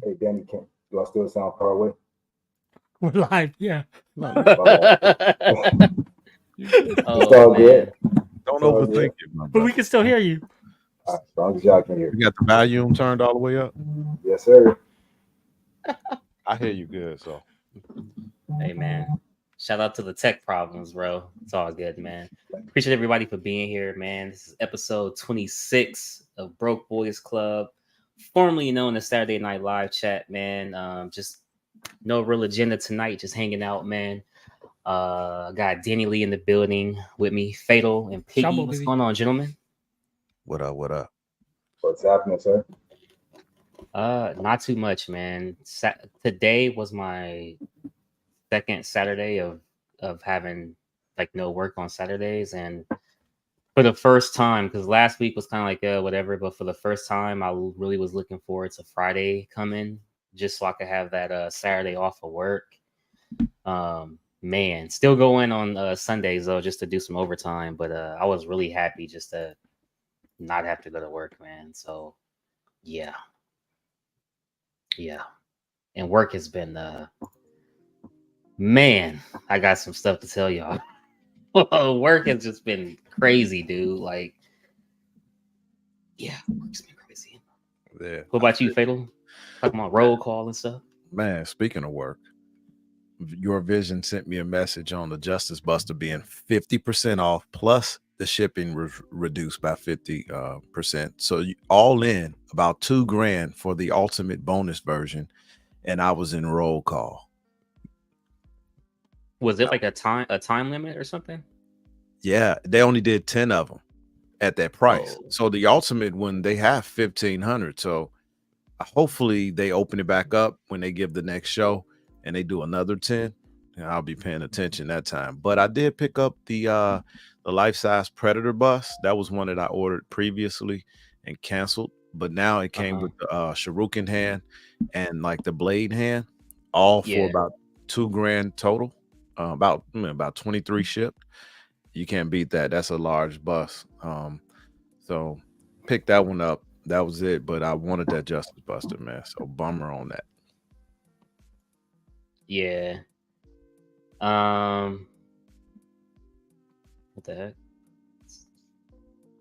Hey, Danny, do I still sound far away? We're live, yeah. No, It's Oh all man. good. don't all overthink good. it, my But brother. we can still hear you. As long as y'all can hear. You got the volume turned all the way up. Yes, sir. I hear you good. So Hey man. Shout out to the tech problems, bro. It's all good, man. Appreciate everybody for being here, man. This is episode 26 of Broke Boys Club, formerly known as Saturday Night Live Chat, man. Just no real agenda tonight, just hanging out, man. Got Danny Lee in the building with me, Fatal and Piggy. Shabo, What's baby. going on, gentlemen? what up? What up? What's happening, sir? Not too much, man. Today was my second Saturday of having like no work on Saturdays, and for the first time, because last week was kind of like whatever, but for the first time, I really was looking forward to Friday coming, just so I could have that Saturday off of work. Man, still going on Sundays though, just to do some overtime, but I was really happy just to not have to go to work, man. So yeah, and work has been man, I got some stuff to tell y'all. Work has just been crazy, dude. Like, yeah, work's been crazy. Yeah. What about you, Fatal? Talking about roll call and stuff. Man, speaking of work, Your Vision sent me a message on the Justice Buster being 50% off, plus the shipping was reduced by 50%. So all in about $2,000 for the ultimate bonus version, and I was in roll call. Was it like a time limit or something? Yeah, they only did 10 of them at that price. Oh. So the ultimate one, they have 1,500. So hopefully they open it back up when they give the next show and they do another 10. And I'll be paying attention that time. But I did pick up the life-size Predator bust. That was one that I ordered previously and canceled. But now it came with the Shuriken hand and like the blade hand, all for about $2,000 total. About 23 shipped. You can't beat that. That's a large bust. So pick that one up. That was it. But I wanted that Justice Buster, man. So bummer on that. Yeah. What the heck?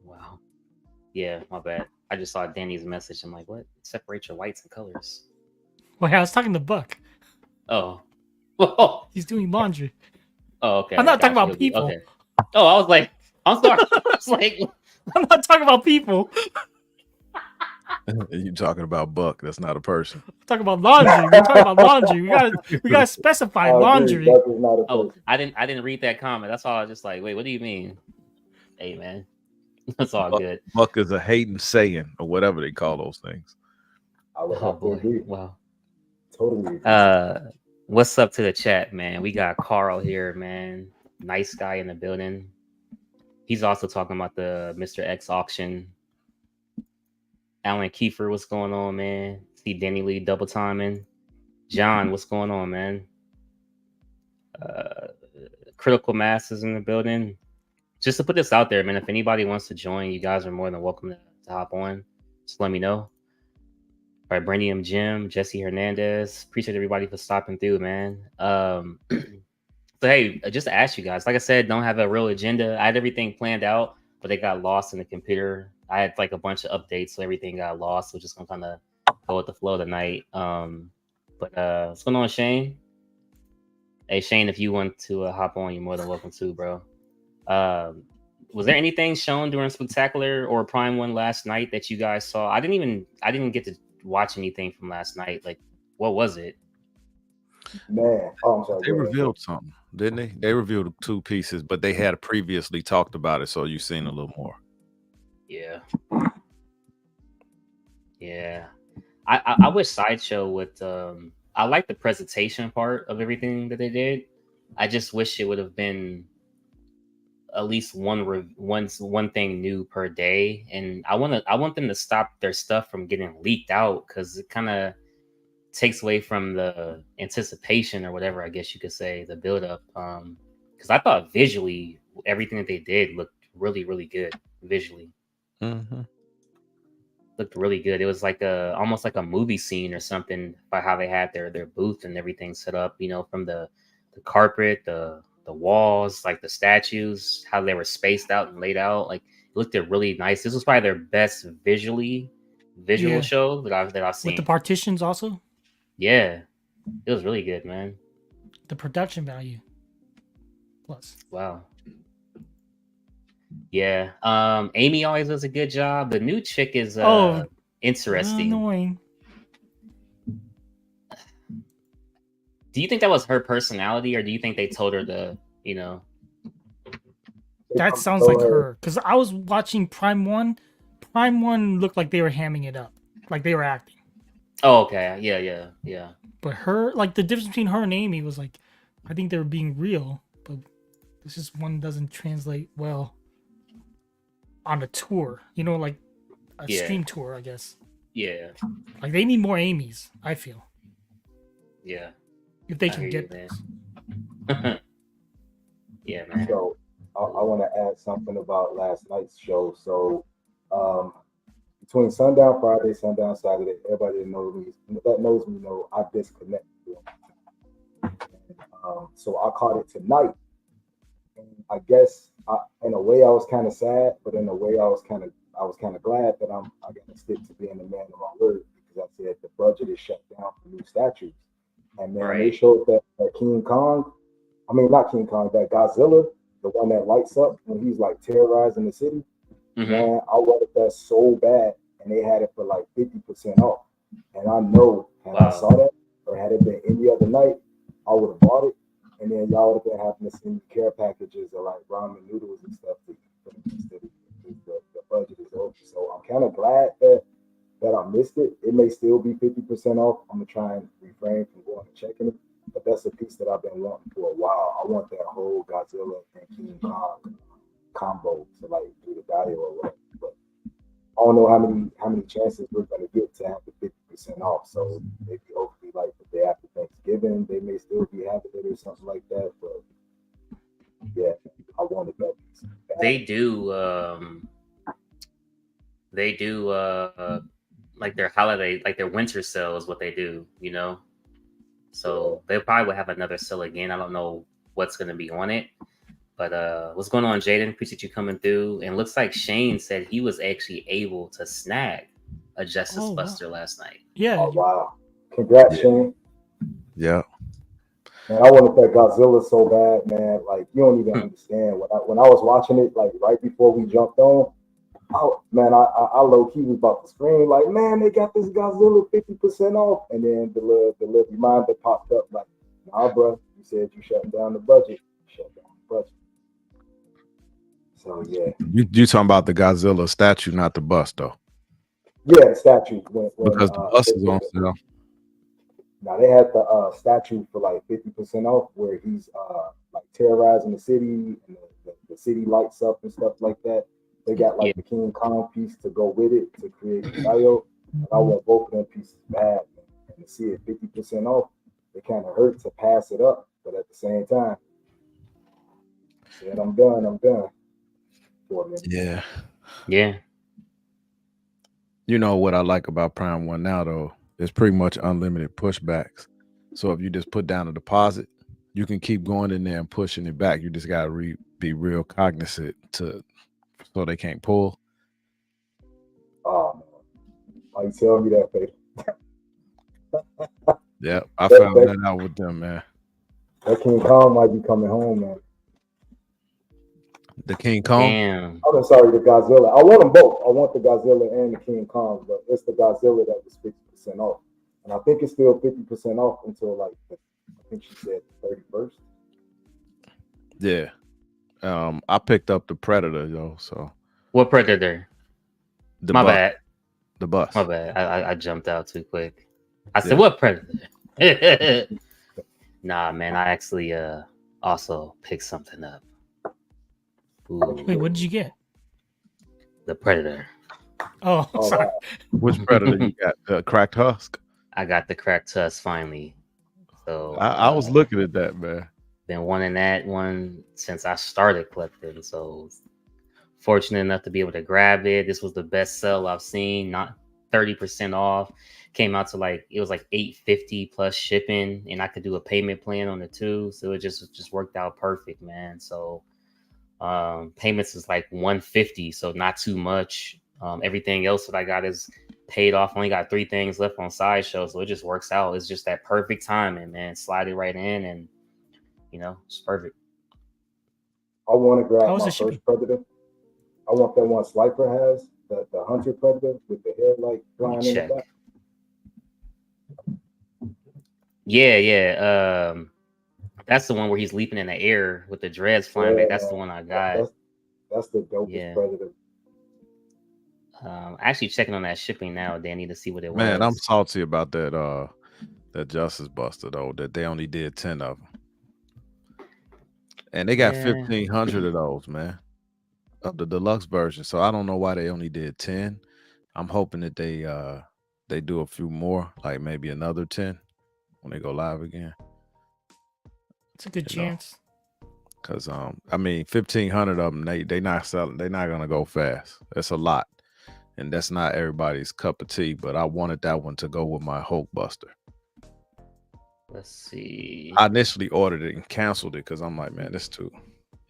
Wow. Yeah, my bad. I just saw Danny's message. I'm like, what? Separate your whites and colors. Wait, I was talking to Buck. Oh. He's doing laundry. Oh, okay. I'm not talking about people. Okay. Oh, I was like, I'm sorry. I was like, I'm not talking about people. You talking about Buck? That's not a person. I'm talking about laundry. We're talking about laundry. We gotta specify laundry. Oh, I didn't read that comment. That's all. I was just like, wait, what do you mean? Hey, man, that's all good. Buck is a hating saying or whatever they call those things. I would have to agree. Wow. Totally agree. What's up to the chat, man? We got Carl here, man. Nice guy in the building. He's also talking about the Mr. X auction. Alan Kiefer, what's going on, man? See Danny Lee double timing. John, what's going on, man? Critical Mass is in the building. Just to put this out there, man, if anybody wants to join, you guys are more than welcome to hop on. Just let me know. Vibranium Jim, Jesse Hernandez. Appreciate everybody for stopping through, man. So hey, just to ask you guys, like I said, don't have a real agenda. I had everything planned out, but it got lost in the computer. I had like a bunch of updates, so everything got lost. So just gonna kind of go with the flow tonight. But what's going on, Shane? Hey, Shane, if you want to hop on, you're more than welcome to, bro. Was there anything shown during Spectacular or Prime One last night that you guys saw? I didn't get to watch anything from last night. Like, what was it? Man, I'm sorry. They revealed something, didn't they? They revealed 2 pieces, but they had previously talked about it, so you've seen a little more. Yeah. I wish Sideshow would. I like the presentation part of everything that they did. I just wish it would have been at least one thing new per day, and I want them to stop their stuff from getting leaked out because it kind of takes away from the anticipation or whatever, I guess you could say, the build up. Because I thought visually everything that they did looked really, really good visually. Mm-hmm. looked really good. It was like a almost like a movie scene or something by how they had their booth and everything set up. You know, from the carpet, the walls, like the statues, how they were spaced out and laid out. Like it looked really nice. This was probably their best visual Yeah. show that I've seen. With the partitions also, Yeah, it was really good, man. the production value. Plus, Wow. Yeah. Amy always does a good job. The new chick is interesting. annoying. Do you think that was her personality, or do you think they told her to, you know? That sounds like her. Because I was watching Prime 1. Prime 1 looked like they were hamming it up. Like they were acting. Oh, okay. Yeah. But her, like the difference between her and Amy was like, I think they were being real. But this just one doesn't translate well on a tour. You know, like a stream tour, I guess. Yeah. Like they need more Amy's, I feel. Yeah. If they can get this. those. Yeah, man. So I want to add something about last night's show. So between sundown Friday, sundown Saturday, everybody that knows me know I disconnect. So I caught it tonight. And I guess in a way I was kind of sad, but in a way I was kind of glad that I got to stick to being a man of my word, because I said the budget is shut down for new statues. And man, they showed that King Kong, not King Kong, that Godzilla, the one that lights up when he's like terrorizing the city. Mm-hmm. Man, I wanted that so bad, and they had it for like 50% off. And I know, I saw that, or had it been any other night, I would have bought it. And then y'all would have been having to send care packages of like ramen noodles and stuff to eat. The budget is over. So I'm kind of glad that I missed it. It may still be 50% off. I'm gonna try and refrain from going and checking it. But that's a piece that I've been wanting for a while. I want that whole Godzilla and King Kong combo to like do the value or whatever. But I don't know how many chances we're gonna get to have the 50% off. So maybe hopefully like the day after Thanksgiving, they may still be having it or something like that. But yeah, I wanted that piece. They do like their holiday, like their winter sale is what they do, you know. So they probably will have another sale again. I don't know what's going to be on it, but what's going on, Jaden? Appreciate you coming through. And looks like Shane said he was actually able to snag a Justice Buster last night. Yeah. Oh, wow! Congrats, Shane. Yeah. Man, I wanted that Godzilla so bad, man. Like you don't even understand. When I was watching it, like right before we jumped on. Oh man, I low key was about to scream like, man, they got this Godzilla 50% off, and then the little reminder popped up like, nah, bro, you said you shutting down the budget. Shut down the budget. So yeah, you talking about the Godzilla statue, not the bust though. Yeah, the statue. Because the bust is on sale. Now they had the statue for like 50% off, where he's like terrorizing the city, and the city lights up and stuff like that. They got like the King Kong piece to go with it to create the bio. And I want both of them pieces bad, man. And to see it 50% off, it kind of hurt to pass it up. But at the same time, I said, I'm done. For a minute. Yeah. You know what I like about Prime 1 now, though? It's pretty much unlimited pushbacks. So if you just put down a deposit, you can keep going in there and pushing it back. You just got to be real cognizant so they can't pull. Oh, man. Why you telling me that, Faith? Yeah, I found that out with them, man. That King Kong might be coming home, man. The King Kong? Damn. I'm sorry, the Godzilla. I want them both. I want the Godzilla and the King Kong, but it's the Godzilla that was 50% off. And I think it's still 50% off until like, I think she said the 31st. Yeah. I picked up the Predator, yo. So what Predator? My bad. The bus. My bad. I jumped out too quick. I said, what Predator? Nah, man. I actually also picked something up. Ooh. Wait, what did you get? The Predator. Oh, sorry. Which Predator you got? Cracked Husk? I got the Cracked Husk finally. So I was looking at that, man. Been wanting that one since I started collecting. So fortunate enough to be able to grab it. This was the best sell I've seen. Not 30% off. Came out to like it was like $850 plus shipping, and I could do a payment plan on it too. So it just worked out perfect, man. So payments is like $150, so not too much. Everything else that I got is paid off. Only got 3 things left on Sideshow, so it just works out. It's just that perfect timing, man. Slide it right in, and it's perfect. I want to grab How was my the shipping? first predator. I want that one Slifer has, the hunter predator with the hair like flying in the back. Yeah. That's the one where he's leaping in the air with the dreads flying back. That's the one I got. That's the dopest predator. Actually checking on that shipping now, Danny, to see what it was. Man, I'm salty about that Justice Buster though, that they only did 10 of them. And they got 1,500 of those, man, of the deluxe version. So I don't know why they only did 10. I'm hoping that they do a few more, like maybe another 10 when they go live again. It's a good chance. Because I mean, 1,500 of them, they not selling. They're not gonna go fast. That's a lot, and that's not everybody's cup of tea. But I wanted that one to go with my Hulk Buster. Let's see. I initially ordered it and canceled it because I'm like, man, this too.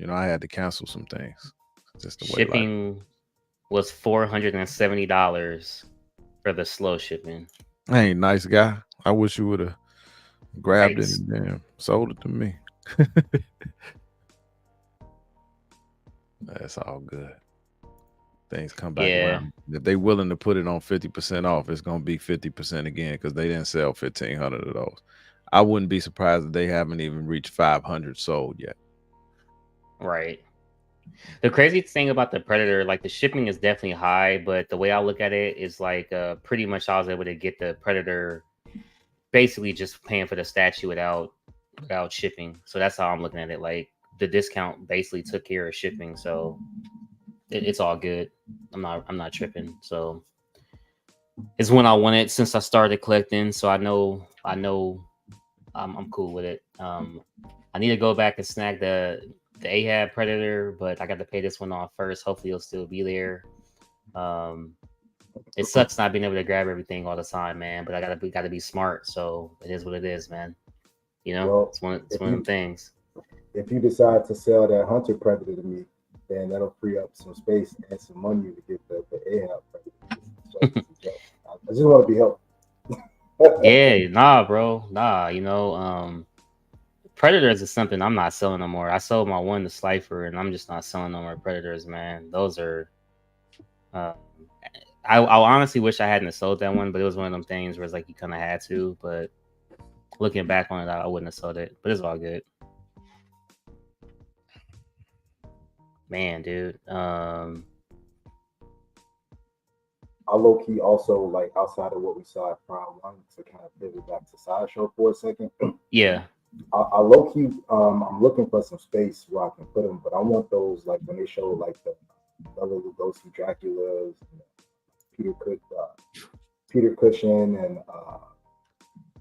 I had to cancel some things. Just the shipping was $470 for the slow shipping. Hey, nice guy. I wish you would have grabbed it and then sold it to me. That's all good. Things come back around. If they willing to put it on 50% off, it's gonna be 50% again because they didn't sell 1,500 of those. I wouldn't be surprised if they haven't even reached 500 sold yet. Right. The crazy thing about the Predator, like the shipping is definitely high, but the way I look at it is like pretty much I was able to get the Predator basically just paying for the statue without shipping. So that's how I'm looking at it. Like the discount basically took care of shipping, so it's all good. I'm not tripping. So it's when I want it since I started collecting. So I know I'm cool with it. I need to go back and snag the Ahab Predator, but I got to pay this one off first. Hopefully it'll still be there. It sucks not being able to grab everything all the time, man, but I gotta be smart. So it is what it is, man. It's one of them things. If you decide to sell that Hunter Predator to me, then that'll free up some space and some money to get the Ahab Predator. So I just want to be helpful. Yeah, nah, bro. Nah, Predators is something I'm not selling no more. I sold my one to Slifer, and I'm just not selling no more Predators, man. Those are I honestly wish I hadn't sold that one, but it was one of them things where it's like you kind of had to. But looking back on it, I wouldn't have sold it. But it's all good, man, dude. I low key also like outside of what we saw at Prime 1 to kind of pivot back to Sideshow for a second. Yeah. I low key I'm looking for some space where I can put them, but I want those like when they show like the Bela Lugosi Draculas, Peter Cushing, and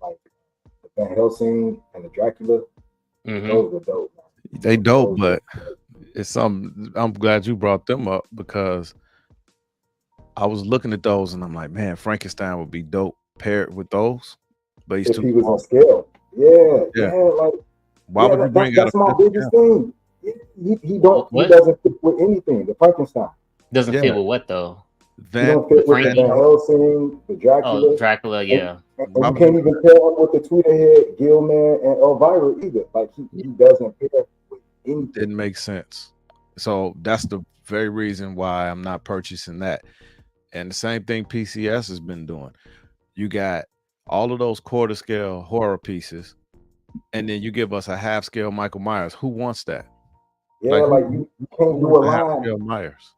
like the Van Helsing and the Dracula. Those were dope. Man. They dope, but it's something. I'm glad you brought them up because I was looking at those and I'm like, man, Frankenstein would be dope paired with those, but he's if too he was small. on scale. Yeah. Like, why would you bring that's my biggest thing. He doesn't fit with anything. The Frankenstein doesn't fit with what though? He don't fit with the Van Helsing, the Dracula. Oh, Dracula, yeah. And you can't even pair him with the Tweeter Head, Gilman, and Elvira either. Like he doesn't pair with anything. Didn't make sense. So that's the very reason why I'm not purchasing that. And the same thing PCS has been doing. You got all of those quarter scale horror pieces, and then you give us a half scale Michael Myers. Who wants that? Yeah, like you can't do a line. Half scale Myers.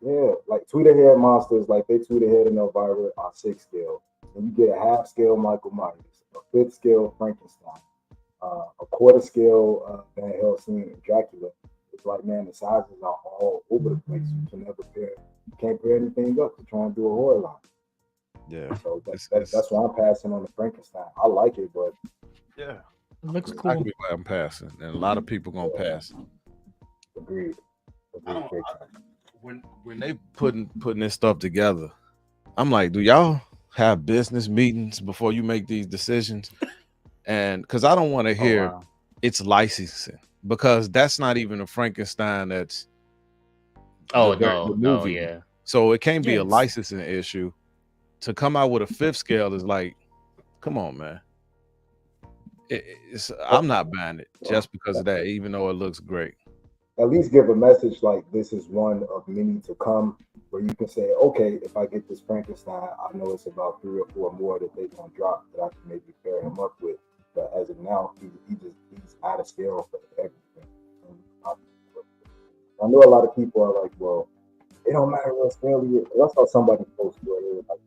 Yeah, like Tweeter Head monsters, like they Tweeter Head and Elvira are 6 scale. And you get a half scale Michael Myers, a 5th scale Frankenstein, a quarter scale Van Helsing and Dracula. It's like, man, the sizes are all over the place. You can never pair. You can't pair anything up to try and do a horror line. Yeah. So that's why I'm passing on the Frankenstein. I like it, but it looks cool. Exactly why I'm passing, and a lot of people gonna pass. Agreed. When they putting this stuff together, I'm like, do y'all have business meetings before you make these decisions? And because I don't want to hear it's licensing, because that's not even a Frankenstein. That's the movie. Yeah. So it can't be a Yes. licensing issue. To come out with a 5th scale is like, come on, man. I'm not buying it just because of that, even though it looks great. At least give a message like this is one of many to come, where you can say, okay, if I get this Frankenstein, I know it's about 3 or 4 more that they're gonna drop that I can maybe pair him up with. But as of now, he's out of scale for everything. And I know a lot of people are like, well, it don't matter what scale he is. I saw somebody post where they were like,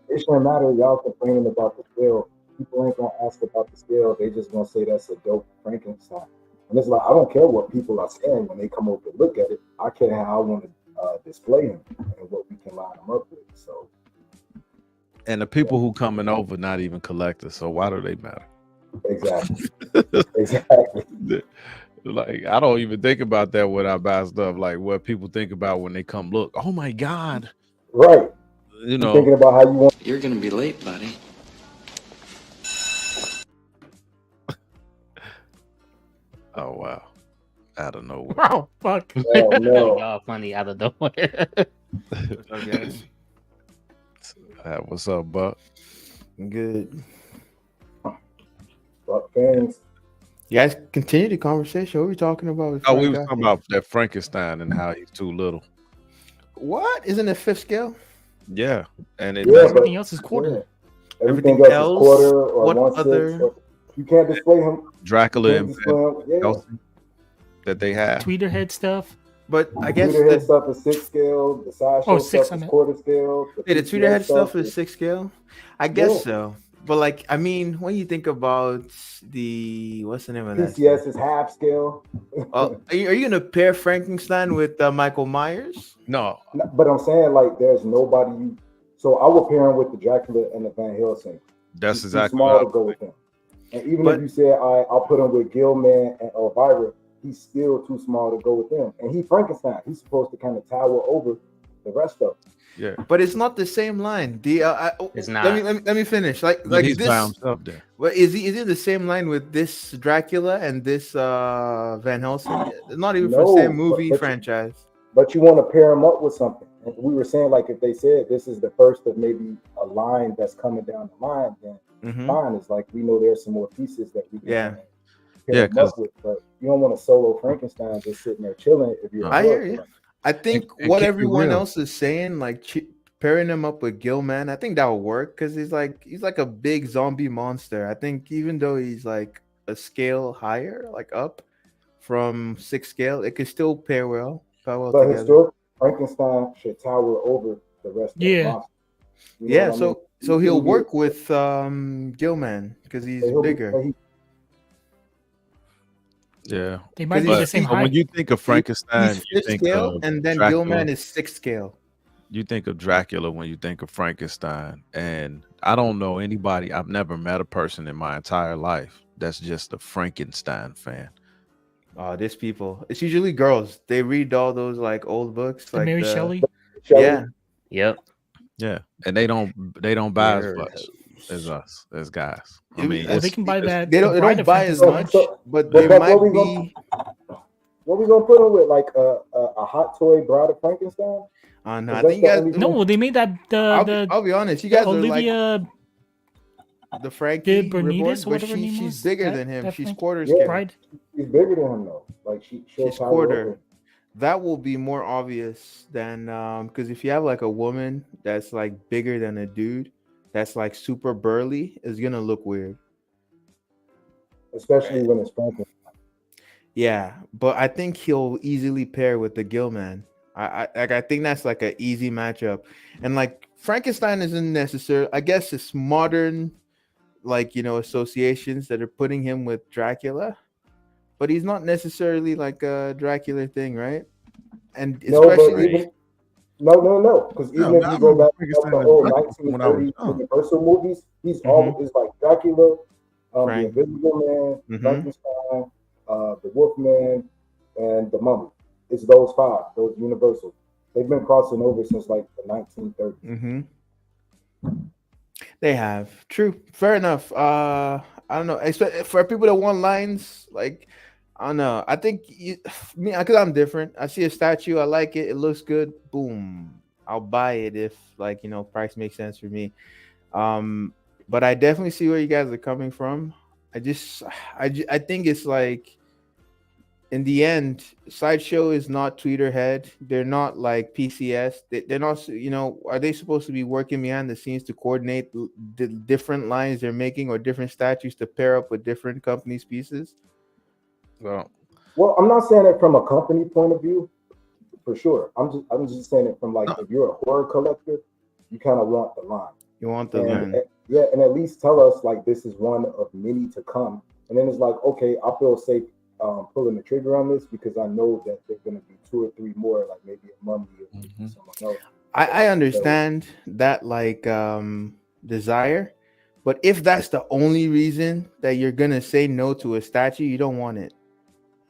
it shouldn't matter. Y'all complaining about the scale. People ain't gonna ask about the scale. They just gonna say that's a dope Frankenstein. And it's like, I don't care what people are saying when they come over to look at it. I care how I want to display him and what we can line him up with. So, and the people who coming over not even collectors, so why do they matter? Exactly. Exactly. Like, I don't even think about that when I buy stuff. Like what people think about when they come look. Oh my God! Right. You know, thinking about how you want. You're gonna be late, buddy. Oh wow! Out of nowhere. Oh fuck! Oh no! Y'all funny out of nowhere. Okay. What's up, Buck? Good. Fuck fans. You guys continue the conversation. What were we talking about? Oh, we was talking about that Frankenstein and how he's too little. What? Isn't it 5th scale? Yeah, and it everything else is quarter. Yeah. Everything else is quarter or what 1/6. other? You can't display him. Dracula and Yeah. that they have. Tweeterhead stuff. But I guess Tweeterhead the, stuff is 6 scale. The sideshow stuff is quarter scale. the Tweeterhead stuff is is 6 scale. I guess Yeah. so. But like, I mean, when you think about the what's the name of that? PCS is half scale. Are you gonna pair Frankenstein with Michael Myers? No, But I'm saying like there's nobody you. So I would pair him with the Dracula and the Van Helsing. that's He's exactly too small what to go with him. And even But- if you say I'll put him with Gilman and Elvira, he's still too small to go with them. And he's Frankenstein. He's supposed to kind of tower over the rest of them. Yeah, But it's not the same line. It's Let me finish. Like he's this. by himself there. Well, is he the same line with this Dracula and this Van Helsing? Not even for No, the same movie but franchise. But you want to pair them up with something. And we were saying like if they said this is the first of maybe a line that's coming down the line, then fine. It's like we know there's some more pieces that we can pair them up with. But you don't want a solo Frankenstein just sitting there chilling if you're. I hear you. I think And what keep it everyone real. else is saying, like pairing him up with Gilman, I think that will work because he's like a big zombie monster. I think even though he's like a scale higher, like up from 6 scale, it could still pair well But together. historically, Frankenstein should tower over the rest of the monster. You know Yeah, what I mean? so he'll work with Gilman because he's bigger. Yeah, They might be the same but when height. you think of Frankenstein, He's you 5th think scale, of and then Dracula. Gilman is 6th scale. You think of Dracula when you think of Frankenstein, and I don't know anybody. I've never met a person in my entire life that's just a Frankenstein fan. Oh, there's people. It's usually girls. They read all those like old books, like Mary Shelley. Yeah. Yep. Yeah, and they don't buy as much as us as guys. I mean, They can buy that. They the don't Bride of buy as Frankenstein. much, but they But might what we be. What we gonna put him with? Like a hot toy Bride of Frankenstein? No, Is I that think you the guys. only- No, they made that I'll be honest. You guys are like Olivia the Frankie Bernides, Reborn, or but whatever her name she's was. bigger That- than him. that She's Frank- quarter Yeah. scale. Bride. She's bigger than him though. Like she'll She's tower quarter. over. That will be more obvious than because if you have like a woman that's like bigger than a dude that's like super burly, it's gonna look weird. Especially when it's Frankenstein. Yeah, but I think he'll easily pair with the Gilman. I think that's like an easy matchup, and like Frankenstein isn't necessary. I guess it's modern, like associations that are putting him with Dracula, but he's not necessarily like a Dracula thing, right? And No, but especially even no, because even if I you go remember back to Frankenstein the as whole Dracula when I was 1930s young. Universal movies, he's always like Dracula, the Frank. Invisible Man, Mhm. Frankenstein, the Wolfman, and the Mummy. It's those 5, those Universal. They've been crossing over since like the 1930s. They have. True. Fair enough. I don't know. For people that want lines, like I don't know. I think me because I'm different. I see a statue, I like it. It looks good. Boom. I'll buy it if like price makes sense for me. Um, but I definitely see where you guys are coming from. I just I think it's like in the end, Sideshow is not Tweeterhead. They're not like PCS. They're not, are they supposed to be working behind the scenes to coordinate the different lines they're making or different statues to pair up with different companies' pieces? Well, I'm not saying it from a company point of view, for sure. I'm just saying it from like if you're a horror collector, you kind of want the line. You want the line. Yeah, and at least tell us like this is one of many to come. And then it's like, okay, I feel safe pulling the trigger on this because I know that there's going to be 2 or 3 more, like maybe a mummy or someone else. I understand that like desire, but if that's the only reason that you're gonna say no to a statue, you don't want it.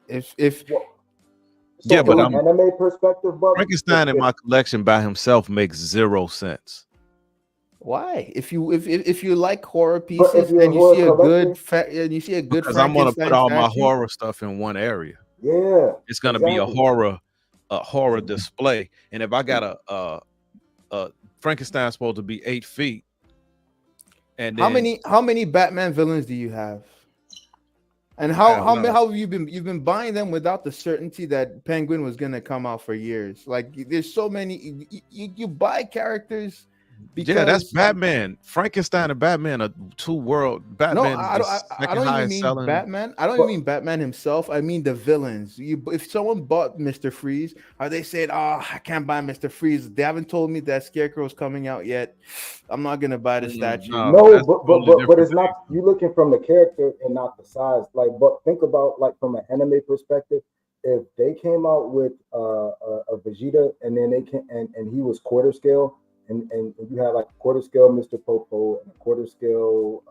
Yeah, but from an anime perspective, but Frankenstein in my collection by himself makes 0 sense. Why? If you like horror pieces and you see a good because I'm gonna put all my horror stuff in one area. Yeah, it's gonna be a horror display. And if I got a Frankenstein supposed to be 8 feet, and then, how many Batman villains do you have? And how have you've been buying them without the certainty that Penguin was gonna come out for years? Like there's so many you buy characters. Because that's Batman. Frankenstein and Batman are 2 world. Batman. No, I don't even mean Batman. I don't even mean Batman himself. I mean the villains. If someone bought Mr. Freeze, are they saying, "Oh, I can't buy Mr. Freeze"? They haven't told me that Scarecrow is coming out yet. I'm not gonna buy the statue. No, but it's not. You looking from the character and not the size. Like, but think about like from an anime perspective. If they came out with a Vegeta and then they can and he was quarter scale. And you had like a quarter scale Mr. Popo and a quarter scale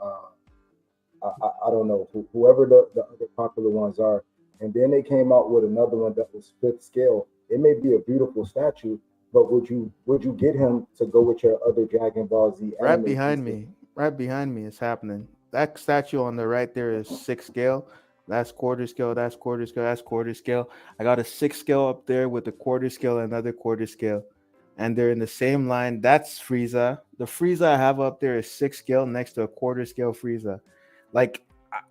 I don't know whoever the other popular ones are, and then they came out with another one that was 5th scale. It may be a beautiful statue, but would you get him to go with your other Dragon Ball Z? Right behind me, it's happening. That statue on the right there is 6th scale. That's quarter scale. That's quarter scale. That's quarter scale. I got a 6th scale up there with a quarter scale and another quarter scale. And they're in the same line. That's Frieza. The Frieza I have up there is 6th scale next to a quarter scale Frieza. Like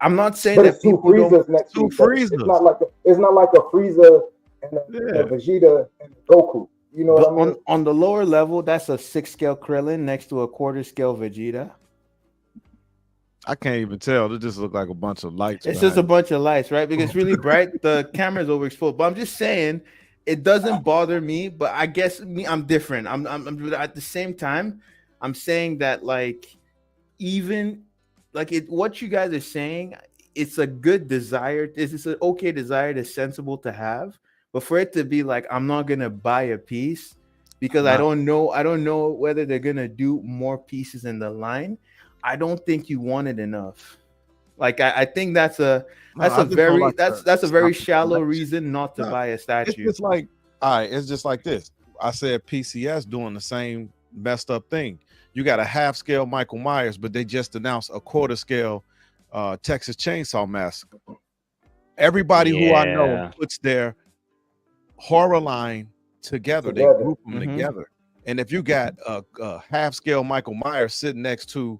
I'm not saying but that people don't. Next to Frieza. It's not like a Frieza and a Vegeta and a Goku. You know what I mean? On the lower level, that's a 6th scale Krillin next to a quarter scale Vegeta. I can't even tell. It just look like a bunch of lights. It's just a bunch of lights, right? Because it's really bright. The camera's overexposed. But I'm just saying. It doesn't bother me, but I guess I'm different. I'm at the same time, I'm saying that like even like what you guys are saying, it's a good desire. It's an okay desire. It's sensible to have, but for it to be like I'm not gonna buy a piece because I don't know whether they're gonna do more pieces in the line. I don't think you want it enough. Like I think that's a very shallow reason not to buy a statue. It's like, it's just like this. I said PCS doing the same messed up thing. You got a 1/2 scale Michael Myers, but they just announced a 1/4 scale Texas Chainsaw Massacre. Everybody who I know puts their horror line together. They group them together. And if you got a 1/2 scale Michael Myers sitting next to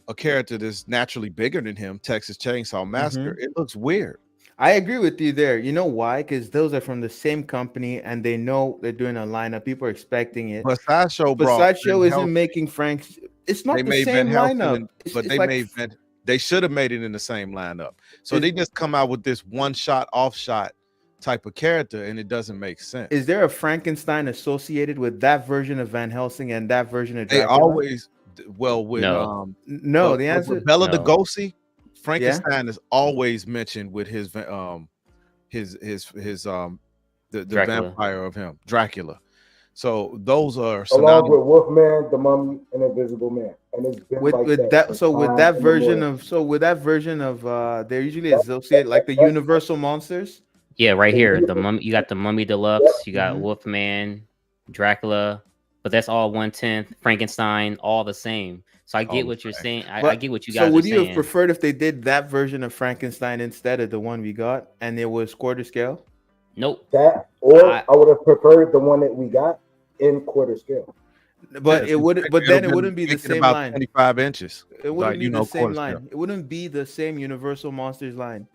a character that's naturally bigger than him, Texas Chainsaw Massacre, it looks weird. I agree with you there. You know why? Because those are from the same company and they know they're doing a lineup. People are expecting it. But Sideshow isn't making Frank's. It's not the same lineup. They should have made it in the same lineup. So they just come out with this one shot, off shot type of character, and it doesn't make sense. Is there a Frankenstein associated with that version of Van Helsing and that version of Dracula? They always. Well, with the answer with Bela Lugosi, Frankenstein is always mentioned with his the vampire of him, Dracula. So those are along with Wolfman, the Mummy, and Invisible Man, and it's been with that version of they're usually associated like the Universal monsters. Yeah, right here, the Mummy. You got the Mummy Deluxe. You got Wolfman, Dracula. but that's all 1/10. Frankenstein, all the same. So I get All what you're the saying. I But get what you so guys are would you have saying. preferred if they did that version of Frankenstein instead of the one we got and it was quarter scale? Nope. That, or I would have preferred the one that we got in quarter scale. But it would, but then it wouldn't be the same about line. 25 inches. It wouldn't Like, be you the know, same quarter scale. line. It wouldn't be the same Universal Monsters line.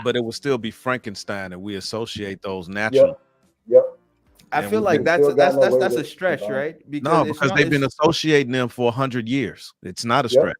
But it would still be Frankenstein, and we associate those naturally. Yep. I And feel we like can- that's still got no way a to stretch, combine. right? No, it's because not- they've been it's- associating them for 100 years. It's not a Yep. stretch.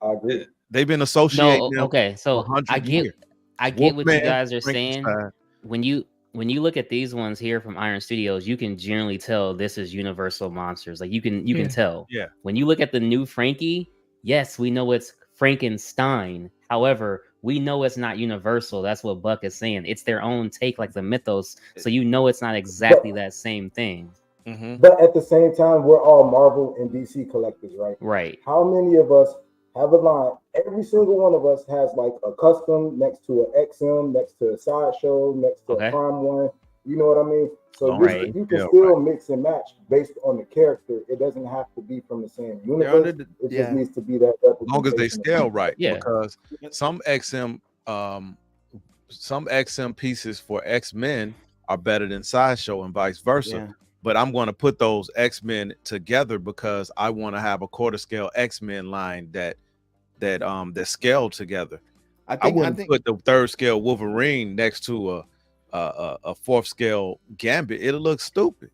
I agree. They've been associating No, them okay. for So 100 I get years. I get what you Wolfman, guys are saying. Frankenstein. When you look at these ones here from Iron Studios, you can generally tell this is Universal Monsters. Like you can Yeah. tell. Yeah. When you look at the new Frankie, yes, we know it's Frankenstein. However, we know it's not Universal. That's what Buck is saying. It's their own take, like the mythos. So you know it's not exactly that same thing. Mhm. But at the same time, we're all Marvel and DC collectors, right? Right. How many of us have a line? Every single one of us has like a custom next to an XM, next to a Sideshow, next to Okay. a Prime one. You know what I mean? So All right. you can Yeah, still mix and match based on the character. It doesn't have to be from the same They're under universe. the- It yeah. just needs to be that As long as they representation of scale the- right. Yeah. Because some XM pieces for X-Men are better than Sideshow and vice versa. Yeah. But I'm going to put those X-Men together because I want to have a quarter scale X-Men line that scaled together. I wouldn't put the third scale Wolverine next to a fourth scale Gambit. It'll look stupid.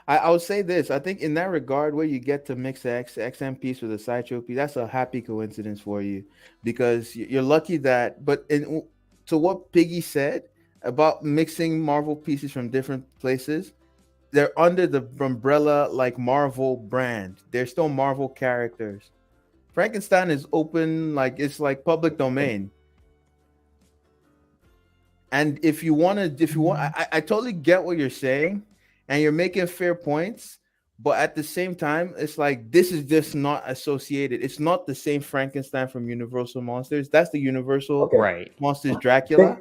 I would say this. I think in that regard, where you get to mix the XM piece with the Sideshow piece, that's a happy coincidence for you, because you're lucky that. But to what Piggy said about mixing Marvel pieces from different places, they're under the umbrella like Marvel brand. They're still Marvel characters. Frankenstein is open, like it's like public domain. And if you want, I totally get what you're saying, and you're making fair points. But at the same time, it's like this is just not associated. It's not the same Frankenstein from Universal Monsters. That's the Universal Right. Monsters Dracula.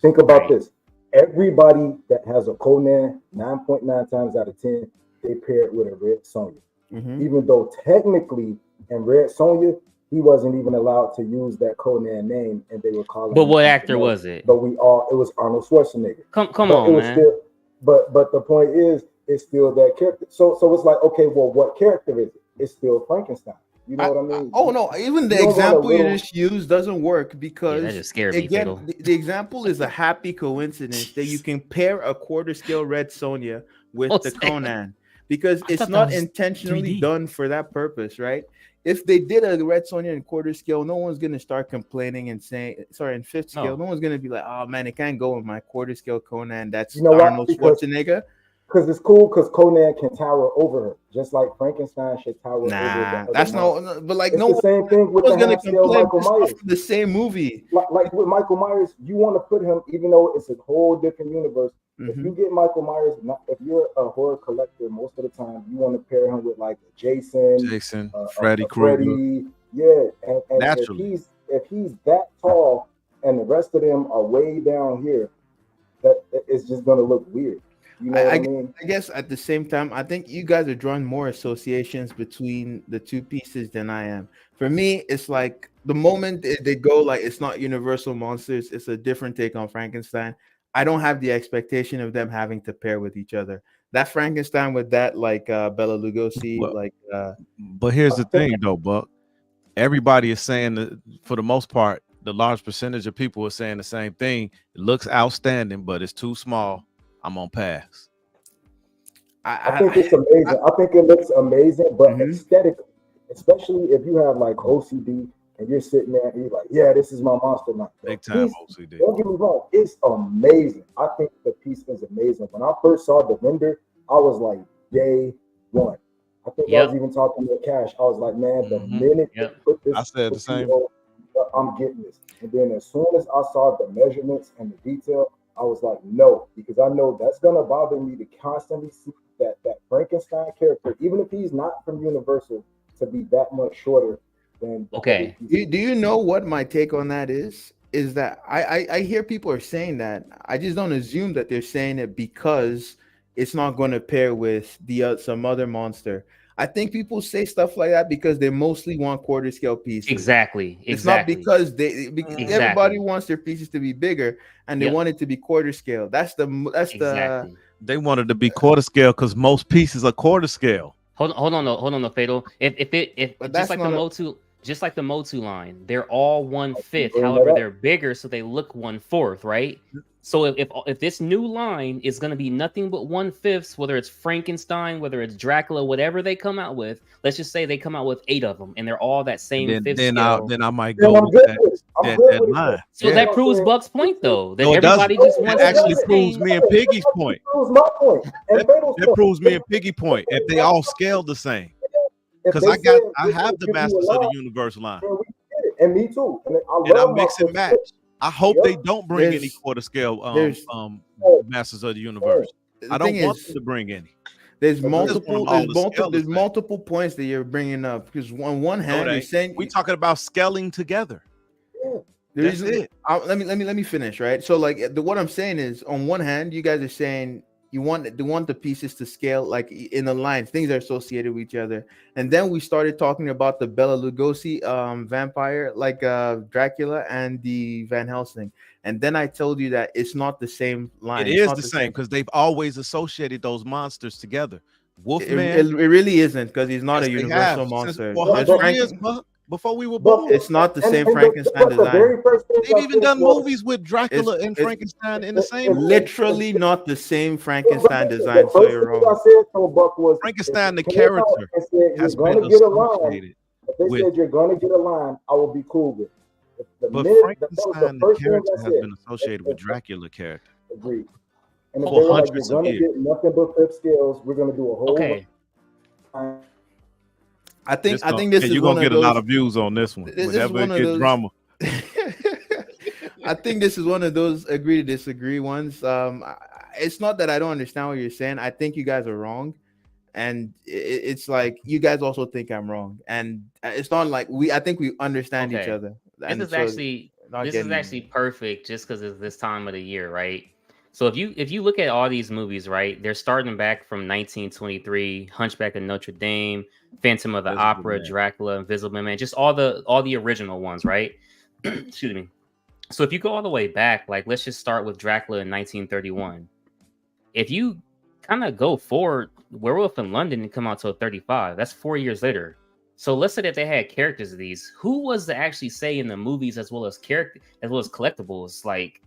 Think about this. Everybody that has a Conan, 9.9 times out of 10, they pair it with a Red Sonja. Mhm. Even though technically in Red Sonja, he wasn't even allowed to use that Conan name, and they were calling. But him what something actor else. was it? But it was Arnold Schwarzenegger. Come But on, it was man. still, but the point is, it's still that character. So it's like, okay, well, what character is it? It's still Frankenstein. You know what I mean? Oh no, even the You don't want a example you little- just used doesn't work because that just scared me, again, Pickle. the example is a happy coincidence that you can pair a quarter scale Red Sonja with Don't the say Conan, because I it's thought that not was intentionally 3D. done for that purpose, right? If they did a Red Sonja in quarter scale, no one's gonna start complaining and saying, sorry, in fifth scale, no one's gonna be like, oh man, it can't go with my quarter scale Conan. That's You know why? Arnold Because- Schwarzenegger. Because it's cool, because Conan can tower over her, just like Frankenstein should tower over the Nah, other that's monsters. no, but like It's no the same thing with one's the gonna half scale complain. Michael It's not Myers. from the same movie. Like with Michael Myers, you want to put him, even though it's a whole different universe. If Mhm. you get Michael Myers, if you're a horror collector, most of the time you want to pair him with like Jason, Freddy Krueger. Yeah, and Naturally. if he's that tall, and the rest of them are way down here, that it's just gonna look weird. You know what I mean? I guess at the same time, I think you guys are drawing more associations between the two pieces than I am. For me, it's like the moment they go like it's not Universal Monsters, it's a different take on Frankenstein. I don't have the expectation of them having to pair with each other. That Frankenstein with that like Bela Lugosi, Well, but here's the thing though, Buck. Everybody is saying that for the most part, the large percentage of people are saying the same thing. It looks outstanding, but it's too small. I'm on pass. I think it's amazing. I think it looks amazing, but Mhm. aesthetically, especially if you have like OCD and you're sitting there and you're like, yeah, this is my monster now. Big time Piece- OCD. Don't get me wrong, it's amazing. I think the piece is amazing. When I first saw the render, I was like, day one. I think I was even talking to Cash. I was like, man, the minute they put this, I said the same. I'm getting this. And then as soon as I saw the measurements and the detail, I was like, no, because I know that's gonna bother me to constantly see that Frankenstein character, even if he's not from Universal, to be that much shorter than. Okay. Do you know what my take on that is? Is that I hear people are saying that. I just don't assume that they're saying it because it's not going to pair with the some other monster. I think people say stuff like that because they mostly want quarter scale pieces. Exactly. It's not because everybody Exactly. wants their pieces to be bigger and they Yep. want it to be quarter scale. That's the Exactly. They wanted to be quarter scale because most pieces are quarter scale. Hold on, no, Fatal. If But just that's like not the a- Motu, just like the Motu line, they're all 1/5. bring that However, up. they're bigger, so they look 1/4, right? So if this new line is gonna be nothing but 1/5, whether it's Frankenstein, whether it's Dracula, whatever they come out with, let's just say they come out with 8 of them, and they're all that same And fifth then scale. I might Then go I'm with good that, with it. I'm that, good that with it. line. So Yeah. that proves Buck's point, though, that No, it doesn't. everybody just It wants actually the proves same. me and Piggy's point. That proves my point. And Fatal's That point. proves me and Piggy point. If they all scale the same, If because they I said we're have gonna the give you a Masters of the line, Universe line, then we did it. And me too. And I and I love my mix and fifth match. scale. I hope Yep. they don't bring any There's- quarter scale there's- Masters of the Universe. The I don't thing want is, them to bring any. there's I just want them all to scale the there's same. multiple points that you're bringing up because on one No, hand they you're ain't. saying We talking about scaling together. the That's reason- it. let me finish, right? So like what I'm saying is, on one hand, you guys are saying you want the pieces to scale like in a line, things are associated with each other, and then we started talking about the Bela Lugosi vampire, like Dracula and the Van Helsing, and then I told you that it's not the same line. It It's is not the same because they've always associated those monsters together. It Wolfman, really isn't because he's not yes, a they universal have monster. since 400 There's years, Buck, before we were But born. It's not the same and Frankenstein the design. very first thing They've I even said done was, movies with Dracula and it's- Frankenstein in the same movie. Literally not the same Frankenstein the design. So first you're thing I wrong. said to Buck was, Frankenstein, the if they came out character, and said, has you're gonna been get a line. associated If they with- said you're gonna get a line, I will be cool with it. But that was Frankenstein, the first thing character, I has said. been associated with Dracula character. Agreed. And if For they were like, you're hundreds of gonna years. get nothing but fifth scales, we're gonna do a whole Okay. line. I think this is you're one gonna of get a lot those. of views on this one. This is Whenever one it of get those- drama. I think this is one of those agree to disagree ones. It's not that I don't understand what you're saying. I think you guys are wrong, and it's like you guys also think I'm wrong, and it's not like I think we understand each Okay. other. This And is so actually not this is getting- actually perfect just because it's this time of the year, right? So if you look at all these movies, right, they're starting back from 1923, Hunchback of Notre Dame, Phantom of the Invisible Opera, Man. Dracula, Invisible Man, just all the original ones, right? Excuse me. So if you go all the way back, like let's just start with Dracula in 1931. If you kind of go forward, Werewolf in London didn't come out till 35. That's 4 years later. So let's say that they had characters of these. Who was to actually say in the movies as well as collectibles, like,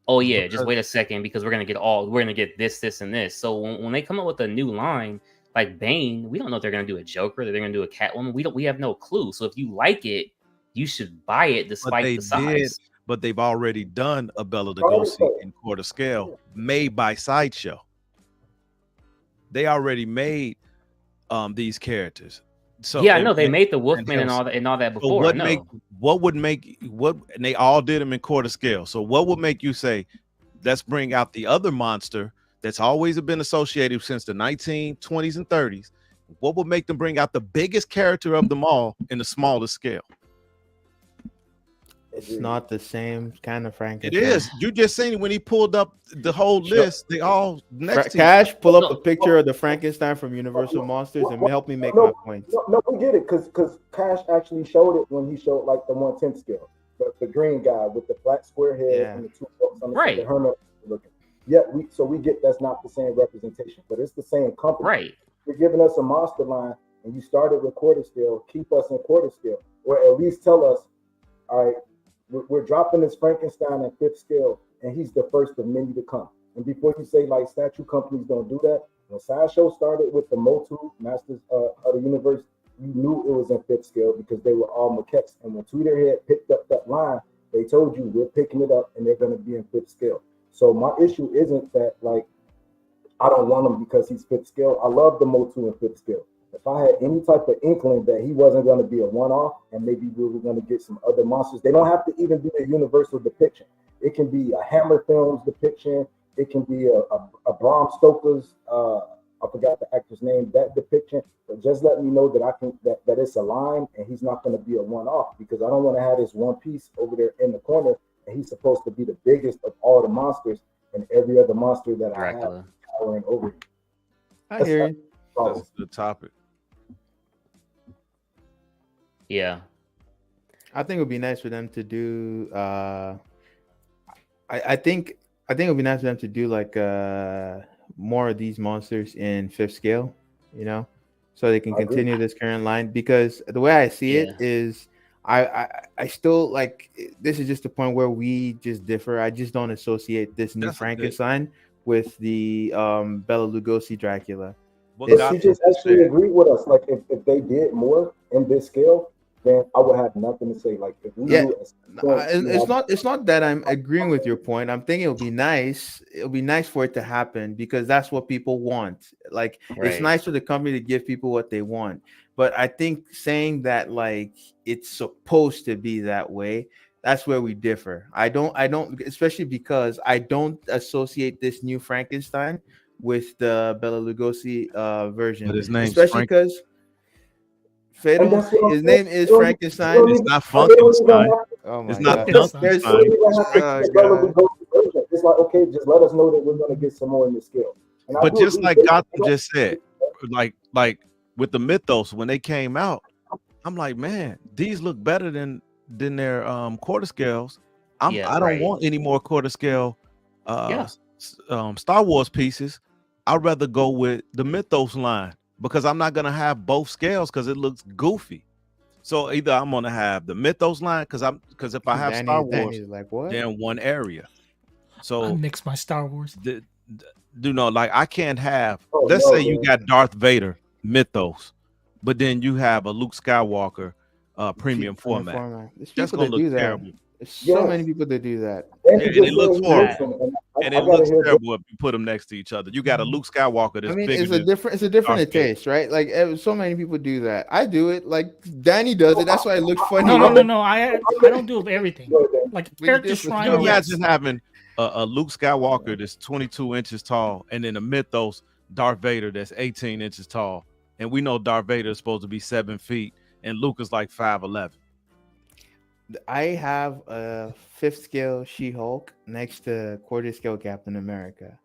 oh yeah, just wait a second because we're gonna get this, and this. So when they come up with a new line like Bane, we don't know if they're gonna do a Joker, they're gonna do a Catwoman. We have no clue. So if you like it, you should buy it despite the size. But they've already done a Bela Lugosi in quarter scale made by Sideshow. They already made these characters. So yeah, I know they made the Wolfman and Hell's- all that So before. and they all did them in quarter scale. So what would make you say, let's bring out the other monster that's always been associated since the 1920s and 30s? What would make them bring out the biggest character of them all in the smallest scale? It's not the same kind of Frankenstein. It is. You just seen it when he pulled up the whole list. They all next to Cash, pull up a picture of the Frankenstein from Universal Monsters and help me make my point. No, we get it because Cash actually showed it when he showed like the 1/10 scale, the green guy with the flat square head and the two books on the Right. the hermit looking. Yeah, we get that's not the same representation, but it's the same company. Right. You're giving us a monster line, and you started with quarter scale. Keep us in quarter scale, or at least tell us, all right, we're dropping this Frankenstein at fifth scale, and he's the first of many to come. And before you say like statue companies don't do that, when Sideshow started with the Motu Masters of the Universe, you knew it was in fifth scale because they were all maquettes. And when Tweeterhead picked up that line, they told you we're picking it up and they're going to be in fifth scale. So my issue isn't that like I don't want him because he's fifth scale. I love the Motu in fifth scale. If I had any type of inkling that he wasn't going to be a one-off and maybe we were going to get some other monsters, they don't have to even be a universal depiction. It can be a Hammer Films depiction. It can be a Bram Stoker's, I forgot the actor's name, that depiction. But just let me know that I can that it's a line and he's not going to be a one-off because I don't want to have this one piece over there in the corner and he's supposed to be the biggest of all the monsters and every other monster that Dracula. I towering over you. I hear you. That's a good topic. Yeah. I think it would be nice for them to do. I think it would be nice for them to do like more of these monsters in 5th scale. You know, so they can I agree. continue this current line, because the way I see it is I still like, this is just the point where we just differ. I just don't associate this new Frankenstein with the Bela Lugosi Dracula. But she just actually agreed with us. Like if they did more in this scale, then I would have nothing to say. Like if we it's not that I'm agreeing with your point. I'm thinking it would be nice. It would be nice for it to happen because that's what people want. Like it's nice for the company to give people what they want. But I think saying that like it's supposed to be that way, that's where we differ. I don't, especially because I don't associate this new Frankenstein with the Bela Lugosi version. But his name, especially because Fatal, his name is Frankenstein. It's not Frankenstein. Oh my it's not God. Frankenstein. It's like, okay, just let us know that we're gonna get some more in the scale. But just like Gotham just said, like with the Mythos when they came out, I'm like, man, these look better than their quarter scales. I don't want any more quarter scale Star Wars pieces. I'd rather go with the Mythos line because I'm not gonna have both scales because it looks goofy. So either I'm gonna have the Mythos line because if I have Star Wars, like, what? they're in one area. So I mix my Star Wars. Like I can't have. Let's say you got Darth Vader Mythos, but then you have a Luke Skywalker premium format. That's gonna look terrible. So many people that do that. And it looks horrible. And it looks terrible if you put them next to each other. You got a Luke Skywalker that's bigger. It's a different taste, right? Like so many people do that. I do it. Like Danny does it. That's why it looks funny. No. I don't do everything. Like character shrine. Can you imagine having a Luke Skywalker that's 22 inches tall, and then a Mythos Darth Vader that's 18 inches tall, and we know Darth Vader is supposed to be 7 feet, and Luke is like 5'11". I have a 5th scale She-Hulk next to quarter scale Captain America.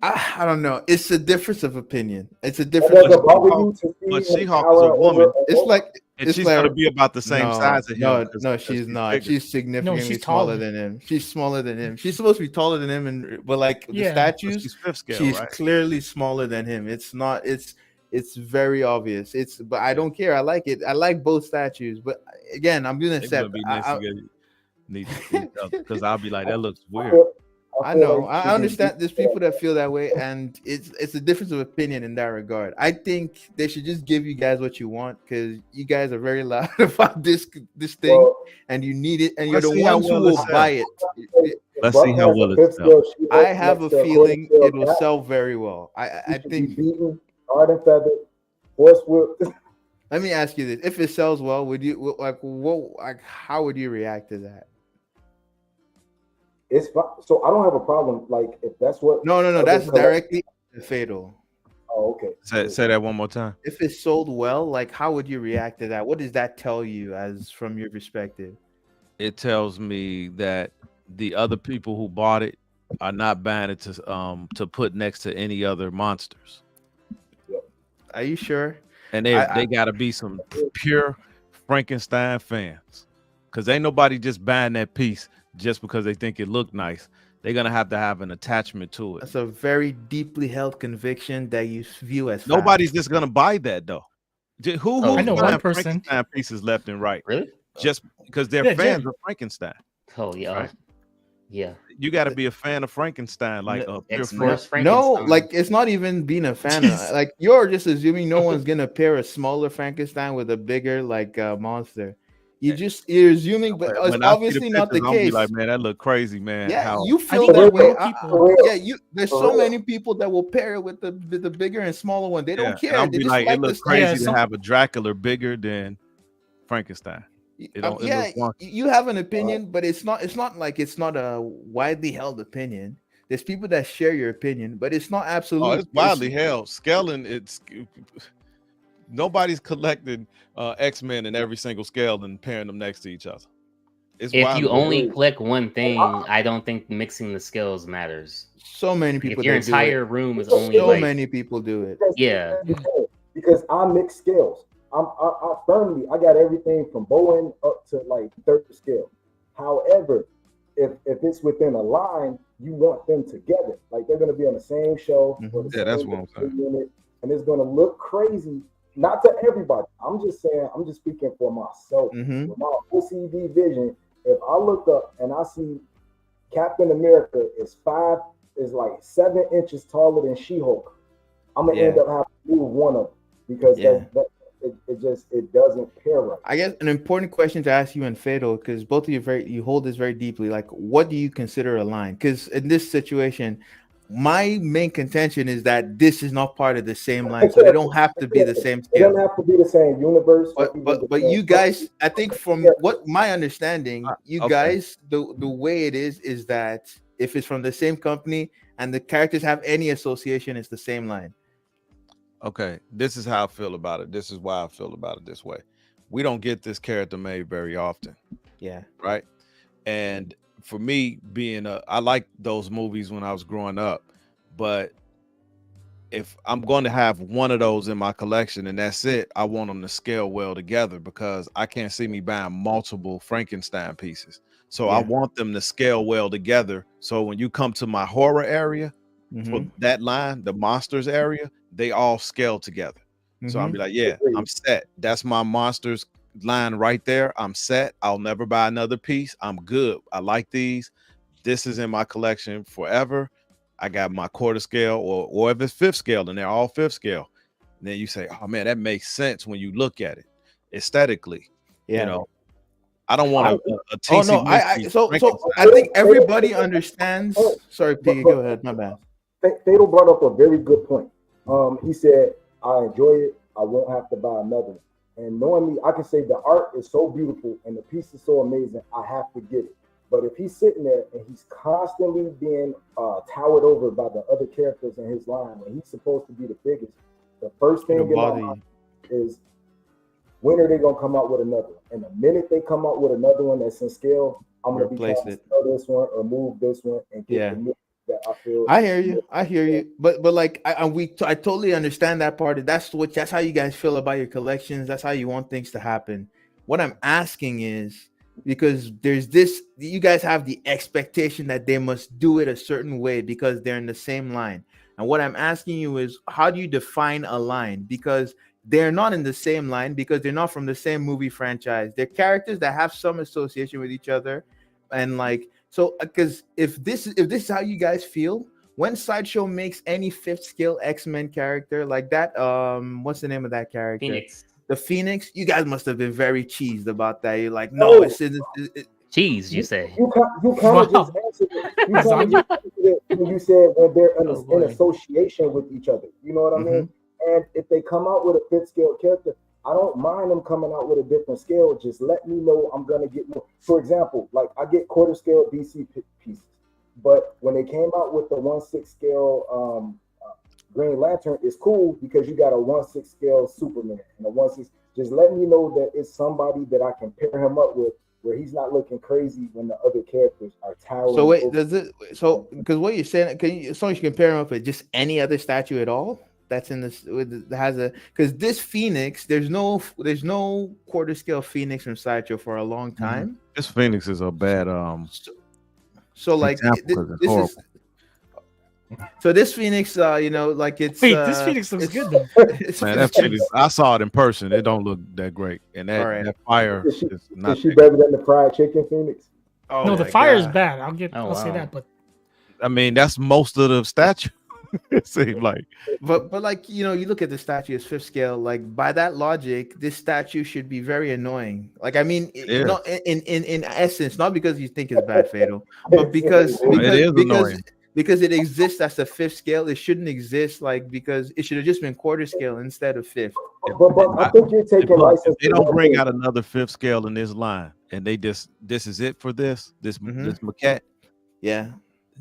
I don't know. It's a difference of opinion. It's a difference. But She-Hulk is a woman. It's like she's gonna be about the same size as him. No, she's not. She's significantly smaller than him. She's smaller than him. She's supposed to be taller than him, but like the statues, she's 5th scale. She's clearly smaller than him. It's not. It's very obvious. But I don't care. I like it. I like both statues. But again, I'm gonna accept. Because I'll be like, that looks weird. I know. I understand. There's people that feel that way, and it's a difference of opinion in that regard. I think they should just give you guys what you want because you guys are very loud about this thing, and you need it, and you're the ones who will buy it. Let's see how well it sells. I have a feeling it will sell very well. I think. Hard and feathered, horse whip. Let me ask you this: if it sells well, would you how would you react to that? It's so I don't have a problem. Like if that's what. No. That's directly Fatal. Oh, okay. Say that one more time. If it sold well, like how would you react to that? What does that tell you, as from your perspective? It tells me that the other people who bought it are not buying it to put next to any other monsters. Are you sure? And they got to be some pure Frankenstein fans, because ain't nobody just buying that piece just because they think it looked nice. They're gonna have to have an attachment to it. That's a very deeply held conviction that you view as nobody's just gonna buy that though. Who's I know one person. Frankenstein pieces left and right, really, just because they're fans of Frankenstein. Oh yeah, right? Yeah. You got to be a fan of Frankenstein, like a pure Frankenstein. No, like it's not even being a fan of. Like you're just assuming no one's gonna pair a smaller Frankenstein with a bigger monster. You're assuming, but it's obviously not the case. Like, man, that look crazy, man. Yeah, you feel that way. There's so many people that will pair it with the bigger and smaller one. They don't care. I'll be like, it looks crazy to have a Dracula bigger than Frankenstein. You have an opinion, but it's not like it's not a widely held opinion. There's people that share your opinion, but it's not absolute. Oh, it's widely held. Scaling, nobody's collecting X-Men in every single scale and pairing them next to each other. It's If wild. you only Agreed. collect one thing, I don't think mixing the scales matters. So many If people your that do it. entire room is only So like, many people do it. yeah, Because I mix scales. I firmly I got everything from Bowen up to like third scale. However, if it's within a line, you want them together. Like they're gonna be on the same show or the Yeah, that's same what I'm saying. unit, and it's gonna look crazy. Not to everybody. I'm just saying. I'm just speaking for myself. Mhm. With my OCD vision, if I look up and I see Captain America is like 7 inches taller than She-Hulk, I'm gonna end Yeah. up having to move one of them because Yeah. it doesn't pair right. I guess an important question to ask you and Fatal, because both of you hold this very deeply. Like, what do you consider a line? Because in this situation, my main contention is that this is not part of the same line, so they don't have to be the same It doesn't scale. have to be the same universe. Or even the But same you guys, I think from Yeah. what my understanding, you Okay. guys, the way it is that if it's from the same company and the characters have any association, it's the same line. Okay, this is how I feel about it. This is why I feel about it this way. We don't get this character made very often, Yeah. right? And for me, I like those movies when I was growing up, but if I'm going to have one of those in my collection and that's it, I want them to scale well together because I can't see me buying multiple Frankenstein pieces. So I Yeah. want them to scale well together. So when you come to my horror area, for Mhm. that line, the monsters area, they all scale together. So I'll be like, yeah, I'm set. That's my monsters line right there. I'm set. I'll never buy another piece. I'm good. I like these. This is in my collection forever. I got my quarter scale or if it's fifth scale and they're all fifth scale. And then you say, oh man, that makes sense when you look at it aesthetically. Yeah. You know, I don't want a Oh TC no, so Frankenstein. I think everybody understands. Sorry, Piggy, go ahead. My bad. Fatal brought up a very good point. He said, I enjoy it. I won't have to buy another. And knowing me, I can say the art is so beautiful and the piece is so amazing, I have to get it. But if he's sitting there and he's constantly being towered over by the other characters in his line, and he's supposed to be the biggest, the first thing in my mind is, when are they going to come out with another? And the minute they come out with another one that's in scale, I'm going to be trying to sell this one or move this one and get the new that I feel. I hear you. But like I totally understand that part. That's how you guys feel about your collections. That's how you want things to happen. What I'm asking is, because there's this, you guys have the expectation that they must do it a certain way because they're in the same line. And what I'm asking you is, how do you define a line? Because they're not in the same line, because they're not from the same movie franchise. They're characters that have some association with each other. And like, so because if this is how you guys feel, when Sideshow makes any fifth scale X-Men character like that, what's the name of that character? Phoenix. The Phoenix, you guys must have been very cheesed about that. You're like, no, it's cheese. You say you kind of just answered it. You kind of just answered it when you said when they're in association with each other. You know what I mean? And if they come out with a fifth scale character, I don't mind them coming out with a different scale. Just let me know I'm gonna get more. For example, like I get quarter scale DC pieces, but when they came out with the 1/6 scale Green Lantern, it's cool because you got a 1/6 scale Superman and a 1/6. Just let me know that it's somebody that I can pair him up with, where he's not looking crazy when the other characters are towering. So wait, does it? So because what you're saying, so you compare him up with just any other statue at all that's in this has a, because this Phoenix, there's no quarter scale Phoenix from Sideshow for a long time. This Phoenix is a bad So like this is. So this Phoenix, like it's. Wait, this Phoenix looks good though. Man, that Phoenix, I saw it in person. It don't look that great, and that fire is not. Is she better than the fried chicken Phoenix? Oh no, the fire is bad. I'll say that, but I mean that's most of the statue. It seems like, but like you look at the statue as fifth scale. Like by that logic, this statue should be very annoying. Like I mean, not in essence, not because you think it's bad, Fatal, but because it is annoying. Because it exists as a fifth scale. It shouldn't exist because it should have just been quarter scale instead of fifth. But I think you're taking license. If they don't bring out another fifth scale in this line, and they this is it for this maquette. Yeah.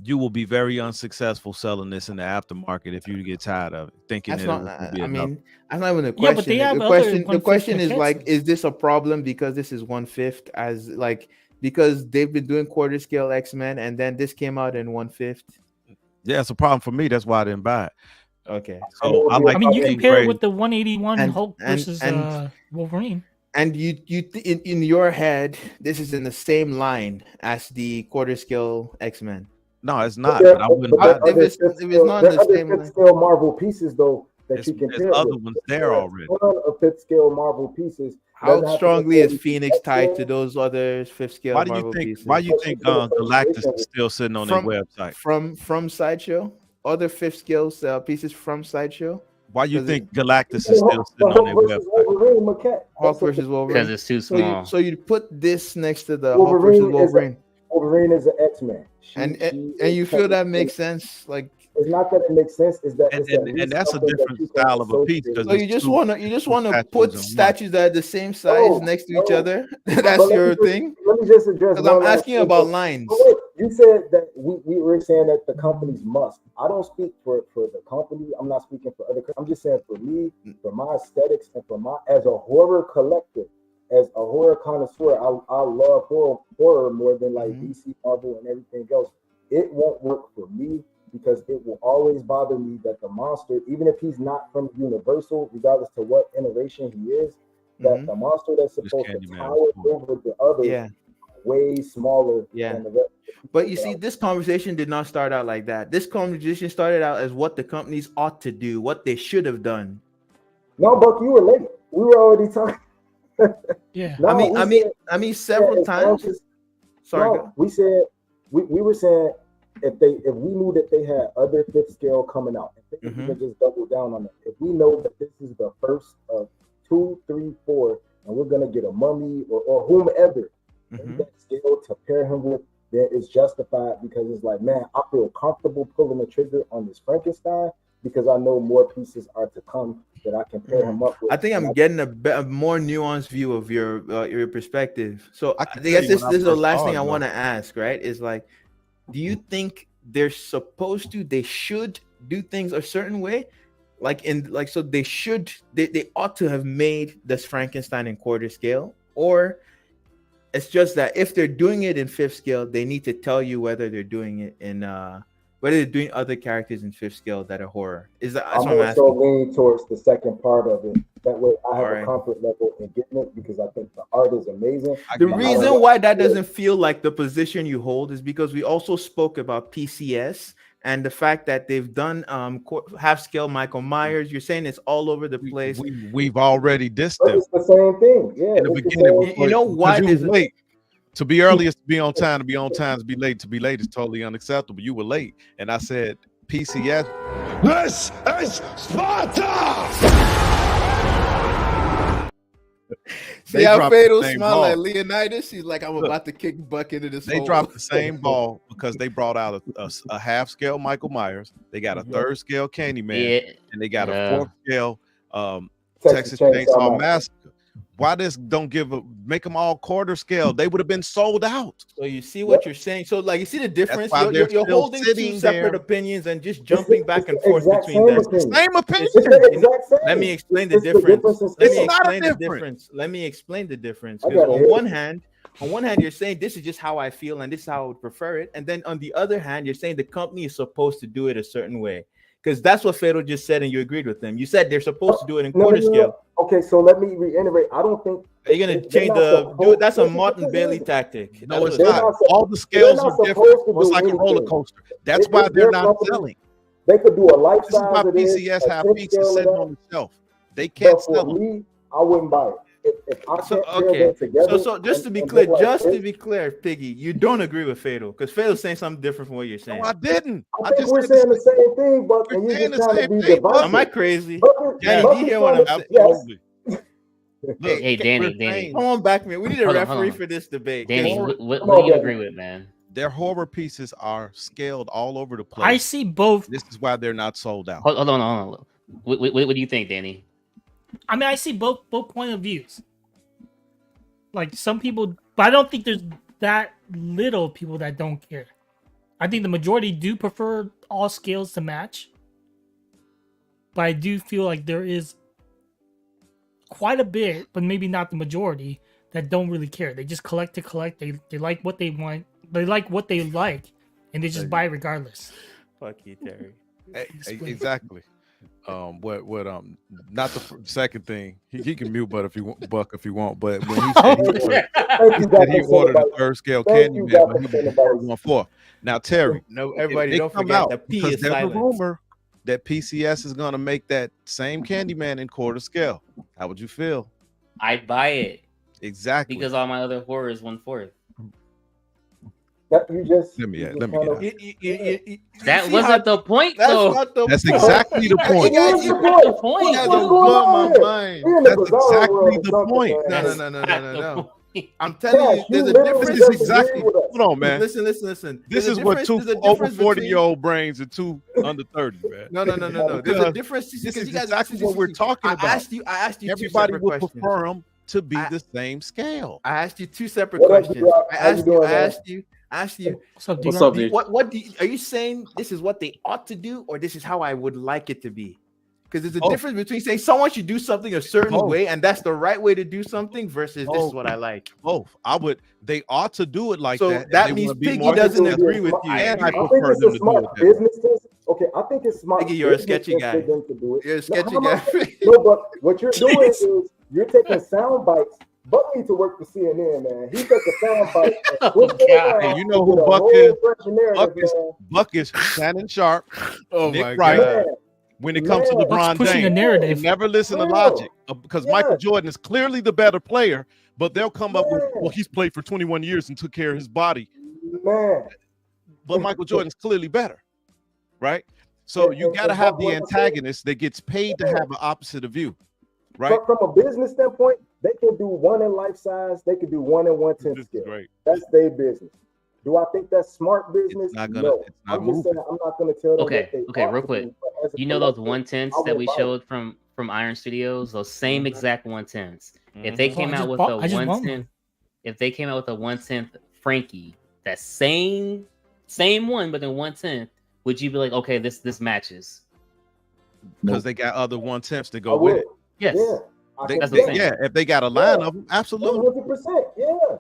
You will be very unsuccessful selling this in the aftermarket if you get tired of it, thinking that's that not. it I mean, that's not even the question. But they have the question is like, is this a problem because this is 1/5 as like because they've been doing quarter scale X-Men, and then this came out in 1/5. Yeah, it's a problem for me. That's why I didn't buy it. Okay. So I like. I mean, you the compare it engraved- with the 181 And- Hulk and- versus and- Wolverine. And in your head, this is in the same line as the quarter scale X-Men. No, it's not. There- But I wouldn't but buy there that. If it's not in the same fifth line. scale Marvel pieces though that It's- you can there's pair other with. ones there already. One of fifth scale Marvel pieces. How doesn't have to strongly is necessarily be Phoenix tied to X-Men. those other fifth scale Why do you Marvel think? pieces? Why you think Galactus is still sitting on their From- website? From Sideshow? Other fifth scale pieces from Sideshow? Why you 'cause think Galactus is still sitting on their Hulk versus website? Wolverine, Maquette. Hulk That's what versus the- Wolverine. Because it's too So small. you put this next to the Hulk Wolverine versus is a- Wolverine, Wolverine is an X-Men. and you feel that makes sense? Like, It's not that it makes sense. It's that And- it's at and least that's a something that different you can style of a piece, associate. 'cause so you just wanna statues put in one. statues that are the same size No, next to each no. other? But That's let me your just- thing? Let me just address. Because I'm one last asking thing. about lines. Oh, wait, you said that we were saying that the companies must. I don't speak for the company. I'm not speaking for other. I'm just saying for me, for my aesthetics, and for my as a horror collector, as a horror connoisseur, I love horror more than like Mhm. DC, Marvel, and everything else. It won't work for me because it will always bother me that the monster, even if he's not from Universal, regardless to what iteration he is, that Mhm. the monster that's This supposed to Candyman tower was cool. over the others Yeah. way smaller Yeah. than the rest. But you see, this conversation did not start out like that. This conversation started out as what the companies ought to do, what they should have done. No, Buck, you were late. We were already talking. Yeah. No, I mean, several as long times. as- Sorry. no, we said we were saying if we knew that they had other fifth scale coming out, if they could Mhm. even just double down on it. If we know that this is the first of 2, 3, 4, and we're gonna get a mummy or whomever in Mhm. that scale to pair him with, then it's justified because it's like, man, I feel comfortable pulling the trigger on this Frankenstein because I know more pieces are to come that I can pair him up with. I think And I'm getting a more nuanced view of your perspective. So I I can guess tell you this when I is the first last saw thing it, I though. want to ask, right? Is like, do you think they're supposed to, they should do things a certain way? So they ought to have made this Frankenstein in quarter scale, or it's just that if they're doing it in fifth scale, they need to tell you whether they're doing it in whether they're doing other characters in fifth scale that are horror. Is that that's I'm what I'm also asking? leaning towards the second part of it. That way, I have Alright. a comfort level in getting it because I think the art is amazing. I The get it. reason why that doesn't feel like the position you hold is because we also spoke about PCS and the fact that they've done half scale Michael Myers. You're saying it's all over the place. We've already dissed But them it's the same thing. Yeah, in the it's beginning. the same. You know why Because you was there's a- late. To be early is to be on time. To be on time is to be late. To be late is totally unacceptable. You were late, and I said PCS. This is Sparta! See They how dropped the Fatal same smile ball. like Leonidas? He's like, I'm Look, about to kick Buck into this They hole. dropped the same ball because they brought out a half scale Michael Myers. They got a Mhm. third scale Candyman, Yeah. and they got a Yeah. fourth scale Texas Texas Chainsaw Massacre. Massacre. Why this don't make them all quarter scale? They would have been sold out. So you see what you're saying. So like you see the difference. why You're they're still holding two sitting separate there. opinions and just jumping back and It's the forth exact between same them. opinion. Same opinion. It's the exact same. Let me explain the It's difference. is Let It's me not a explain the difference. difference. Let me explain the difference. I Because gotta on hear one it. hand, you're saying this is just how I feel and this is how I would prefer it. And then on the other hand, you're saying the company is supposed to do it a certain way. Because that's what Fedor just said, and you agreed with them. You said they're supposed to do it in quarter scale. Okay, so let me reiterate. I don't think Are you gonna they're change not the supposed- do it? That's a listen, Martin listen, Bailey listen. tactic. No, That's it's what They're not. not sup- All the scales they're are not different. supposed to It's do like a roller anything. coaster. That's It- why it's they're their not company. selling. They could do a life This is why size of this, PCS a have 10 pieces scale of sitting that. on the shelf. They can't But for sell them. me, I wouldn't buy it. If I So can't pair okay, them together. so just to be and clear, look like this, Piggy, you don't agree with Fatal because Fatal's saying something different from what you're No, saying. I didn't. I I think just we're said saying the same thing, but You're and you're saying just the trying to same be thing, Buck. divisive. Am I crazy? Bucket- Danny, Bucket do you hear what I'm trying saying? to- yes. absolutely. Look, Hey, Danny, we're saying Come on back, man. We need a Hold on, referee hold on. for this debate. Danny, Horror- what Come on, do you Danny. agree with, man? their horror pieces are scaled all over the place. I see both. This is why they're not sold out. Hold on. What do you think, Danny? I mean, I see both point of views. Like some people, but I don't think there's that little people that don't care. I think the majority do prefer all scales to match. But I do feel like there is quite a bit, but maybe not the majority, that don't really care. They just collect to collect. They like what they want. They like what they like, and they just buy regardless. Fuck you, Terry. Exactly. What not the second thing, he can mute Buck if you want, but when he said he ordered a third scale Candyman, but he was 1/4. Now Terry, No, everybody they don't come forget out the P because is there's a silent. rumor that PCS is gonna make that same Candyman in quarter scale. How would you feel? I'd buy it Exactly. because all my other horror is 1/4. That you just Let me you get kind out. You That see wasn't how- the point, That's though. not the That's point. exactly the point. What's the That's the point? point. You guys What's are going blowing on my here? mind. We're in the That's bizarre exactly world or the something, point. man. No. I'm telling you, Cash, there's you a literally difference. just This is exactly. agreed with us. Hold on, man. Listen. This There's a is what difference- two there's a over difference 40-year-old brains and two under 30, man. No. There's a Because difference. This because is you guys, exactly what we're talking I about. asked you two Everybody separate would questions. prefer them to be I- the same scale. I asked you two separate What up, questions. D-Rock? I How you asked doing, you. man? I asked you. What's up, What's D-Rock? up, dude? What are you saying? This is what they ought to do, or this is how I would like it to be? Because there's a Both. difference between saying someone should do something a certain Both. way, and that's the right way to do something, versus this Both. is what I like. Both. They ought to do it like So that. if that they means wanna be Piggy more doesn't successful. agree with you. And I I think prefer it's them a to do smart it that way. business. Okay, I think it's smart. Piggy, you're a business sketchy guy. for them to do it. You're a No, sketchy how am I- guy. No, but what you're doing is you're taking sound bites. Buck needs to work for CNN, man. He takes a sound bite. Oh, and twist it God. around And you know to who get a Buck whole is? fresh narrative, Buck is Shannon Sharp. Oh Nick my Wright. god. Man, When it comes to Man. LeBron Pushing a James, narrative. they never listen to Real. logic because Michael Yeah. Jordan is clearly the better player, but they'll come up with, Yeah. well, he's played for 21 years and took care of his body, man. but Michael Jordan's clearly better, right? So you And- got to and have Buck the wasn't saying- antagonist that gets paid to have an opposite of view, right? But from a business standpoint, they can do one in life size. They can do one in 1/10 This is scale. great. That's their business. Do I think that's smart business? not gonna- No. it's not I'm just moving. saying I'm not going to tell them. Okay, what they okay, ought real to quick. do, but as a You know those collector, 1/10s I that would we buy it. showed from Iron Studios? Those same exact 1/10s. If they Mhm. came I out just with bought- a I just bought 1/10, if they came out with a 1/10 Frankie, that same one, but then 1/10, would you be like, okay, this matches? Because they got other 1/10s to I go with would. it. Yes. Yeah. I They- can That's they- what I'm saying. yeah, if they got a line Yeah. of them, absolutely. 100%. Yeah.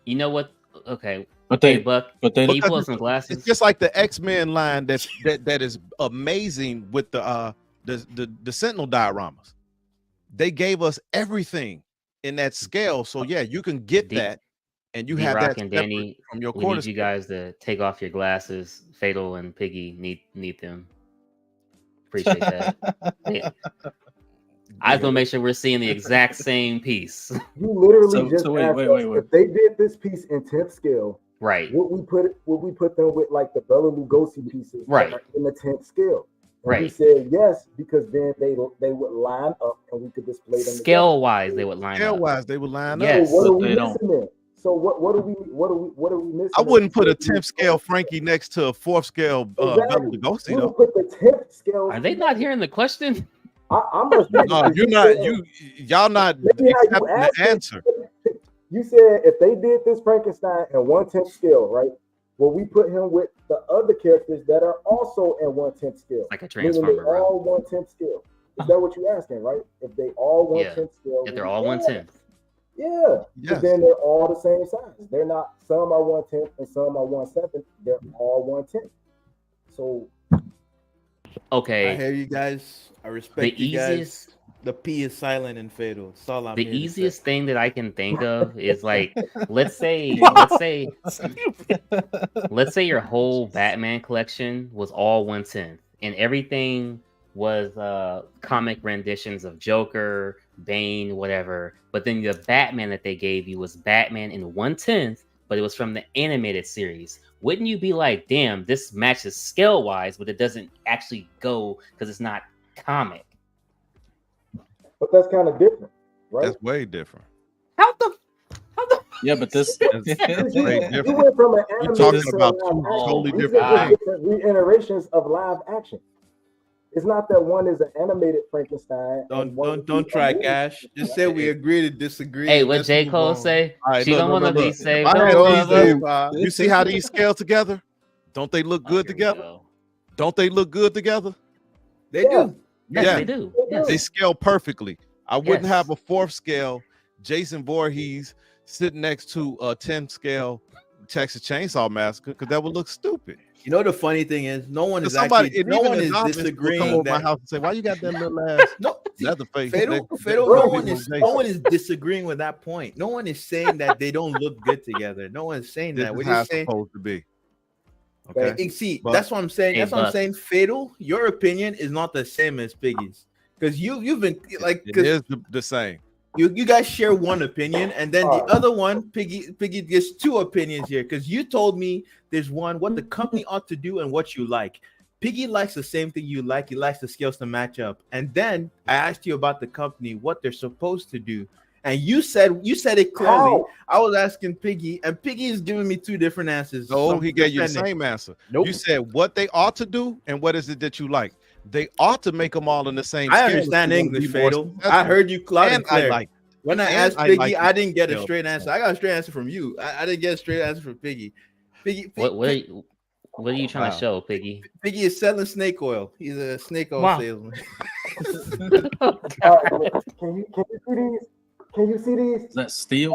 You know what? Okay. But Hey, they, Buck, but they, can you Because pull up some glasses? It's just like the X-Men line that is amazing with the Sentinel dioramas. They gave us everything in that scale. So yeah, you can get D- that and you D have Rock that and separate Danny, from your we quarter need you scale. guys to take off your glasses. Fatal and Piggy need them. Appreciate that. Yeah. I just want to make sure we're seeing the exact same piece. You literally So- just so wait, asked wait, us wait, wait. if they did this piece in 10th scale, Right. would we put them with like the Bela Lugosi pieces that Right. are in the 10th scale? And he Right. said yes, because then they would line up and we could display them Scale wise, they would line Scale up. wise, they would line together. Yes. So what But are we they don't. missing then? So what are we missing? up. I wouldn't put a then? 10th scale Frankie next to a 4th scale Bela Exactly. Lugosi We though. would put the 10th scale. Are they not hearing the question? I'm not. No, you're not. Y'all not Maybe how you accepting the asked it. answer. You said if they did this Frankenstein in 1/10 scale, right? Well, we put him with the other characters that are also in 1/10 scale. Like a Meaning transformer, they bro. all 1/10 scale. Is that what you're asking, right? If they all 1/10 scale. If they're all yeah. 1/10. Yeah. Yes. But then they're all the same size. They're not, some are 1/10 and some are 1/7. They're all 1/10. So I Okay. hear you guys. I respect The you guys. easiest The P is silent and fatal. That's all I'm the here to say. easiest thing that I can think of is like let's say your whole Batman collection was all 1/10 and everything was comic renditions of Joker, Bane, whatever. But then the Batman that they gave you was Batman in 1/10, but it was from the animated series. Wouldn't you be like, damn, this matches scale wise, but it doesn't actually go because it's not comic? but that's kind of different, right? That's way different. How the yeah, but this. Because you way went different. from an You're animated talking to about live two action. totally These different are things. different reiterations of live action. It's not that one is an animated Frankenstein. and one is Don't a try, movie. Cash. Just say we agree to disagree. Hey, what Let's J. move Cole on. say? All right, She look, don't look, want to look, be look. saved. I No, had all brother. these You see how these scale together? Don't they look good Here we together? go. Don't they look good together? They Yeah. do. Yes, Yeah. they do. Yes. They scale perfectly. I wouldn't Yes. have a 4th scale Jason Voorhees sitting next to a 10 scale Texas Chainsaw Massacre because that would look stupid. You know the funny thing is, no one is Somebody, actually, no one is disagreeing. Come over my house and say, "Why you got that little ass?" No, Leatherface. Fatal, no one is disagreeing with that point. No one is saying that they don't look good together. No one is saying that. We're just saying supposed to be. Okay. See, that's what I'm saying. That's what I'm saying. Fatal, your opinion is not the same as Piggy's because you've been like it is the same. You guys share one opinion, and then the other one, Piggy gets two opinions here because you told me there's one what the company ought to do and what you like. Piggy likes the same thing you like. He likes the scales to match up. And then I asked you about the company, what they're supposed to do, and you said it clearly. How? I was asking Piggy, and Piggy is giving me two different answers. No, So he gave you the same answer. Nope. You said what they ought to do and what is it that you like. They ought to make them all in the same. I understand English, Fatal. I heard you loud and clear. When I asked Piggy, I didn't get a straight answer. I got a straight answer from you. I didn't get a straight answer from Piggy. What are you trying to show, Piggy? Piggy is selling snake oil. He's a snake oil salesman. Can you see these? Is that steel?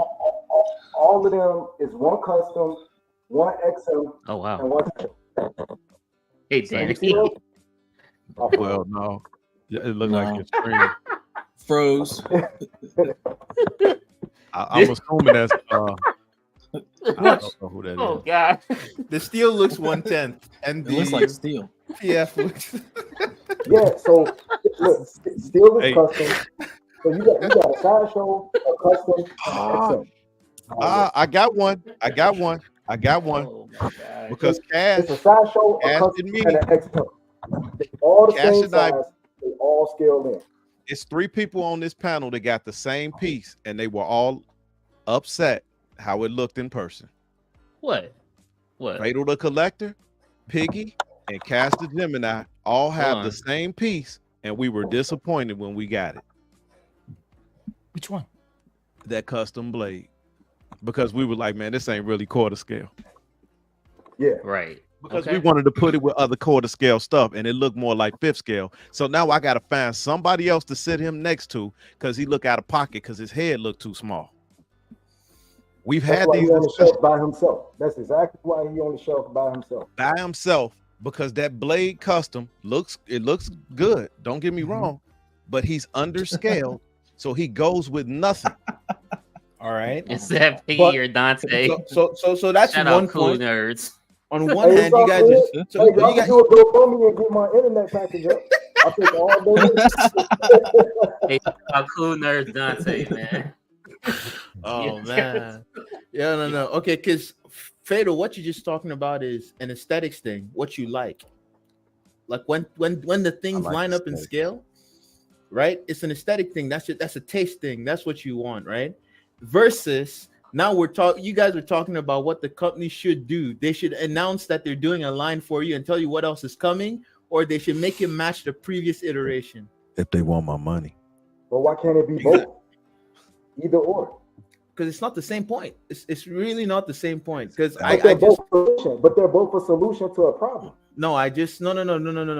All of them is one custom, one XL, oh wow, and one. Hey, Danny. Well, no, it looked like your screen froze. I'm assuming that's. I don't know who that is. Oh God, the steel looks 1/10, and it looks like steel. PF looks. Yeah, so look, steel is custom. So you got a Sideshow, a custom, I got one. Oh, Because Cash, it's a Sideshow, a custom, and an XL. All the Cash same size. They all scaled in. It's 3 people on this panel that got the same piece, and they were all upset how it looked in person. What? Fatal the Collector, Piggy, and Cash the Gemini all have the same piece, and we were disappointed when we got it. Which one? That custom blade. Because we were like, man, this ain't really quarter scale. Yeah. Right. Because we wanted to put it with other quarter scale stuff, and it looked more like 5th scale. So now I got to find somebody else to sit him next to because he look out of pocket because his head looked too small. We've had these on the shelf by himself. That's exactly why he on the shelf by himself. By himself, because that blade custom looks good. Don't get me wrong, but he's underscaled, so he goes with nothing. All right. Is that Piggy or Dante? So that's Shout one out cool point. Nerds. On one hand, you guys just you guys do a GoFundMe and get my internet package up. I think all day. Hey, cool Nerds Dante, man. Oh man. Yeah, no. Okay, because Fatal, what you're just talking about is an aesthetics thing, what you like. Like when the things line up in scale, right? It's an aesthetic thing. That's a taste thing. That's what you want, right? Versus now you guys are talking about what the company should do. They should announce that they're doing a line for you and tell you what else is coming, or they should make it match the previous iteration. If they want my money. But why can't it be both? Either or. Because it's not the same point. It's really not the same point. Because they're both a solution to a problem. No.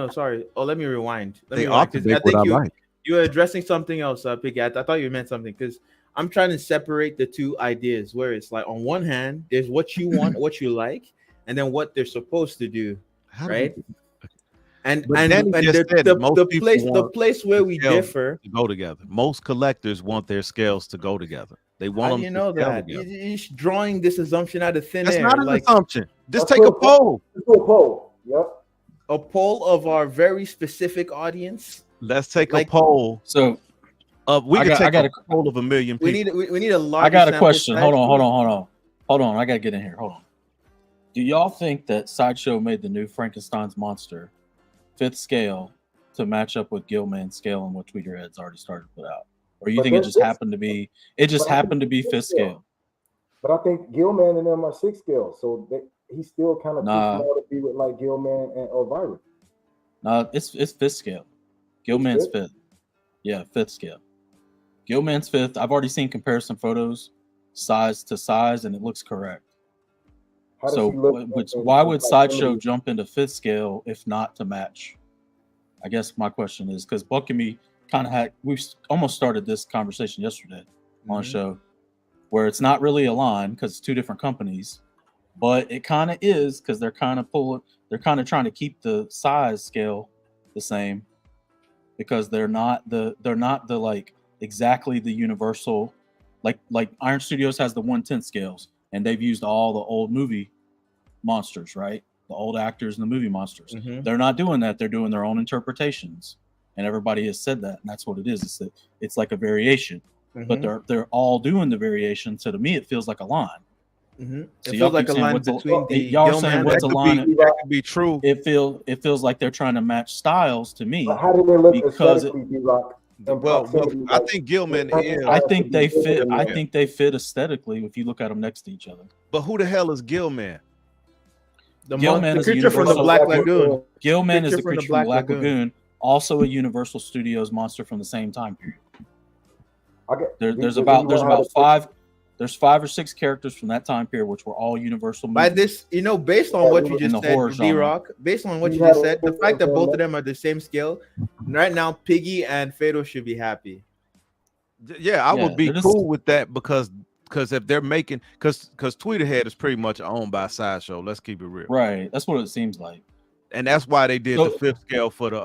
Sorry. Oh, let me rewind. I think you were addressing something else, Piggy. I thought you meant something because I'm trying to separate the two ideas where it's like on one hand, there's what you want, what you like, and then what they're supposed to do, right? And the place where we differ to go together. Most collectors want their scales to go together. They want them. You know that you're drawing this assumption out of thin air. That's not an assumption. Just take a poll. Do a poll. Yep. A poll of our very specific audience. Let's take a poll. So we can take a poll of 1 million people. We need a large. I got a question. Hold on. I gotta get in here. Hold on. Do y'all think that Sideshow made the new Frankenstein's monster 5th scale to match up with Gilman's scale and what Tweeter Head's already started to put out, or you think it just happened to be 5th scale? But I think Gilman and them are 6th scale, so he's still kind of too small to be with like Gilman and Elvira. No, it's 5th scale. Gilman's 5th. Yeah, 5th scale. Gilman's 5th. I've already seen comparison photos, size to size, and it looks correct. So, why would Sideshow jump into 5th scale if not to match? I guess my question is because Buck and me we've almost started this conversation yesterday. on show, where it's not really a line because it's two different companies, but it kind of is because they're kind of trying to keep the size scale the same because they're not the like exactly the universal, like Iron Studios has the 1/10 scales, and they've used all the old movie monsters, right? The old actors and the movie monsters. They're not doing that. They're doing their own interpretations, and everybody has said that, and that's what it is. It's like a variation, but they're all doing the variation. So to me, it feels like a line. So it feels like a line between y'all saying what's a line? That could be true. It feels like they're trying to match styles to me. But how do they look because aesthetically, D-Rock? Well, I think Gilman is. I think they fit. I think they fit aesthetically if you look at them next to each other. But who the hell is Gilman? The creature from the Black Lagoon. Gilman is the creature from the Black Lagoon, also a Universal Studios monster from the same time period. There's about 5 or 6 characters from that time period which were all Universal. By this, based on what you just said, D-Rock, based on what you just said, the fact that both of them are the same scale, right now, Piggy and Fatal should be happy. Yeah, I would be cool with that because if they're making, because Tweeterhead is pretty much owned by Sideshow. Let's keep it real. Right, that's what it seems like. And that's why they did the 5th scale for the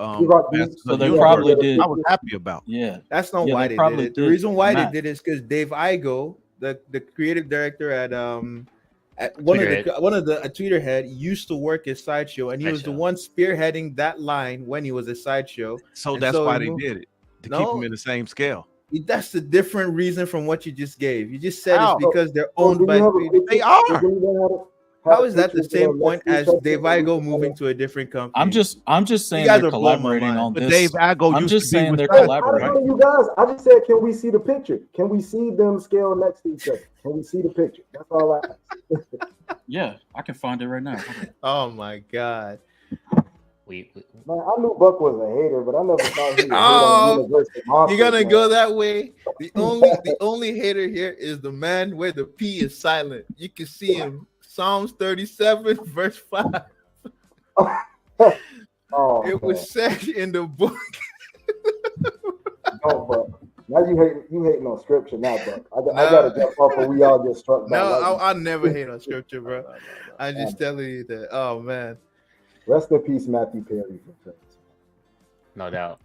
so they probably did. I was happy about. Yeah, that's not why they did it. The reason why they did it is because Dave Igo, the creative director at one of the Tweeterhead, used to work at Sideshow, and he was the one spearheading that line when he was at Sideshow. So that's why they did it, to keep them in the same scale. That's a different reason from what you just gave. You just said it's because they're owned by. They are. How is that the same point as Dave Igo moving to a different company? I'm just saying they're collaborating on this. But Dave Igo, I'm just saying they're collaborating. You guys, I just said, can we see the picture? Can we see them scale next to each other? Can we see the picture? That's all I ask. Yeah, I can find it right now. Oh my god. Man, I knew Buck was a hater, but I never thought he was You're gonna go that way. The only hater here is the man where the P is silent. You can see him. Psalms 37, verse 5. It was said in the book. No, Buck. Now you hating on scripture now, Buck. I gotta jump off, and we all get struck by. No, I never hate on scripture, bro. I'm just telling you that. Oh man. Rest in peace, Matthew Perry. No doubt.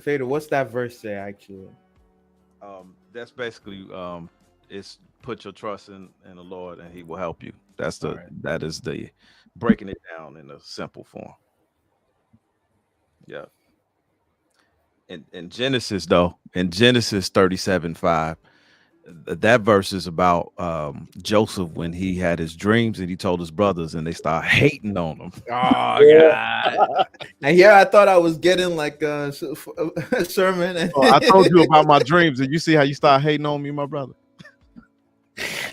Fader, what's that verse say actually? That's basically it's put your trust in the Lord and he will help you. That is the breaking it down in a simple form. Yeah. In Genesis 37:5, that verse is about Joseph when he had his dreams and he told his brothers and they started hating on him. Oh God. And here I thought I was getting like a sermon. And I told you about my dreams and you see how you start hating on me, my brother.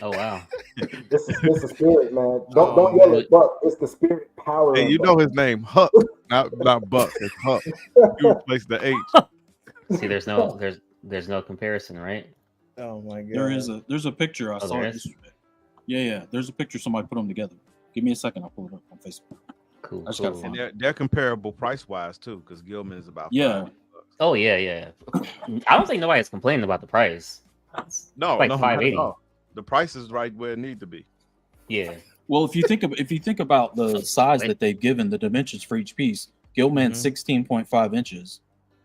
Oh wow. This is the spirit, man. Don't yell at Buck. It's the spirit power. Hey, you know his name, Huck, not Buck. It's Huck. You replace the H. See, there's no comparison, right? Oh my god. There's a picture I saw yesterday. Yeah. There's a picture somebody put them together. Give me a second. I'll pull it up on Facebook. Cool. I just gotta find and they're comparable price wise too, because Gilman is about $5. Oh yeah. I don't think nobody's complaining about the price. No, like no, $580. The price is right where it need to be. Yeah. Well, if you think about the size that they've given, the dimensions for each piece, Gilman's 16.5 inches.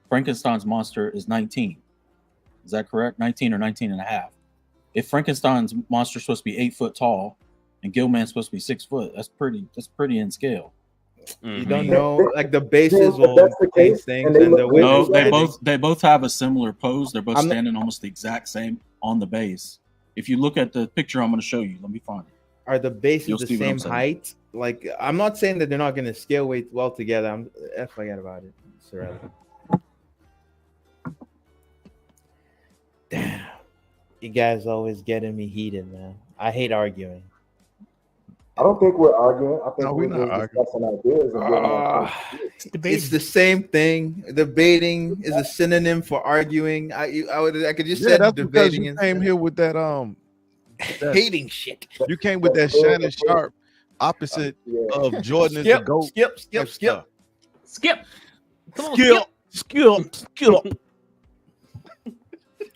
Frankenstein's monster is 19. Is that correct? 19 or 19 and a half. If Frankenstein's monster is supposed to be 8 foot tall and Gilman's supposed to be 6 foot, that's pretty in scale. You don't know, like the bases will things and the way. No, they both have a similar pose. They're both standing almost the exact same on the base. If you look at the picture I'm going to show you, let me find it. Are the bases the same height? Like, I'm not saying that they're not going to scale weight well together. Forget about it. It's irrelevant. Damn, you guys always getting me heated, man. I hate arguing. I don't think we're arguing. I think we're just discussing ideas. It's the same thing. Debating is a synonym for arguing. I could just say debating. You came here with that hating shit. You came with that Shannon Sharp opposite of Jordan is the GOAT. Skip. Come on, skip.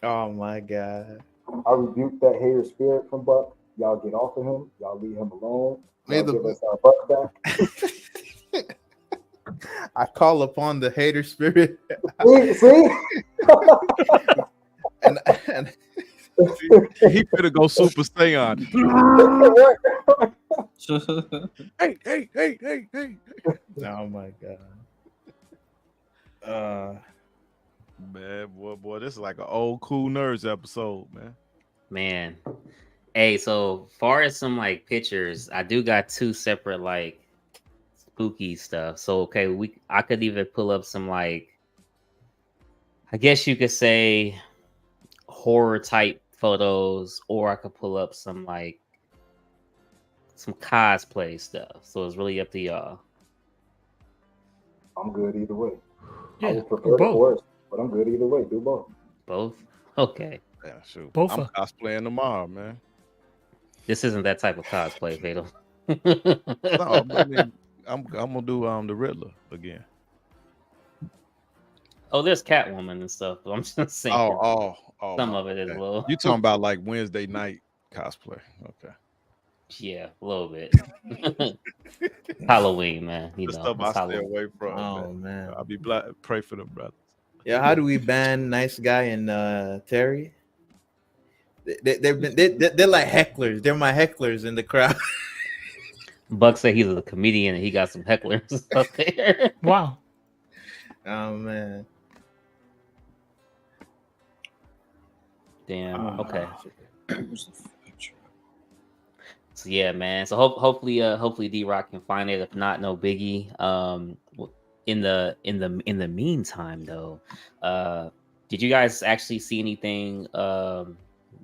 Oh my god. I rebuke that hater spirit from Buck. Y'all get off of him. Y'all leave him alone. Y'all give us our Buck back. I call upon the hater spirit. See? and He could go Super Saiyan. Hey. oh my god. Man, boy, this is like an old cool nerds episode, man. Man. Hey, so far as some like pictures, I do got two separate like spooky stuff. So okay, I could either pull up some like, I guess you could say horror type photos, or I could pull up some like some cosplay stuff. So it's really up to y'all. I'm good either way. Yeah, I would prefer the horse, but I'm good either way. Do both. Both? Okay. Yeah, shoot. Both I'm cosplaying tomorrow, man. This isn't that type of cosplay, Fatal. No, I mean, I'm gonna do the Riddler again. Oh, there's Catwoman and stuff. But I'm just saying. Oh, some of it is a little. You talking about like Wednesday night cosplay? Okay. Yeah, a little bit. Halloween, man. You The know, stuff I stay Halloween. away from. Oh man. I'll be glad. Pray for them brothers. Yeah, how do we ban Nice Guy and Terry? They're like hecklers. They're my hecklers in the crowd. Buck said he's a comedian and he got some hecklers up there. Wow. Oh man. Damn. Okay. So yeah, man. So hopefully D-Rock can find it. If not, no biggie. In the meantime, though, did you guys actually see anything?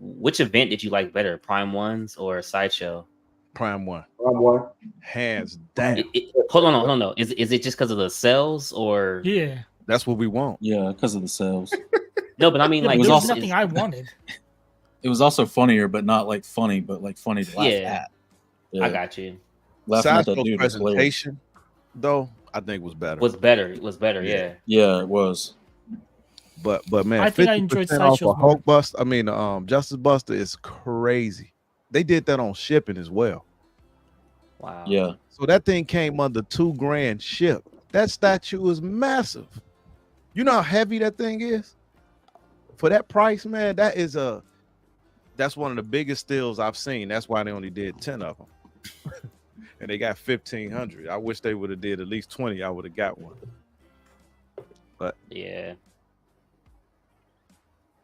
Which event did you like better, Prime Ones or Sideshow? Prime One. Hands down. Hold on. Is it just because of the sales or? Yeah, that's what we want. Yeah, because of the sales. No, but I mean, like, there was also- nothing I wanted. It was also funnier, but not like funny, but like funny to laugh at. Yeah. I got you. Laughing at that Sideshow's dude was hilarious. presentation, though, I think was better. It was better. Yeah. Yeah, it was. But man, I think I enjoyed 50% off Sideshow's a Hulk Buster. I mean, Justice Buster is crazy. They did that on shipping as well. Wow. Yeah. So that thing came under $2,000 ship. That statue is massive. You know how heavy that thing is? For that price, man, that's one of the biggest steals I've seen. That's why they only did 10 of them. And they got 1,500. I wish they would have did at least 20. I would have got one. But yeah.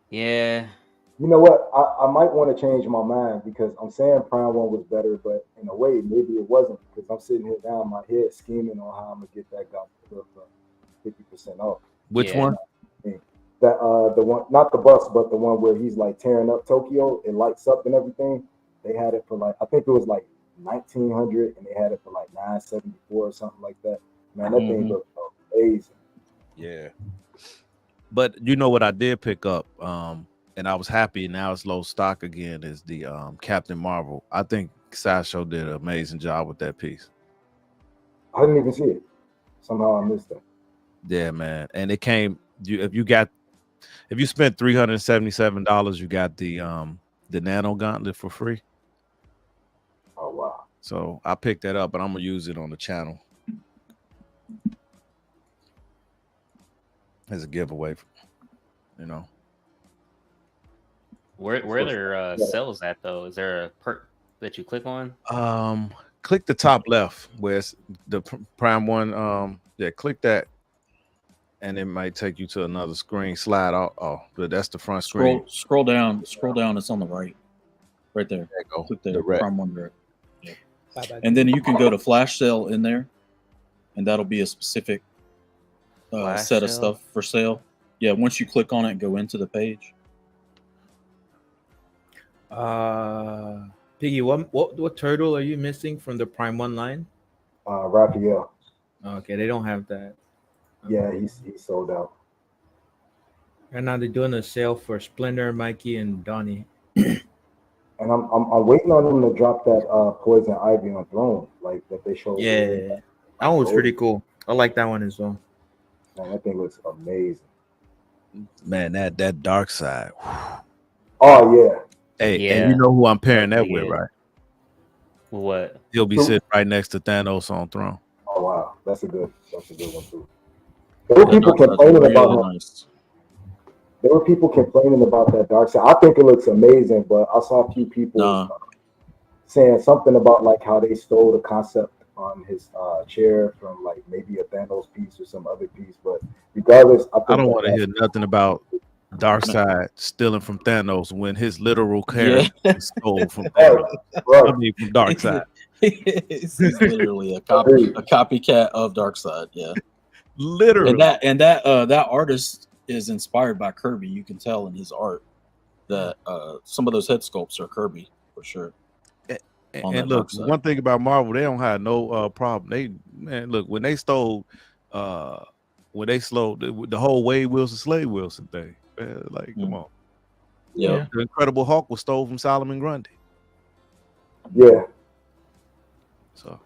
You know what? I might want to change my mind because I'm saying Prime One was better, but in a way, maybe it wasn't because I'm sitting here down my head scheming on how I'm gonna get that guy for 50% off. Which one? That the one, not the bus, but the one where he's like tearing up Tokyo. It lights up and everything. They had it for like, I think it was like 1,900, and they had it for like 974 or something like that. Man, that thing looked amazing. Yeah. But you know what I did pick up, and I was happy. Now it's low stock again. Is the Captain Marvel? I think Sideshow did an amazing job with that piece. I didn't even see it. Somehow I missed that. Yeah, man. And it came. If you spent $377, you got the Nano Gauntlet for free. Oh wow! So I picked that up, and I'm gonna use it on the channel as a giveaway. You know. Where are their sales at though? Is there a perk that you click on? Click the top left where it's the Prime One. Yeah, click that. And it might take you to another screen. Slide out. Oh, but that's the front screen. Scroll down. It's on the right. Right there. There you go. Click the Direct. Prime One direct. Yeah. And then you can go to flash sale in there, and that'll be a specific set of stuff for sale. Yeah, once you click on it and go into the page. Piggy, what turtle are you missing from the Prime One line? Raphael. Okay, they don't have that. Yeah, he's sold out. And now they're doing a sale for Splendor, Mikey, and Donnie. And I'm waiting on them to drop that Poison Ivy on Throne, like that they showed. Yeah, that one was pretty cool. I like that one as well. Man, that thing looks amazing. Man, that dark side. Oh yeah. Hey, Yeah. and you know who I'm pairing that Pretty with, good. right? What? He'll be Who? sitting right next to Thanos on throne. Oh wow, that's a good one too. There were people Dark side's complaining really about him. nice. There were people complaining about that dark side. I think it looks amazing, but I saw a few people Nah. saying something about like how they stole the concept on his chair from like maybe a Thanos piece or some other piece. But regardless, I think I don't that want to hear that's- nothing about Darkseid stealing from Thanos when his literal character is stole from Thanos. Right, I right. mean, from Darkseid. He's literally a copycat of Darkseid. Yeah, Literally. and that artist is inspired by Kirby. You can tell in his art that some of those head sculpts are Kirby for sure. And look, one thing about Marvel, they don't have no problem. Look, when they stole the whole Wade Wilson, Slade Wilson thing, man, like come on. Yeah. The Incredible Hulk was stole from Solomon Grundy. Yeah. So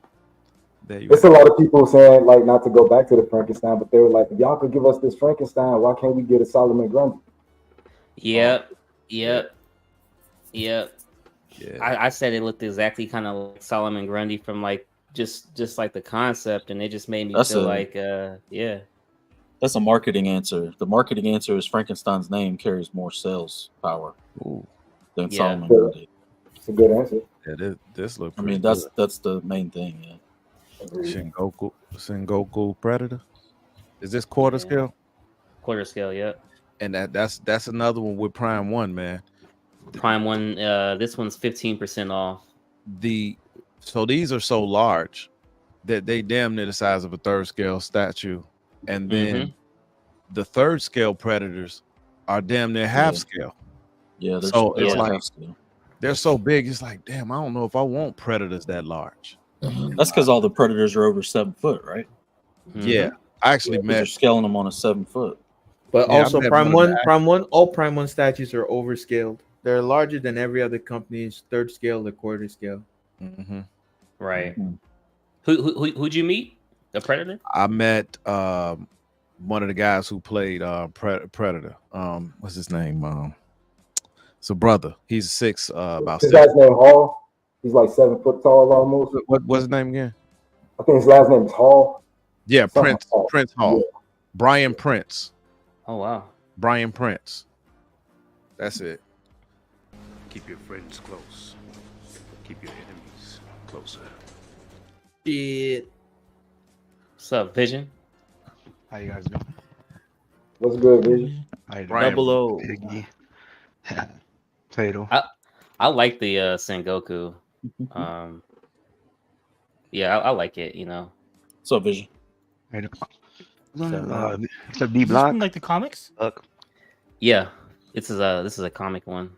there you It's a lot of people saying like not to go back to the Frankenstein, but they were like, if y'all could give us this Frankenstein, why can't we get a Solomon Grundy? Yep. Yeah. I said it looked exactly kind of like Solomon Grundy from like just like the concept, and it just made me feel like yeah. That's a marketing answer. The marketing answer is Frankenstein's name carries more sales power than Solomon Grundy. It's a good answer. Yeah, this looks. I mean, that's the main thing. Yeah. Sengoku Predator. Is this quarter scale? Quarter scale, yep. And that's another one with Prime 1, man. Prime 1. This one's 15% off. So these are so large that they damn near the size of a third scale statue. And then the third scale Predators are damn near half scale. Yeah, so it's like half scale. They're so big. It's like, damn, I don't know if I want Predators that large. That's because all the Predators are over 7 foot, right? Yeah, I actually They're scaling them on a 7 foot. But also Prime 1, all Prime 1 statues are overscaled. They're larger than every other company's third scale to quarter scale. Right. Who'd you meet? The Predator? I met one of the guys who played Predator. What's his name? It's a brother. He's 6. About his last name Hall. He's like 7 foot tall almost. What's his name again? I think his last name is Hall. Yeah, Prince Hall. Yeah. Brian Prince. Oh wow. Brian Prince. That's it. Keep your friends close. Keep your enemies closer. Shit. What's up, Vision? How you guys doing? What's good, Vision? Double O. Piggy. Fatal. I like the Sengoku. Yeah, I like it. You know. What's up, Vision? It's a D Block. Like the comics. Look. Yeah, this is a comic one.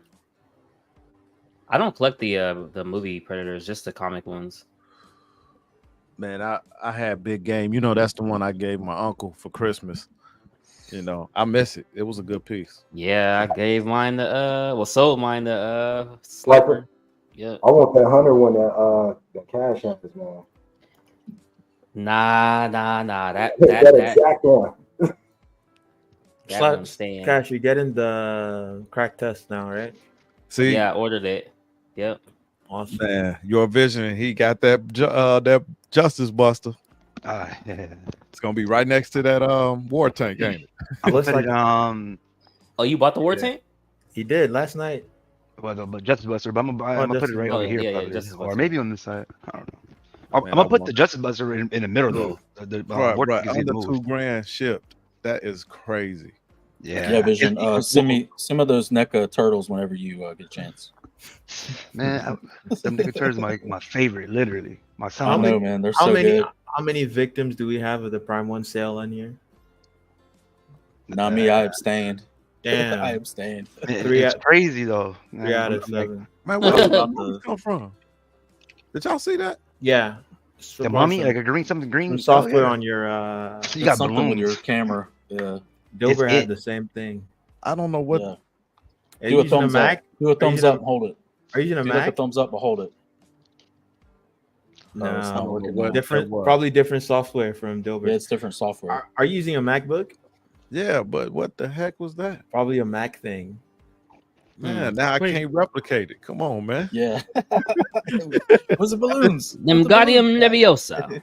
I don't collect the movie Predators, just the comic ones. Man, I had Big Game. You know, that's the one I gave my uncle for Christmas. You know, I miss it. It was a good piece. Yeah, I gave mine sold mine to Sniper. Yeah. I want that Hunter one that Cash has, man. Nah. That exact one. That one's staying. Cash, you're getting the crack test now, right? See? Yeah, I ordered it. Yep. Awesome. Man, your vision. He got that Justice Buster. Yeah. It's gonna be right next to that war tank, ain't it? I looks like Oh, you bought the war tank? He did last night. Well, the Justice Buster, but I'm gonna put it right over here, or maybe on this side. I don't know. I'm gonna put the Justice Buster in the middle though. Right. Under $2,000 shipped. That is crazy. Yeah, Vision. Send me some of those NECA turtles whenever you get a chance. Man, them NECA turtles are my favorite, literally. My son. I know, man. They're so good. How many victims do we have of the Prime 1 sale on here? Not me. I abstained. Damn. I abstained. It's crazy though. 3 out of 7. Man, where did it come from? Did y'all see that? Yeah. The mummy, like a green, something green. Some software on your so you got something balloons with your camera. Yeah. Dover had the same thing. I don't know what. Yeah. Are Do you a using thumbs a Mac? up. Do a thumbs up and hold it. Are you using a Do Mac? like a thumbs up and hold it. No, it's not working. Different, probably different software from Dover. Yeah, it's different software. Are you using a MacBook? Yeah, but what the heck was that? Probably a Mac thing. Man, now I can't replicate it. Come on, man. Yeah. What's the balloons? Wingardium Leviosa.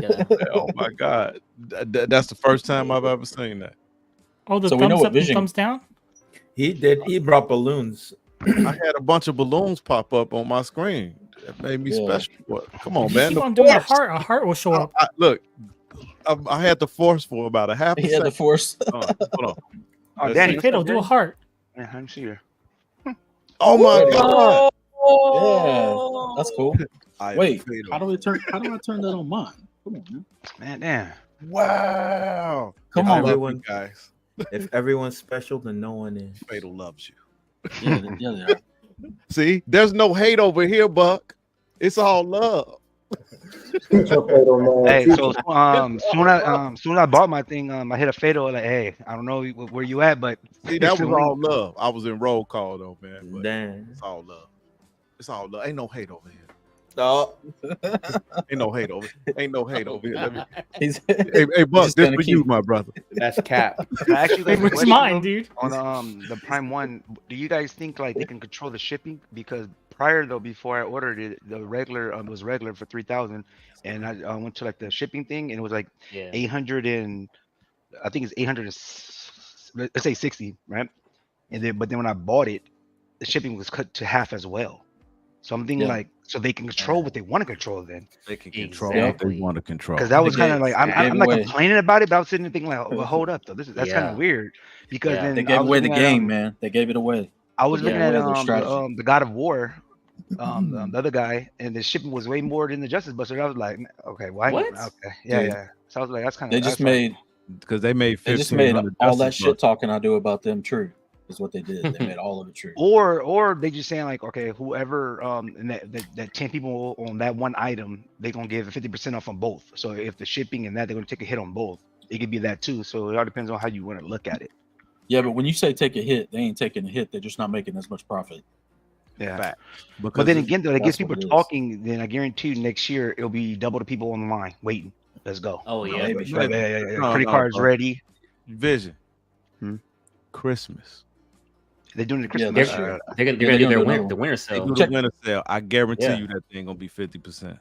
Yeah. Oh my God, that's the first time I've ever seen that. Oh, the thumbs up and thumbs down. He did. He brought balloons. I had a bunch of balloons pop up on my screen. That made me special. What? Come on, man. Keep on doing a heart will show up. Look, I had the force for about a half. He had the force. Hold on. Oh, Danny, Fatal, do a heart. Yeah, I'm here. Oh my God. Yeah, that's cool. Wait, how do I turn that on mine? Come on, man. Damn. Wow. Come on, everyone, guys. If everyone's special, then no one is. Fatal loves you. Yeah, they are. See, there's no hate over here, Buck. It's all love. Hey, so soon I bought my thing. I hit a Fatal like, hey, I don't know where you at, but see, that was all love. I was in roll call though, man. But damn, it's all love. It's all love. Ain't no hate over here. No, ain't no hate over. Ain't no hate over here. Hey, Buck, this for you, my brother. That's cap. Actually, it's mine, dude. On the Prime One, do you guys think like they can control the shipping? Because prior though, before I ordered it, the regular was regular for 3,000, and I went to like the shipping thing, and it was like 800 and I think it's 800. Let's say 60, right? And then, but then when I bought it, the shipping was cut to half as well. So I'm thinking like, so they can control what they want to control. Then they can control what they want to control. Because that was kind of like I'm not complaining about it, but I was sitting there thinking like, well, hold up though, that's kind of weird. Because then they gave away the game, man. They gave it away. I was looking at the God of War, the other guy, and the shipping was way more than the Justice Buster. I was like, okay, why? What? Okay, yeah. So I was like, that's kind of. They just made because they made all that shit talking I do about them true. Is what they did. They made all of it true. Or they just saying like, okay, whoever and that 10 people on that one item, they're gonna give 50% off on both. So if the shipping and that, they're gonna take a hit on both. It could be that too. So it all depends on how you want to look at it. Yeah, but when you say take a hit, they ain't taking a hit. They're just not making as much profit. Yeah. But then again, though, that gets people talking. Then I guarantee you next year it'll be double the people on the line waiting. Let's go. Oh yeah. Credit cards ready. Vision. Christmas. They're doing the Christmas. Yeah, they're gonna do the winter sale. They do the winter sale. I guarantee you that thing gonna be 50%.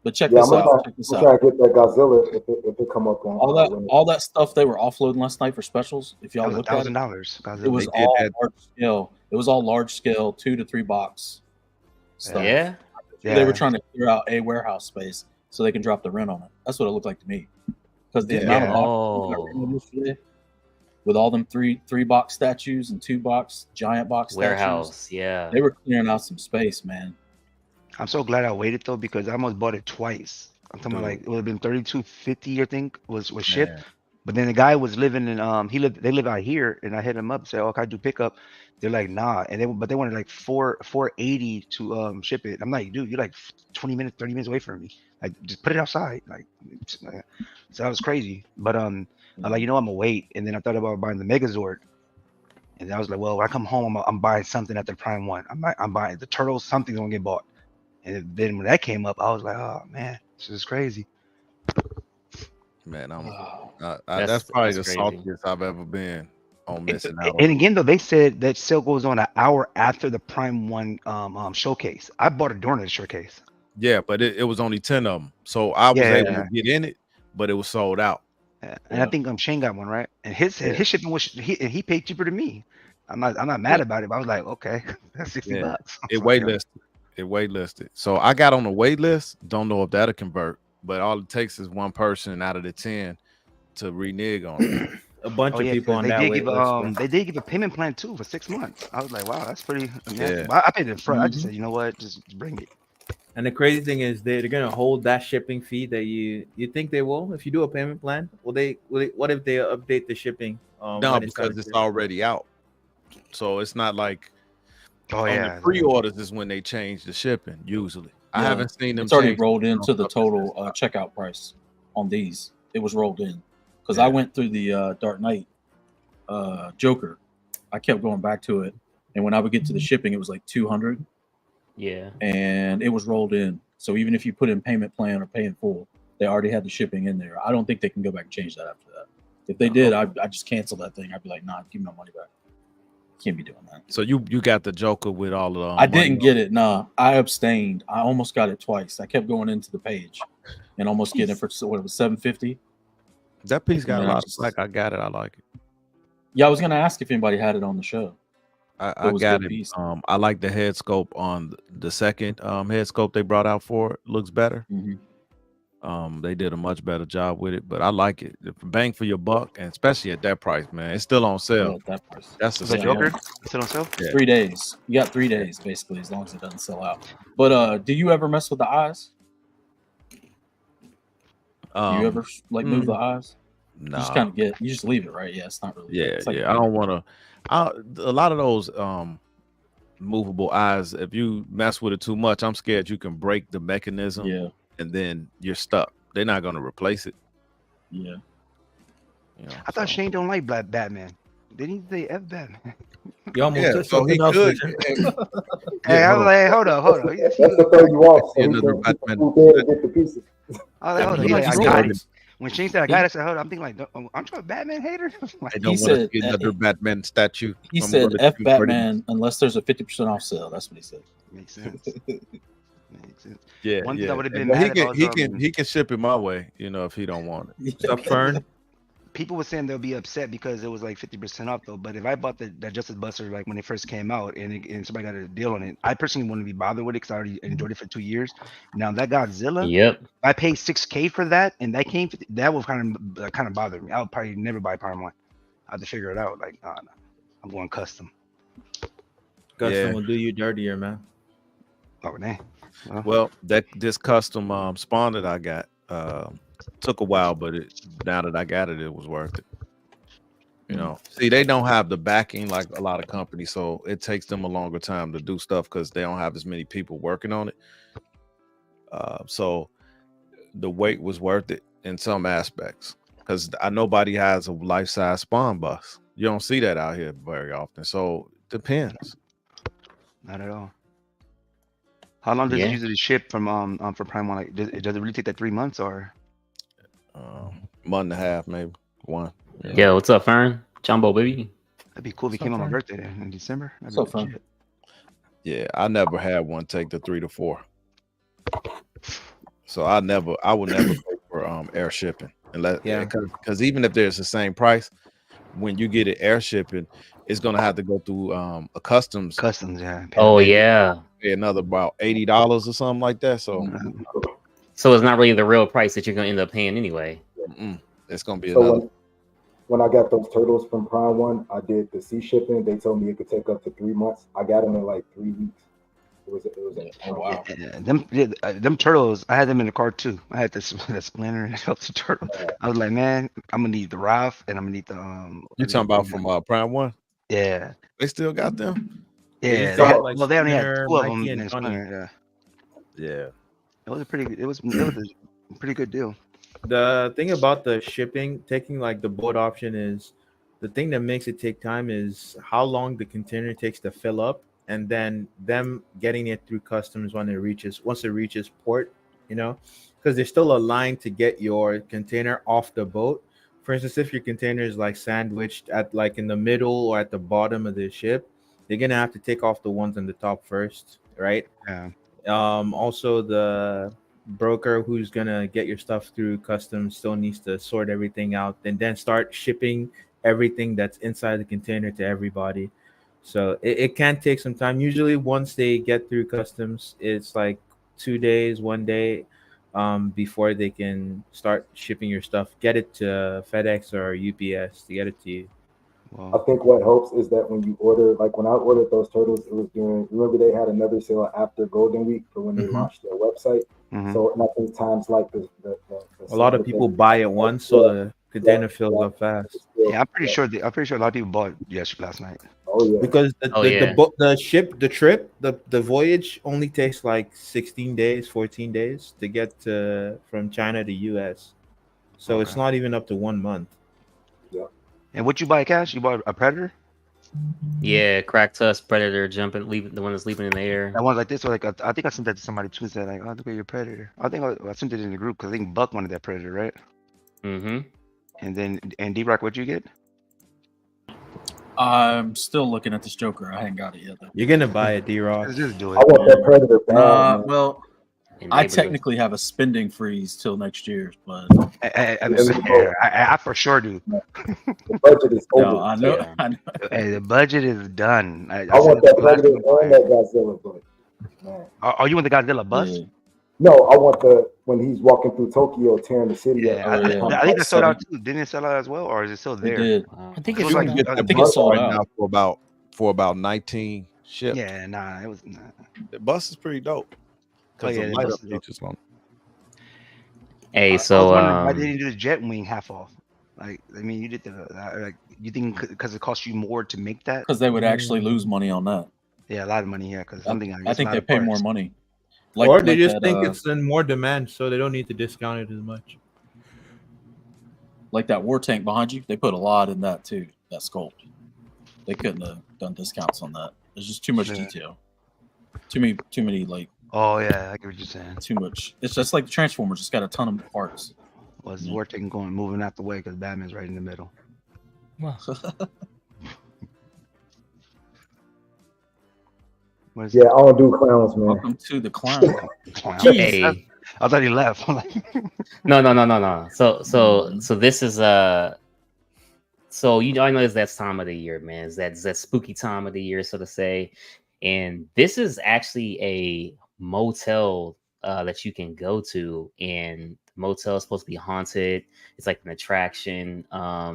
But check this out. I'm trying to get that Godzilla if it come up on all that stuff they were offloading last night for specials. If y'all look at $1,000. It was all large scale. It was all large scale, 2 to 3 box stuff. Yeah. They were trying to clear out a warehouse space so they can drop the rent on it. That's what it looked like to me. Because the amount of boxes with all them three box statues and 2 box giant box warehouse statues, they were clearing out some space, man. I'm so glad I waited though, because I almost bought it twice. I'm talking about like it would have been $32.50, I think was shipped. But then the guy was living in they live out here, and I hit him up, said, "Oh, can I do pickup?" They're like, "Nah," and they wanted like $480 to ship it. I'm like, dude, you're like 20 minutes, 30 minutes away from me. Like, just put it outside. Like, so that was crazy. But I'm like, you know, I'm gonna wait. And then I thought about buying the Megazord, and I was like, well, when I come home, I'm buying something at the Prime One. I'm buying the Turtles. Something's gonna get bought. And then when that came up, I was like, oh man, this is crazy. Man, that's probably the saltiest I've ever been on missing out. And again, though, they said that sale goes on an hour after the Prime One showcase. I bought it during the showcase. Yeah, but it was only 10 of them, so I was able to get in it, but it was sold out. Yeah. And I think Shane got one, right? And his shipping was he paid cheaper than me. I'm not mad about it. But I was like, okay, that's $60. It waitlisted. So I got on the wait list. Don't know if that'll convert, but all it takes is one person out of the 10 to renege on it. A bunch of people on that wait list. They did give a payment plan too for 6 months. I was like, wow, that's pretty. I paid it in front. I just said, you know what, just bring it. And the crazy thing is they're gonna hold that shipping fee that you think they will if you do a payment plan. Will they what if they update the shipping? No, because it's already out. So it's not like the pre-orders is when they change the shipping usually. I haven't seen them. It's already rolled into the total checkout price on these. It was rolled in because I went through the Dark Knight Joker. I kept going back to it, and when I would get to the shipping, it was like 200. Yeah, and it was rolled in. So even if you put in payment plan or pay in full, they already had the shipping in there. I don't think they can go back and change that after that. If they did, I just cancel that thing. I'd be like, nah, give me my money back. Can't be doing that. So you got the Joker with all of I didn't get it. Nah, I abstained. I almost got it twice. I kept going into the page and almost getting it for what it was $750. That piece got a lot of like. I got it. I like it. Yeah, I was gonna ask if anybody had it on the show. I got it. I like the head sculpt on the second head sculpt they brought out for it. Looks better. They did a much better job with it, but I like it. Bang for your buck, and especially at that price, man. It's still on sale. Yeah, that price. That's the Joker. It's still on sale. Yeah. 3 days. You got 3 days basically, as long as it doesn't sell out. But do you ever mess with the eyes? Do you ever like move the eyes? No. You just kind of you just leave it, right? Yeah, it's not really. Yeah, like I don't want to. A lot of those movable eyes, if you mess with it too much, I'm scared you can break the mechanism. Yeah. And then you're stuck. They're not going to replace it. Yeah. You know, I thought Shane don't like Black Batman. Didn't he say F Batman? You almost took something else. Hey, I was like, hold on. That's the third you off. So another Batman. Get the pieces. I was like, hold on. I got it. When Shane said I got it, I said, hold on. I'm thinking like, aren't you a Batman hater? I don't want to get another Batman statue. He said F Batman unless there's a 50% off sale. That's what he said. Makes sense. Makes sense. Yeah, one thing yeah. I would have been he can ship it my way, you know, if he don't want it. What's up, Fern? People were saying they'll be upset because it was like 50% off though. But if I bought that Justice Buster like when it first came out and somebody got a deal on it, I personally wouldn't be bothered with it because I already enjoyed it for 2 years. Now that Godzilla, yep, I paid $6K for that, and that will kind of bother me. I would probably never buy Prime One. I have to figure it out. Like, no, I'm going custom. Custom will do you dirtier, man. Oh, man. Well, this custom spawn that I got took a while, but now that I got it, it was worth it. You know, see, they don't have the backing like a lot of companies, so it takes them a longer time to do stuff because they don't have as many people working on it. So the wait was worth it in some aspects because nobody has a life-size spawn bus. You don't see that out here very often, so it depends. Not at all. How long does it usually ship from for Prime One? Like, does it really take that 3 months or? Month and a half, maybe one. Yeah, what's up, Fern? Jumbo, baby. That'd be cool if he came on my birthday then in December. What's up, Fern? Yeah, I never had one take the 3 to 4. So I would never pay for air shipping unless because even if there's the same price, when you get it air shipping, it's gonna have to go through a customs. Yeah. Oh yeah. Pay another about $80 or something like that. So it's not really the real price that you're gonna end up paying anyway. It's gonna be another. When I got those turtles from Prime One, I did the sea shipping. They told me it could take up to 3 months. I got them in like 3 weeks. Wow. Them turtles, I had them in the car too. I had this Splinter and the turtle. I was like, man, I'm gonna need the Ralph and I'm gonna need the You talking about from Prime One? Yeah. They still got them? Yeah. They only had 2 of them in Splinter. Yeah. It was a pretty good deal. The thing about the shipping, taking like the boat option is the thing that makes it take time is how long the container takes to fill up, and then them getting it through customs once it reaches port, you know, because there's still a line to get your container off the boat. For instance, if your container is like sandwiched at like in the middle or at the bottom of the ship, they're gonna have to take off the ones on the top first, right? Yeah. Also the broker who's gonna get your stuff through customs still needs to sort everything out and then start shipping everything that's inside the container to everybody. So it can take some time. Usually once they get through customs, it's like 2 days, 1 day before they can start shipping your stuff, get it to FedEx or UPS to get it to you. Wow. I think what helps is that when you order, like when I ordered those turtles, it was remember they had another sale after Golden Week for when they launched their website. So and I think times like a lot of people buy it once, so the container fills up fast. Yeah, I'm pretty sure a lot of people bought last night. Oh yeah, because the voyage only takes like 16 days, 14 days to get from China to US. So it's not even up to 1 month. Yeah. And what you buy, Cash? You bought a Predator? Yeah, crack tusk Predator jumping, the one that's leaping in the air. That one like this, or like I think I sent that to somebody too. Said like, "Oh, look at your Predator." I think I sent it in the group because I think Buck wanted that Predator, right? Mm-hmm. And then D-Rock, what'd you get? I'm still looking at this Joker. I ain't got it yet. Though. You're gonna buy it, D-Rock. Just do I it. want that Predator bad. Man. Well, And I neighborhood. technically have a spending freeze till next year, but I for sure do. The budget is over. no, I know. Yeah. I know. Hey, the budget is done. I want that Predator and that Godzilla butt. Man. Oh, you want the Godzilla bus? Yeah. No, I want the when he's walking through Tokyo tearing the city Yeah, up. I think that sold out too. Didn't it sell out as well, or is it still It there? did. I think It it's was like- like I I think it's sold right out. now for about 19 ships. Yeah, nah, it was. Nah. The bus is pretty dope. Oh, yeah, The the light bus up is dope. features on it. Hey, I so was wondering why they didn't do the jet wing half off. Like, I mean, you did the like. You think because it cost you more to make that? Because they would actually lose money on that. Yeah, a lot of money. Yeah, because something. I think they pay more money. Or they just that, think it's in more demand, so they don't need to discount it as much. like that war tank behind you. They put a lot in that too. That sculpt. They couldn't have done discounts on that. There's just too much Yeah. detail. Too many like Oh yeah, I get what you're saying. too much. It's just like the Transformers. It's got a ton of parts. Was war taking going moving out the way because Batman's right in the middle. wow. What is Yeah, I don't do clowns, man. Welcome to the clown. Jeez. hey, I thought he left. I'm like, no. So this is so I know it's that time of the year, man. It's that spooky time of the year, so to say. And this is actually a motel that you can go to, and the motel is supposed to be haunted. It's like an attraction. I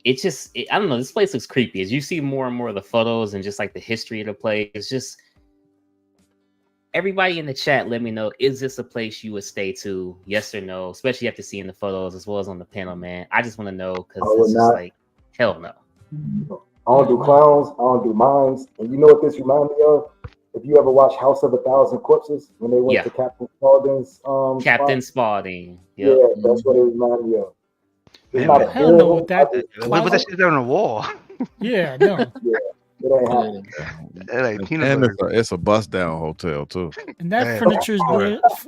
don't know. This place looks creepy. As you see more and more of the photos and just like the history of the place, it's just everybody in the chat. Let me know: is this a place you would stay to? Yes or no? Especially after seeing the photos as well as on the panel, man. I just want to know because I would it's just not. like hell no. I don't do clowns. I don't do mimes. And you know what this reminds me of? If you ever watch House of a Thousand Corpses, when they went Yeah. to Captain Spaulding's Captain spot? Spaulding. Yeah, Yep. that's what it reminded me of. It's Man, not man. a I don't know full what that. what that shit there on the wall? Yeah, no. It ain't happening. They're like peanut And butter. it's a bust down hotel too. And that Man. furniture is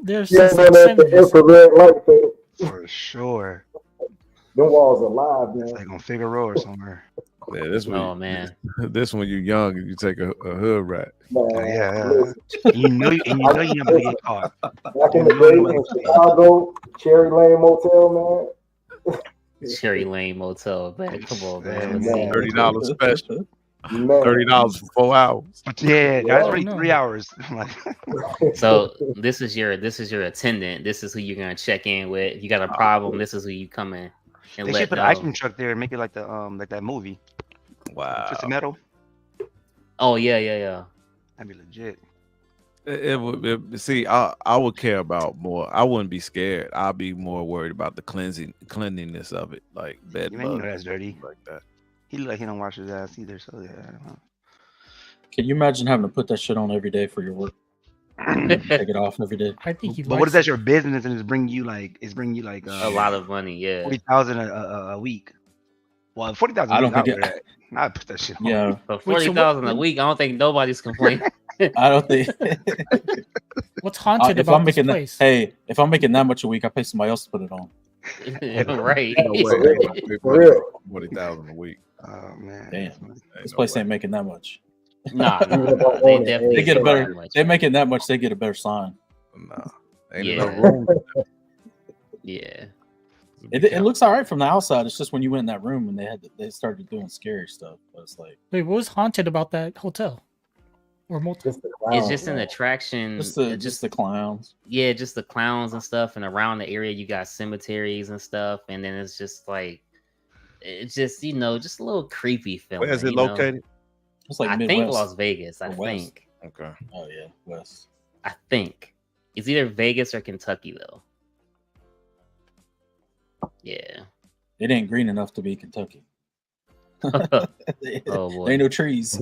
there Yeah, since man, the that's the 70s. infrared light thing. For sure. Them walls are live, It's man. like on Figueroa or somewhere. Yeah, this one. Oh man. This when you're young and you take a hood rat. Man, Yeah. listen, And you know you're not gonna get caught. back in the day in Chicago, Cherry Lane Motel, Cherry Lane Motel, man. Come on, man. Let's Man. see. $30 special. man. Man. $30 for 4 hours. But yeah, that's Oh, really no. 3 hours. I'm like, So this is your attendant. This is who you're gonna check in with. If you got a problem, this is who you come in and they let should put know. an ice cream truck there and make it like the like that movie. Wow. Twisted Metal. Oh yeah. That'd be legit. See, I would care about more. I wouldn't be scared. I'd be more worried about the cleanliness of it, like bed Man, you know bugs, that's dirty. like that. He look like he don't wash his ass either. So yeah. I don't know. Can you imagine having to put that shit on every day for your work? Take it off every day. I think he. But what if that's your business and it's bringing you like A lot of money, yeah. 40,000 a week? Well, 40,000. I don't think it- I put that shit on. Yeah, But Wait, so 40,000 a week, I don't think nobody's complaining. I don't think. What's haunted if about I'm this making place? if I'm making that much a week, I pay somebody else to put it on. Right. No way. For They real. gonna pay For real. 40,000 a week. Oh man. Damn, Ain't this no place way. ain't making that much. Nah, Even if I they own it, definitely They get a ain't better. that much. They make it that much. They get a better sign. Nah, ain't Yeah. enough room. Yeah. It looks all right from the outside. It's just when you went in that room and they started doing scary stuff. But it's like Wait, what was haunted about that hotel or motel? Just the It's clowns, just an man. attraction. just the clowns. Yeah, just the clowns and stuff, and around the area you got cemeteries and stuff, and then it's just like it's just just a little creepy feeling. Where is it you know? located? It's like I Midwest. think Las Vegas. I Or West. think. Okay. Oh yeah, West. I think it's either Vegas or Kentucky though. Yeah. It ain't green enough to be Kentucky. Oh There boy. ain't no trees.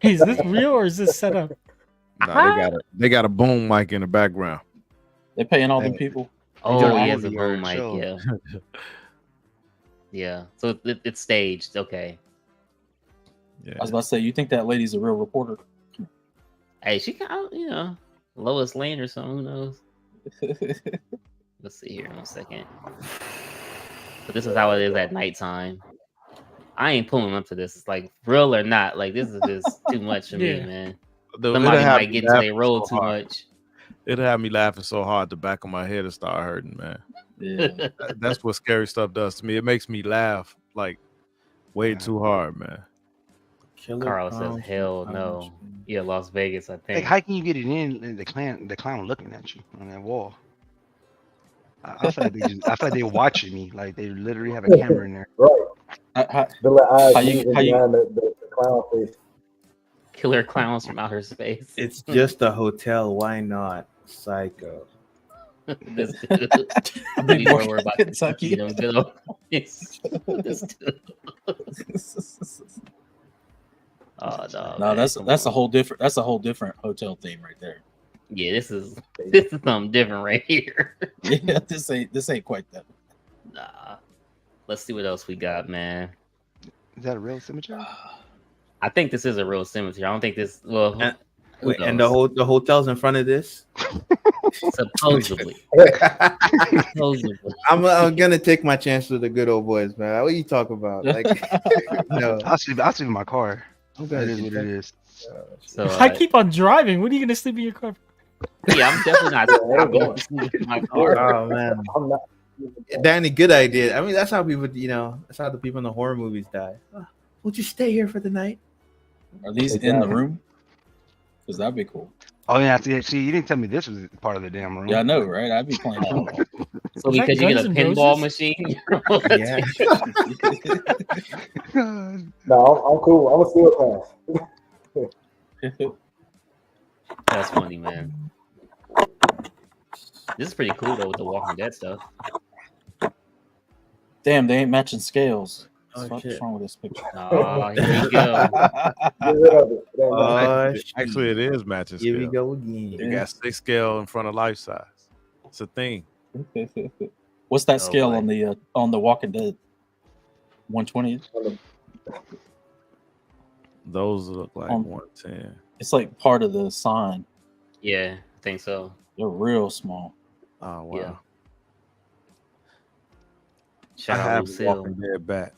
Is this real or is this set up? Nah, they got a boom mic in the background. They paying all them Hey. people. Oh, doing he a has a movie or boom a mic. show. Yeah. Yeah. So it's staged. Okay. Yeah. I was about to say, you think that lady's a real reporter? Hey, she got Lois Lane or something. Who knows? Let's see here in a second. But this is how it is at nighttime. I ain't pulling up to this. It's like real or not. Like this is just too much for me, Yeah. man. Dude, Somebody it'll have might me get into laughing their roll so too hard. much. It'll have me laughing so hard the back of my head will start hurting, man. Yeah. That's what scary stuff does to me. It makes me laugh like way too hard, man. Killer Carl says, clowns "Hell from no." outer space. Yeah, Las Vegas, I Like, think. how can you get it in and the clown looking at you on that wall? I feel like I feel like they're watching me. Like they literally have a camera in there. Right. How The little eyes how you moving how you behind the clown face. Killer clowns from outer space. It's just a hotel. Why not? Psycho. This dude. I think These more are about Kentucky. you know, good old this dude. Oh no. No, man, that's come that's a on. whole different hotel theme right there. Yeah, this is something different right here. Yeah, this ain't quite that. Nah. Let's see what else we got, man. Is that a real cemetery? I think this is a real cemetery. I don't think this. Well, And, who wait, and knows? the hotel's in front of this. Supposedly. Supposedly. I'm gonna take my chance with the good old boys, man. What are you talking about? Like, no. I'll sleep in my car. That is what it is. So I keep on driving. When are you gonna sleep in your car? yeah, I'm definitely not. I'm going to sleep in my car. Oh man, I'm not. Danny, good idea. I mean, that's how people, that's how the people in the horror movies die. Would you stay here for the night? Are these in the room? Because that'd be cool. Oh yeah, see, you didn't tell me this was part of the damn room. Yeah, I know, right? I'd be playing pinball. So Is that because you get Guns a N' pinball Roses? machine, Yeah. No, I'm cool. I'm a steel pass. that's funny, man. This is pretty cool though with the Walking Dead stuff. Damn, they ain't matching scales. Oh, What's shit. wrong with this picture? Oh, here we go. Get rid of it. It ain't nothing. Actually, it is matching Here we scale. go again. You got 6 scale in front of life size. It's a thing. What's that Oh, scale boy. on the Walking Dead? 120. Those look like 110. It's like part of the sign. Yeah, I think so. They're real small. Oh wow. Yeah. Shout I out have a Lucille. Walking Dead bat.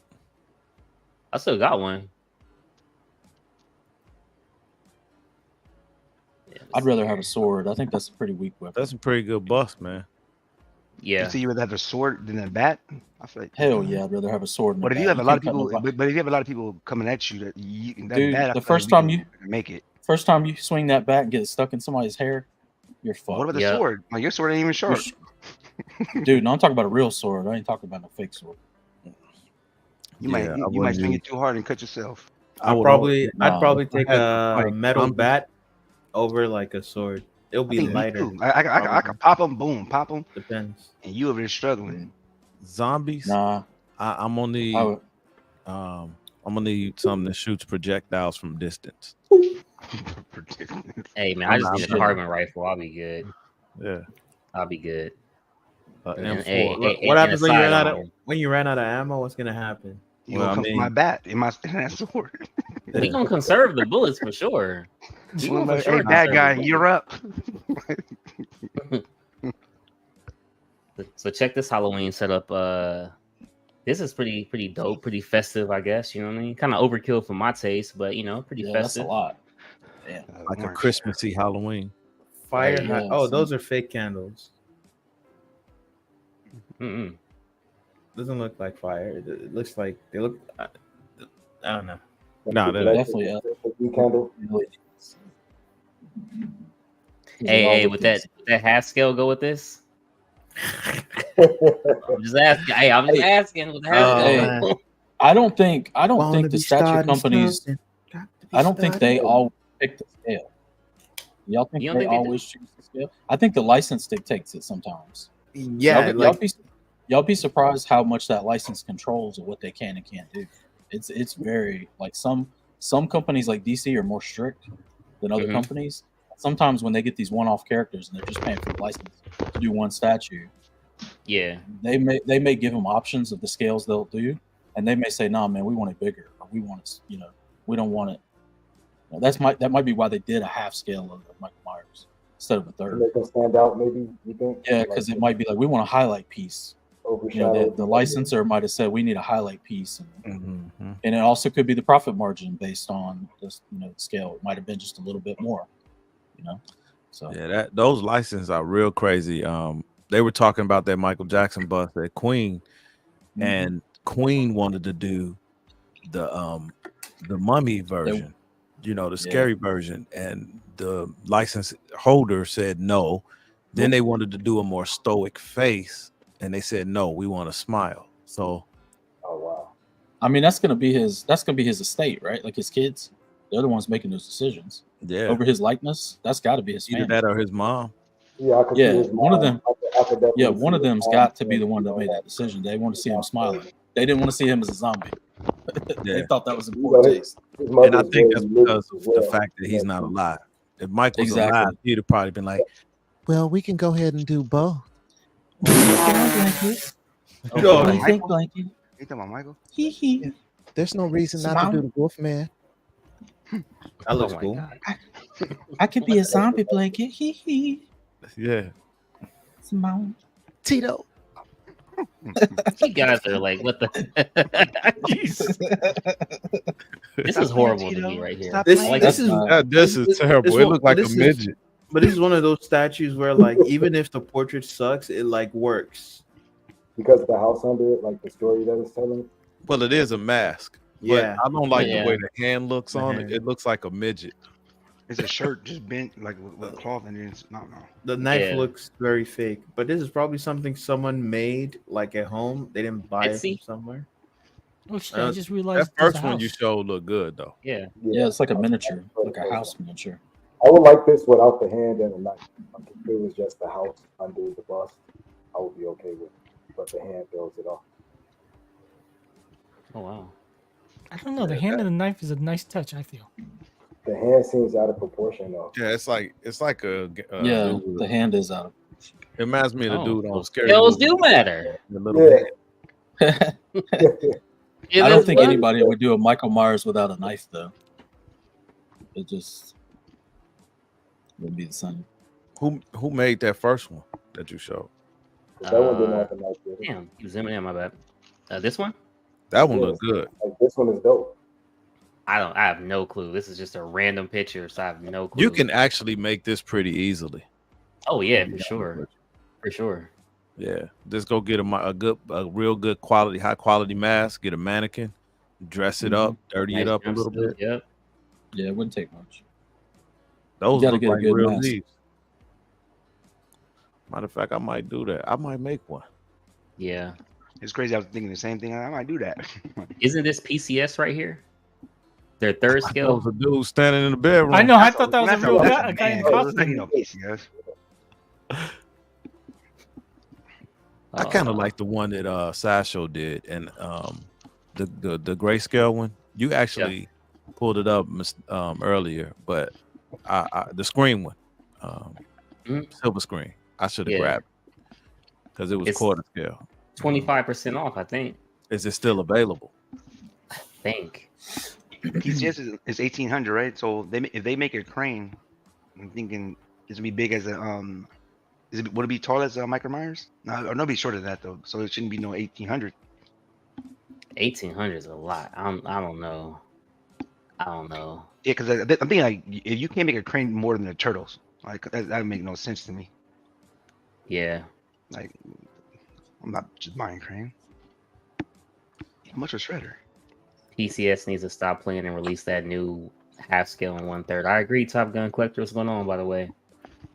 I still got one. Yeah, I'd rather have a sword. I think that's a pretty weak weapon. That's a pretty good bust, man. yeah. You say you would have a sword than a bat? I feel like Hell yeah, I'd rather have a sword. than But a if you bat. have a lot of can't cut people, nobody. but if you have a lot of people coming at you, that Dude, bat, I the feel first like time you you can make it. first time you swing that bat and get it stuck in somebody's hair, you're fucked. What about the Yeah. sword? Like your sword ain't even sharp. Dude, no, I'm talking about a real sword. I ain't talking about no fake sword. You might swing it too hard and cut yourself. I'd probably Nah, take I had a to fight metal zombies. bat over like a sword. It'll I be think me lighter. too. I can pop them, boom, pop them, Depends. and you over there struggling. Zombies. Nah, I'm gonna need I would, I'm gonna need something that shoots projectiles from distance. Hey man, I just need a shit. carbine rifle. I'll be good. Yeah. I'll be good. And M4. What happens and a when you ran out of sidearm. ammo? What's gonna happen? You Well, gonna I come for my mean- bat in that sword. We gonna conserve the bullets for sure. We You gonna gonna for be sure like, hey, bad conserve guy, the you're up. bullets. So check this Halloween setup. This is pretty dope, pretty festive, I guess. You know what I mean? Kind of overkill for my taste, but pretty yeah, that's a festive. lot. Damn. Like a Orange. Christmassy Halloween. Fire. Yeah, Oh, see. those are fake candles. Mm-mm. Doesn't look like fire. It looks like they look. I don't know. No, they're Definitely up. Candle. Hey, with that half scale, go with this. I'm just asking. Hey, I'm just asking with the half Hey, scale. I don't think the statue companies. I don't think they all pick the scale. Y'all think You don't they think they do? always choose the scale? I think the license dictates it sometimes. Yeah, y'all be surprised how much that license controls of what they can and can't do. It's very like some companies like DC are more strict than other Mhm. companies. Sometimes when they get these one-off characters and they're just paying for the license to do one statue, Yeah. they may give them options of the scales they'll do, and they may say, "Nah, man, we want it bigger, or we want it, we don't want it." That might be why they did a half scale of Michael Myers instead of a To third. make them stand out, maybe you think? Yeah, because it might be like we want a highlight piece. the licensor might have said we need a highlight piece, and, Mm-hmm. and it also could be the profit margin based on this, the scale. It might have been just a little bit more, So yeah, those licenses are real crazy. They were talking about that Michael Jackson bust at Queen, and Queen wanted to do the mummy version, the scary version, and the license holder said no. Then they wanted to do a more stoic face, and they said no, we want to smile. So, oh wow, I mean that's gonna be his estate, right? Like his kids, they're the ones making those decisions. yeah, Over his likeness, that's got to be his either family. that or his mom. Yeah, I could see his one of mom. them. I could definitely Yeah, see one of his them's mom got to be the saying, one that made that decision. They want to see him smiling. They didn't want to see him as a zombie. They thought that was in poor taste. His And I mother's think very that's religious because as of the well. fact that he's not alive. If Mike was Exactly. alive, he'd have probably been like, "Well, we can go ahead and do both." What do you think, Blanky? You talking about Michael? Hee hee. There's no reason not to do the Wolf Man. That looks my cool. God. I could be a zombie blanket. Hee hee. Yeah, Simone. Tito. You guys are like, what the? This is horrible to me right here. Stop This, playing. Like, this is This is terrible. It looked like a this is- midget. But this is one of those statues where, like, even if the portrait sucks, it like works. Because of the house under it, like the story that it's telling. Well, it is a mask. Yeah. But I don't like Yeah. the way the hand looks The on hand. it. It looks like a midget. It's a shirt just bent like with cloth and it's no. The knife Yeah. looks very fake, but this is probably something someone made like at home. They didn't buy it Etsy? from somewhere. Oh shit! I just realized That there's first a one you house. showed looked good though. Yeah. Yeah, it's like a miniature, like a house miniature. I would like this without the hand and the knife. Like if it was just the house under the bust, I would be okay with it. But the hand throws it off. Oh wow. I don't know. The hand and the knife is a nice touch. I feel. The hand seems out of proportion though. Yeah, it's like a Yeah, dude. the hand is out. It reminds me of the dude on those Scary scales Movie. do matter. The little Yeah. hand. Yeah, I don't that's think fun. anybody would do a Michael Myers without a knife, though. It just wouldn't be the same. Who made that first one that you showed? That one didn't have the knife. Did it? Damn, you zooming in. My bad. This one? That one Yeah. looked good. Like this one is dope. I have no clue. This is just a random picture, so I have no clue. You can actually make this pretty easily. Oh yeah, for sure, for sure. Yeah, just go get a real good quality, high quality mask. Get a mannequin, dress it up, dirty Nice it up a little jumpsuit, bit. Yep. Yeah, it wouldn't take much. Those gotta look get a like good real mask. needs. Matter of fact, I might do that. I might make one. Yeah. It's crazy. I was thinking the same thing. I might do that. Isn't this PCS right here? Their third That scale. was a dude standing in the bedroom. I know. I thought that was That's a real that's guy, a guy in man. costume. You know, yes. I kind of like the one that Sideshow did, and the grayscale one. You actually pulled it up earlier, but the screen one, silver screen. I should have grabbed because it was It's quarter scale. 25% off, I think. Is it still available? I think. PCS is 1800, right? So if they make a crane, I'm thinking it's gonna be big as a would it be tall as Michael Myers? No, it'll be shorter than that though. So it shouldn't be no 1800. 1800 is a lot. I don't know. I don't know. Yeah, because I'm thinking like if you can't make a crane more than the turtles, like that would make no sense to me. Yeah. Like I'm not just buying crane. How much was Shredder? PCS needs to stop playing and release that new half scale and 1/3. I agree. Top Gun Collector is going on, by the way.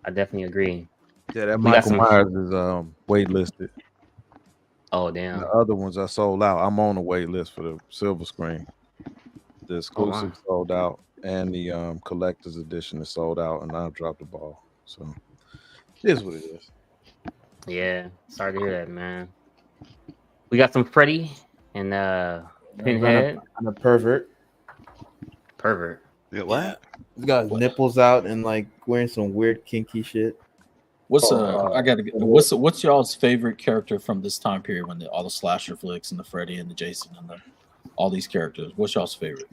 I definitely agree. Yeah, that We got Michael some- Myers is waitlisted. Oh damn. The other ones are sold out. I'm on the wait list for the silver screen. The exclusive sold out, and the collector's edition is sold out, and I've dropped the ball. So it is what it is. Yeah. Sorry to hear that, man. We got some Freddy and Pinhead. I'm a pervert. Pervert. Yeah, what? He's got his nipples out and like wearing some weird kinky shit. What's what's y'all's favorite character from this time period when all the slasher flicks and the Freddy and the Jason and all these characters? What's y'all's favorite?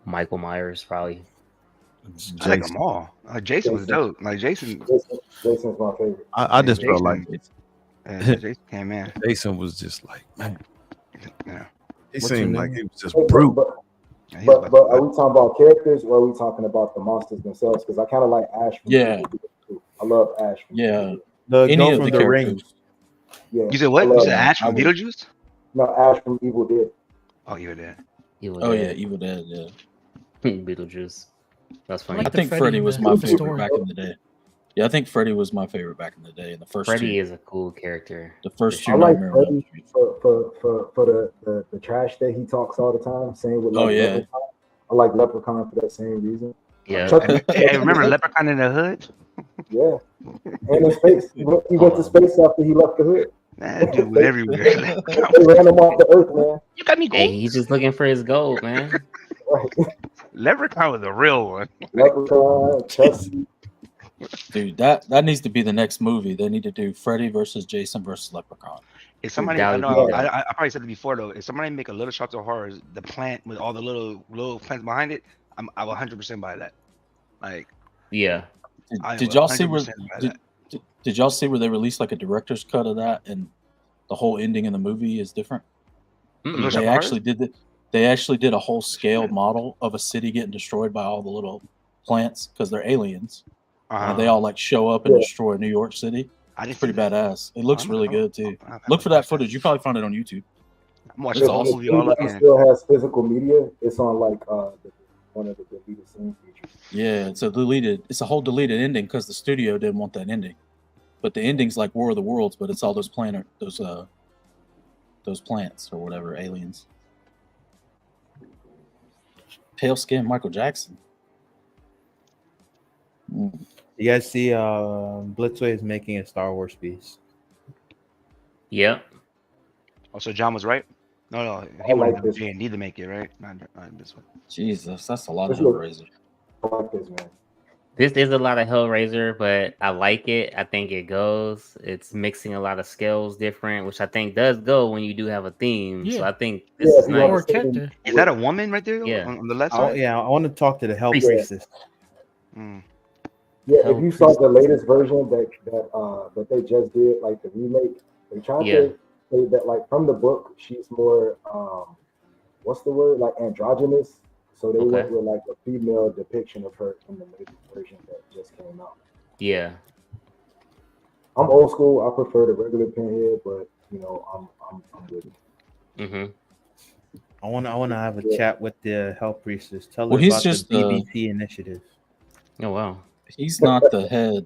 Michael Myers, probably. I like them all. Jason was dope. Like Jason. Jason's my favorite. I just felt like Jason came in. Jason was just like, man, Yeah. it What's your seemed like name? he was just But, brute. Yeah, he's but about to are we talking about characters or are we talking about the monsters themselves? Because I kind of like Ash from Yeah. Evil Dead too. I love Ash from Yeah. Evil Dead. The Any girl of from the the ring. characters. Yeah. You said I what? You love said Ash I from would- Beetlejuice? No, Ash from Evil Dead. Oh, you were there. Evil Oh yeah, Dead. Evil Dead. Yeah. Beetlejuice. That's funny. like I the think Freddy Freddy in was the my favorite story. back in the day. Yeah, I think Freddy was my favorite back in the day. In the first Freddy two, is a cool character. the first two I like Nightmare on Elm Freddy Street. for the trash that he talks all the time. Same with like Oh, yeah. Leprechaun. I like Leprechaun for that same reason. Yeah. Chuck- Hey, remember Leprechaun in the Hood? Yeah. And in space. He went to space after he left the hood. That dude was everywhere. They ran him off the earth, man. You got me Hey, gold. he's just looking for his gold, man. Right. Leprechaun was a real one. Leprechaun, Chelsea. Dude, that needs to be the next movie. They need to do Freddy versus Jason versus Leprechaun. If somebody, That I would know, be dope. I probably said it before though. If somebody make a Little Shots of Horrors, the plant with all the little plants behind it, I will 100% buy that. Like, Yeah. Did y'all see where? 100% buy Did, that. did y'all see where they released like a director's cut of that, and the whole ending in the movie is different? Little Mm-mm. Shop They of actually did that. They actually did a whole scale model of a city getting destroyed by all the little plants because they're aliens. Uh-huh. And they all like show up and Yeah. destroy New York City. I It's didn't pretty see that. badass. It looks I'm- really I'm- good too. I'm- Look for that footage. You probably found it on YouTube. I'm watching It's the whole awesome. movie all It again. still has physical media. It's on like one of the deleted scene features. Yeah, it's a whole deleted ending because the studio didn't want that ending. But the ending's like War of the Worlds, but it's all those plants or whatever, aliens. Pale skin Michael Jackson. Mm. You guys see Blitzway is making a Star Wars piece. Yep. Oh, so John was right? No, I he like wanted this. to need to make it, right? Not this one. Jesus, that's a lot of This look- Hellraiser. I like this, man. This is a lot of Hellraiser, but I like it. I think it goes. It's mixing a lot of scales different, which I think does go when you do have a theme. So Yeah. I think this Yeah, is if you want Or nice. to say- character. Is that a woman right there? Yeah. On the left Oh side? yeah, I want to talk to the Hell Priestess. Priestess. Mm. Yeah, Hell if you saw the latest version that they just did, like the remake, they tried Yeah. to say that like from the book, she's more what's the word? Like androgynous. So they went Okay. with like a female depiction of her in the latest version that just came out. Yeah. I'm old school. I prefer the regular Pinhead, but you know, I'm with it. Mm-hmm. I want to have a Yeah. chat with the Hell Priestess. Tell her Well, he's about just, the BBC initiative. Oh wow. He's not the head.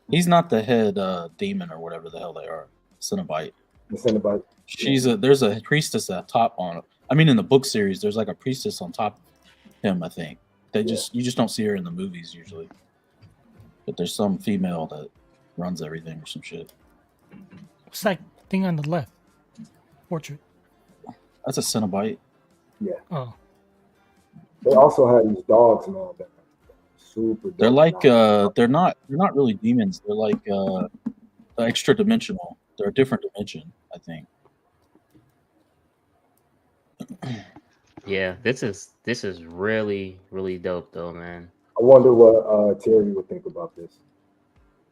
He's not the head demon or whatever the hell they are. Cenobite. The Cenobite. There's a priestess at top on it. I mean, in the book series, there's like a priestess on top of him. I think you just don't see her in the movies usually. But there's some female that runs everything or some shit. What's that thing on the left? Portrait. That's a Cenobite. Oh, They also have these dogs, man. That are super. They're dope like now. they're not really demons. They're like extra dimensional. They're a different dimension, I think. Yeah. This is really, really dope though, man. I wonder what Terry would think about this.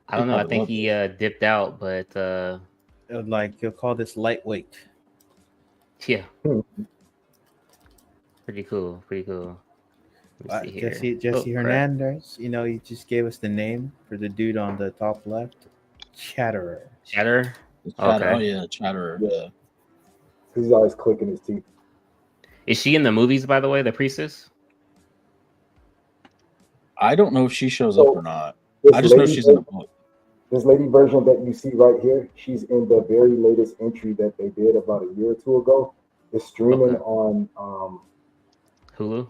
I don't know. I I'd think love he dipped out, but Like you'll call this lightweight. yeah. Hmm. Pretty cool. Pretty cool. Let me see here. Jesse Oh, crap. Hernandez. You know, he just gave us the name for the dude on the top left, Chatterer. Shatter. Chatter, Okay. Oh yeah, Chatterer. Yeah. Yeah. He's always clicking his teeth. Is she in the movies, by the way, the priestess? I don't know if she shows So, up or not. This I just know lady she's in the ver- book. This lady version that you see right here, she's in the very latest entry that they did about a year or two ago. It's streaming Okay. on Hulu.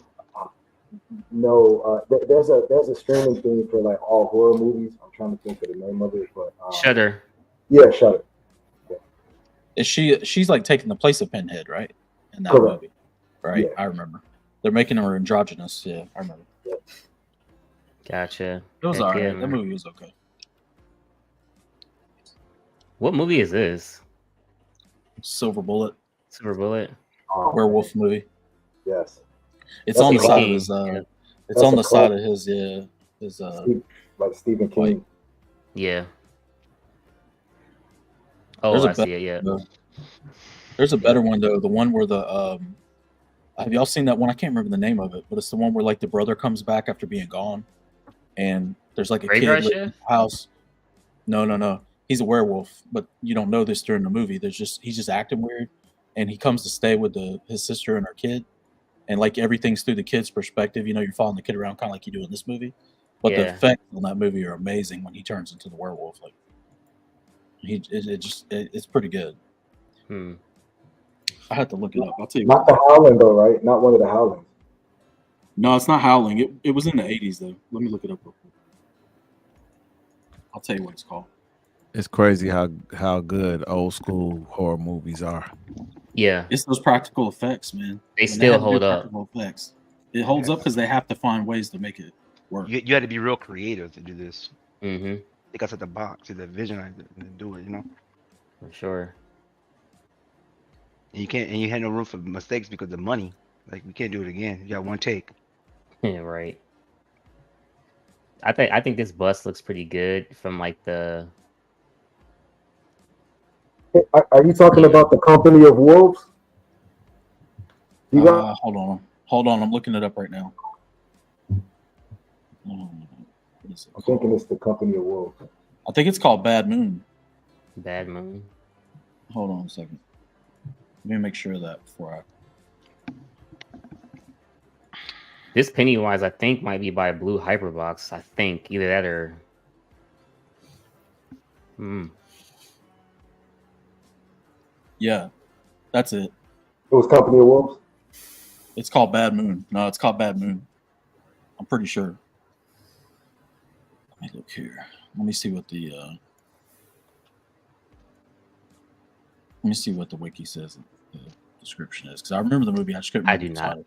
there's a streaming thing for like all horror movies. I'm trying to think of the name of it, but Shudder. yeah, Shudder. Is she's like taking the place of Pinhead, right? In that Correct. movie. Right? Yeah. I remember. They're making her androgynous. Yeah, I remember. Gotcha. It was Heck alright. yeah, That man. movie was okay. What movie is this? Silver Bullet, Silver Bullet. werewolf movie. Yes. It's That's on a the side of King, his yeah. it's That's on a the side cult. of his Like Stephen King. Yeah. Oh, I see it. Yeah. There's a better one though. The one where the have y'all seen that one? I can't remember the name of it, but it's the one where like the brother comes back after being gone, and there's like a Graveyard kid living in Shift? the house. No. He's a werewolf, but you don't know this during the movie. He's just acting weird, and he comes to stay with his sister and her kid, and like everything's through the kid's perspective. You know, you're following the kid around kind of like you do in this movie, but the Yeah. effects on that movie are amazing when he turns into the werewolf. Like it's pretty good. I had to look it up. I'll tell you. Not the Howling though, right? Not one of the Howlings. No, it's not Howling. It was in the 80s though. Let me look it up real quick. I'll tell you what it's called. It's crazy how good old school horror movies are. Yeah, it's those practical effects, man. They still hold up. Effects. It holds up because they have to find ways to make it work. You had to be real creative to do this. Mm-hmm. Think outside the box, the vision, and do it. You know, for sure. And you had no room for mistakes because of money. Like we can't do it again. You got one take. Yeah, right. I think this bust looks pretty good from like the. Are you talking about the Company of Wolves? Hold on. I'm looking it up right now. I'm thinking it's the Company of Wolves. I think it's called Bad Moon. Bad Moon. Hold on a second. Let me make sure of that before I. This Pennywise, I think, might be by Blue Hyperbox. I think either that or. Yeah, that's it. It was Company of Wolves? It's called Bad Moon. No, it's called Bad Moon. I'm pretty sure. Let me look here. Let me see what the wiki says the description is, because I remember the movie. I just couldn't remember. I do not.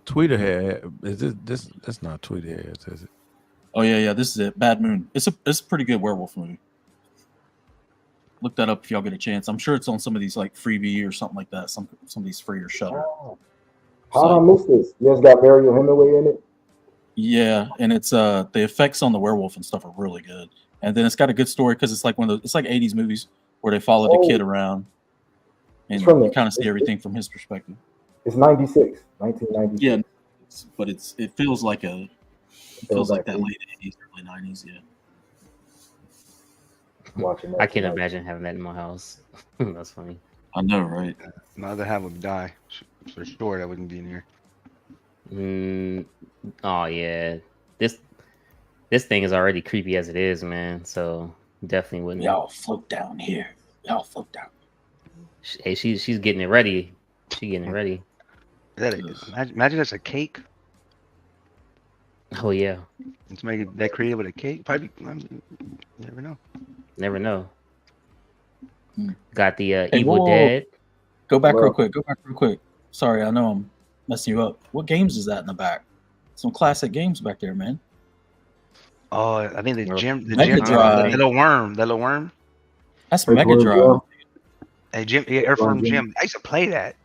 Tweeterhead, is this? That's not Tweeterhead, is it? Oh yeah. This is it. Bad Moon. It's a pretty good werewolf movie. Look that up if y'all get a chance. I'm sure it's on some of these like Freebie or something like that. Some of these free or Shudder. How did I miss this? You guys got Mariel Hemingway in it? Yeah, and it's the effects on the werewolf and stuff are really good. And then it's got a good story because it's like it's like 80s movies where they follow the kid around and you kind of see everything from his perspective. It's 96, 1996. Yeah, but it feels like that late 80s, early 90s. Yeah. Watching that I can't imagine having that in my house. That's funny. I know, right? My other half would die for sure. That wouldn't be in here. Oh yeah, this thing is already creepy as it is, man. So definitely wouldn't. Y'all float down here. Y'all float down. Hey, she's getting it ready. She's getting it ready. Imagine that's a cake. Oh yeah. Let's make it that creative with a cake. Probably. Never know. Never know. Got the Evil Dead. Go back real quick. Sorry, I know I'm messing you up. What games is that in the back? Some classic games back there, man. Oh, I think the Mega Drive. The little worm. That's Mega Drive. Hey, Earthworm Jim. I used to play that.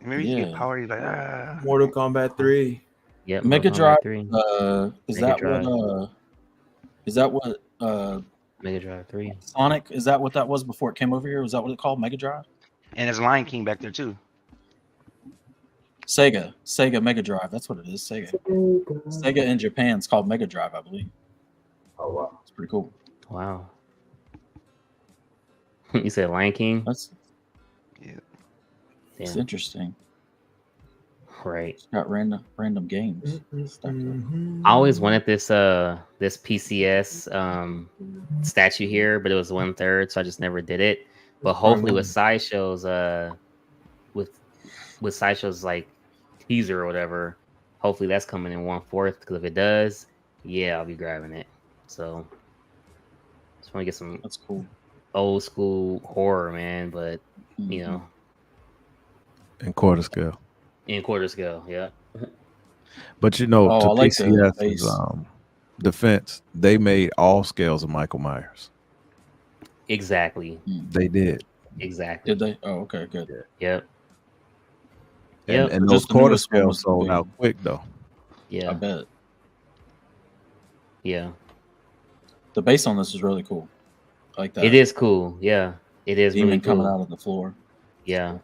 Maybe you get power. You're like, Mortal Kombat 3. Yeah, Mega Drive. Is that what Mega Drive 3. Sonic? Is that what that was before it came over here? Was that what it called? Mega Drive? And there's Lion King back there too. Sega Mega Drive. That's what it is. Sega in Japan is called Mega Drive, I believe. Oh wow, it's pretty cool. Wow. You said Lion King? It's interesting. Right. It's got random games. I always wanted this PCS statue here, but it was 1/3, so I just never did it. But hopefully with Sideshow's with Sideshow's like teaser or whatever, hopefully that's coming in 1/4, because if it does, yeah, I'll be grabbing it. So just want to get some that's cool old school horror, man, but you know, in quarter scale. In quarter scale, yeah. But you know, to like PCS's defense, they made all scales of Michael Myers. Exactly. They did. Exactly. Did they? Oh, okay, good. Yep. And those quarter scales sold out quick though. Yeah. I bet. Yeah. The base on this is really cool. like that. It is cool. Yeah, it is Demon really cool. coming out of the floor. Yeah,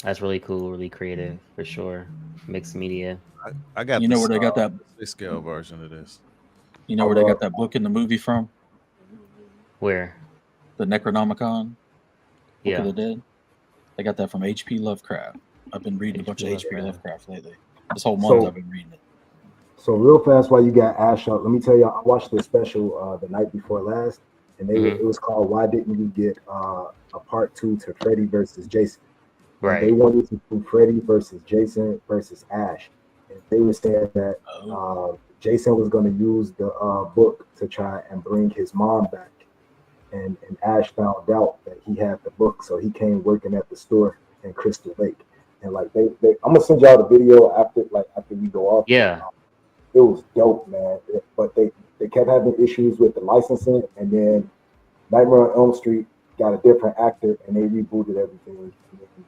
that's really cool. Really creative for sure. Mixed media. I got You know where they got that? 6 scale version of this. You know where they got that book in the movie from? Where? The Necronomicon. Book Yeah. of the Dead. They got that from H.P. Lovecraft. I've been reading a bunch of H.P. Lovecraft. Lovecraft lately. This whole month So- I've been reading it. So real fast, while you got Ash up, let me tell you, I watched this special the night before last, and it was called "Why Didn't We Get a Part 2 to Freddy versus Jason?" And Right. they wanted to do Freddy versus Jason versus Ash, and they were saying that Jason was going to use the book to try and bring his mom back, and Ash found out that he had the book, so he came working at the store in Crystal Lake, and like they I'm gonna send y'all the video after we go off. Yeah. It was dope, man. But they kept having issues with the licensing, and then Nightmare on Elm Street got a different actor, and they rebooted everything. And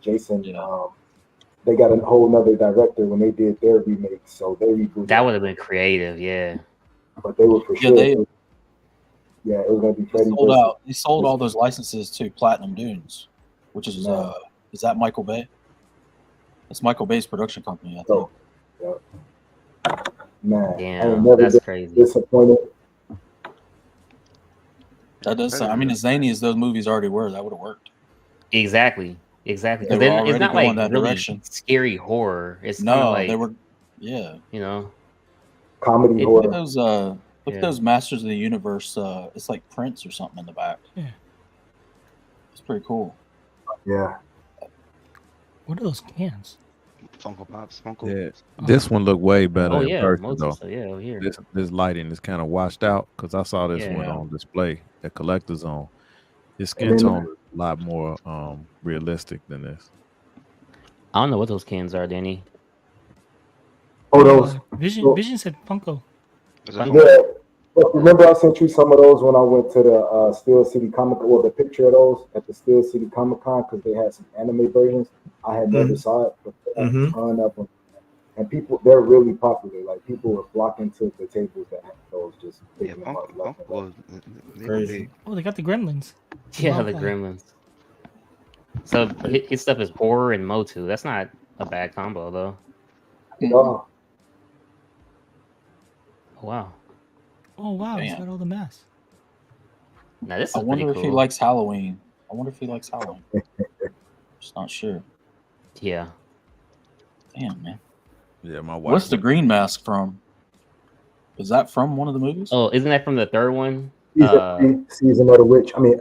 Jason, they got a whole nother director when they did their remake, so they rebooted. That would have been creative. Yeah. But they were for sure. They it was gonna be Freddy. sold out. They sold all those licenses to Platinum Dunes, which is that Michael Bay? It's Michael Bay's production company, I think. So, man, Damn, never that's been crazy. disappointed. That does sound, I mean, as zany as those movies already were, that would have worked. Exactly. Exactly. They Because were then already it's not going like that really direction. scary horror. It's kind of No, like they were, yeah. you know, Comedy Look at horror. those, look at those Masters of the Universe. It's like prints or something in the back. Yeah. It's pretty cool. Yeah. What are those cans? Funko Pops. Funko. Yeah, this one looked way better Oh in yeah, person most though. of yeah, over here. This lighting is kind of washed out because I saw this one Yeah. on display at Collector Zone. His skin And then- tone is a lot more realistic than this. I don't know what those cans are, Danny. Oh, those. Vision said Funko. Yeah. But remember, I sent you some of those when I went to the Steel City Comic Con, or the picture of those at the Steel City Comic Con, because they had some anime versions. I had never saw it, but they had a ton of them. And people, they're really popular. Like, people were flocking to the tables that had those, just Yeah, picking them up. Funko. left and right. They were Crazy. big. Oh, they got the Gremlins. Yeah, the Wow. Gremlins. So his stuff is horror and Motu. That's not a bad combo though. No, Oh, wow. Oh wow, it's Damn. got all the masks. Now this is I wonder pretty if he cool. likes Halloween. Just not sure. Yeah. Damn, man. Yeah, my wife. What's the green mask from? Is that from one of the movies? Oh, isn't that from the third one? Season of the Witch. I mean,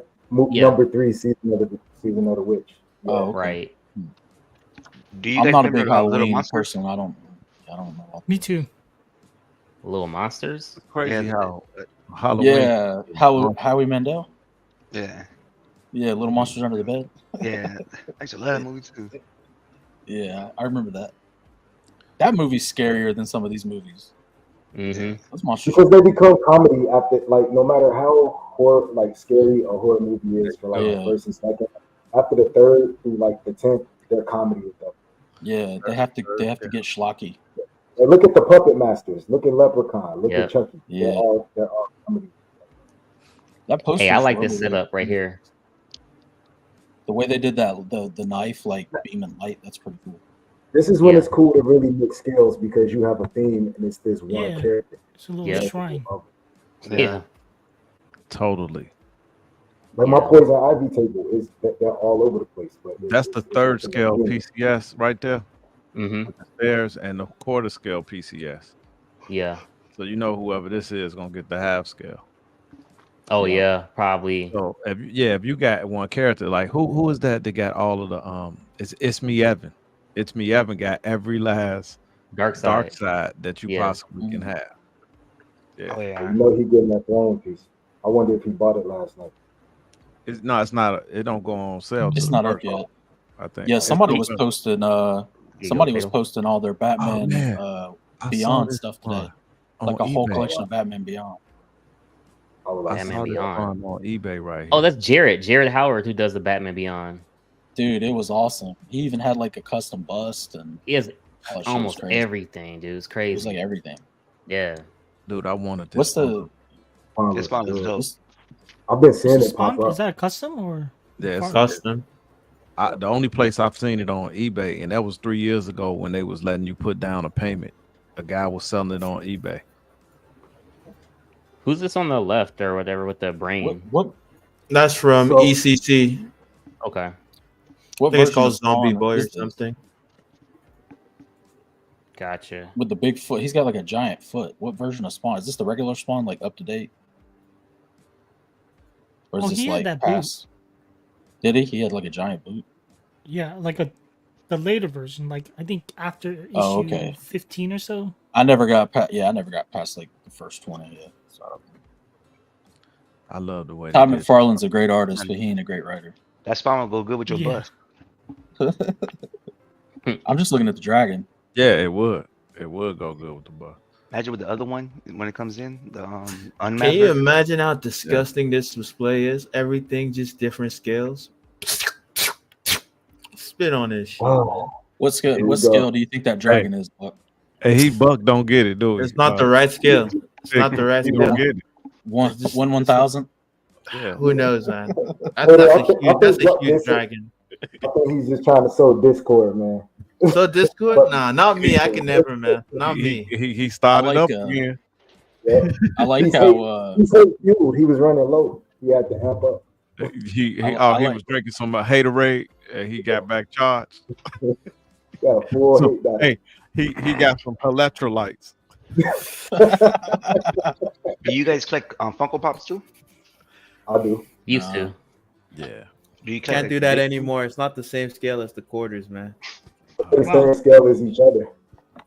Yeah. number 3, Season of the Witch. Yeah. Oh, okay. Right. Do you I'm guys not a remember big Little Halloween Monsters? person. I don't know. Me too. Little Monsters. Crazy Yeah, how Halloween. Yeah, Howie Mandel. Yeah. Yeah, Little Monsters Under the Bed. Yeah. I used to love that movie too. Yeah, I remember that. That movie's scarier than some of these movies. Mm-hmm. Those monsters. Because they become comedy after, like, no matter how horror, like, scary a horror movie is for like the first and second, after the third through like the 10th, they're comedy with them. Yeah, they have to get schlocky. And look at the Puppet Masters. Look at Leprechaun. Look at Chucky. Yeah. They're all comedy. That poster. Hey, I like this setup right here. The way they did that, the knife like beam and light. That's pretty cool. This is when it's cool to really mix skills, because you have a theme and it's this one Yeah. character. It's a little shrine. Yeah. Totally. Like my Poison Ivy table is that they're all over the place. But That's the third scale PCS right there. Mm-hmm. With the stairs and the quarter scale PCS. Yeah. So you know whoever this is gonna get the half scale. Oh yeah, probably. So if you got one character, like who is that got all of the it's me Evan. It's me Evan got every last dark side that you possibly can have. Yeah. Oh, yeah. You know he getting that throne piece. I wonder if he bought it last night. It's not. It don't go on sale. It's not up yet. I think. Yeah, somebody was posting. Somebody was Fatal. posting all their Batman I saw Beyond this stuff one today, on like a whole eBay. collection of Batman Beyond. I Batman saw that Beyond. on eBay right here. Oh, that's Jared Howard who does the Batman Beyond. Dude, it was awesome. He even had like a custom bust, and He has that shit was almost crazy. everything, dude. It's crazy. It was like everything. Yeah. Dude, I wanted this. What's the Spawn This spawn looks is good. dope. I've been Is seeing it it pop spawn? up. Is that a custom or? Yeah, it's Far- Custom. the only place I've seen it on eBay, and that was 3 years ago when they was letting you put down a payment. A guy was selling it on eBay. Who's this on the left or whatever with the brain? What That's from So- ECC. Okay. I what think it's version called of Spawn Zombie Boy or is this? something. Gotcha. With the big foot. He's got like a giant foot. What version of Spawn? Is this the regular Spawn, like up to date? Or is Oh, this he had like that boot. past? Did he? He had like a giant boot. Yeah, like the later version. Like I think after issue Oh, okay. 15 or so. I never got past. Yeah, I never got past like the first 20 yet. So. I love the way. Todd they did it. McFarlane's a great artist, but he ain't a great writer. That spawn will go good with your Yeah. bust. I'm just looking at the dragon. Yeah, it would. It would go good with the buff. Imagine with the other one when it comes in, the Can unmapped. you imagine how disgusting this display is? Everything just different scales. Spit on this shit. Oh, What scale? Here we What go. scale do you think that dragon is? Buck? Hey, Buck don't get it, dude. It's not the right scale. It's not the right He don't scale. get it. One It's just- 1,000. Yeah. Who knows, man? Hey, I think That's a Buck huge missing- dragon. I think he's just trying to sow discord, man. So Discord? Nah, not me. I can never, man. Not He, me. he started I like, up again. Yeah. I like He how. He said fuel. He was running low. He had to amp up. He I he like- was drinking some Haterade and he got back charged. Got a full So, hit back. hey, he got some electrolytes. Do you guys collect Funko Pops too? I do. Used to. Yeah. Do you collect, Can't like, do that big- anymore. It's not the same scale as the quarters, man. The same scale as each other.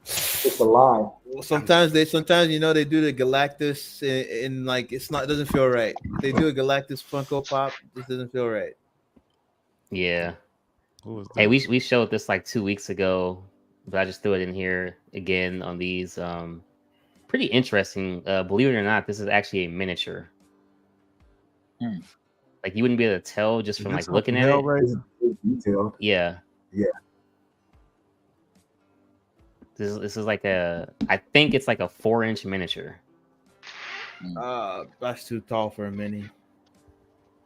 It's a line. Well, sometimes they do the Galactus in like it doesn't feel right. They do a Galactus Funko Pop, this doesn't feel right. Yeah. Who was Hey, that? we showed this like 2 weeks ago, but I just threw it in here again on these. Pretty interesting. Believe it or not, this is actually a miniature. Hmm. Like you wouldn't be able to tell just Is from this like looking at something it. Hellraiser? It's detailed. Yeah. Yeah. This is like I think it's like a 4-inch miniature. That's too tall for a mini.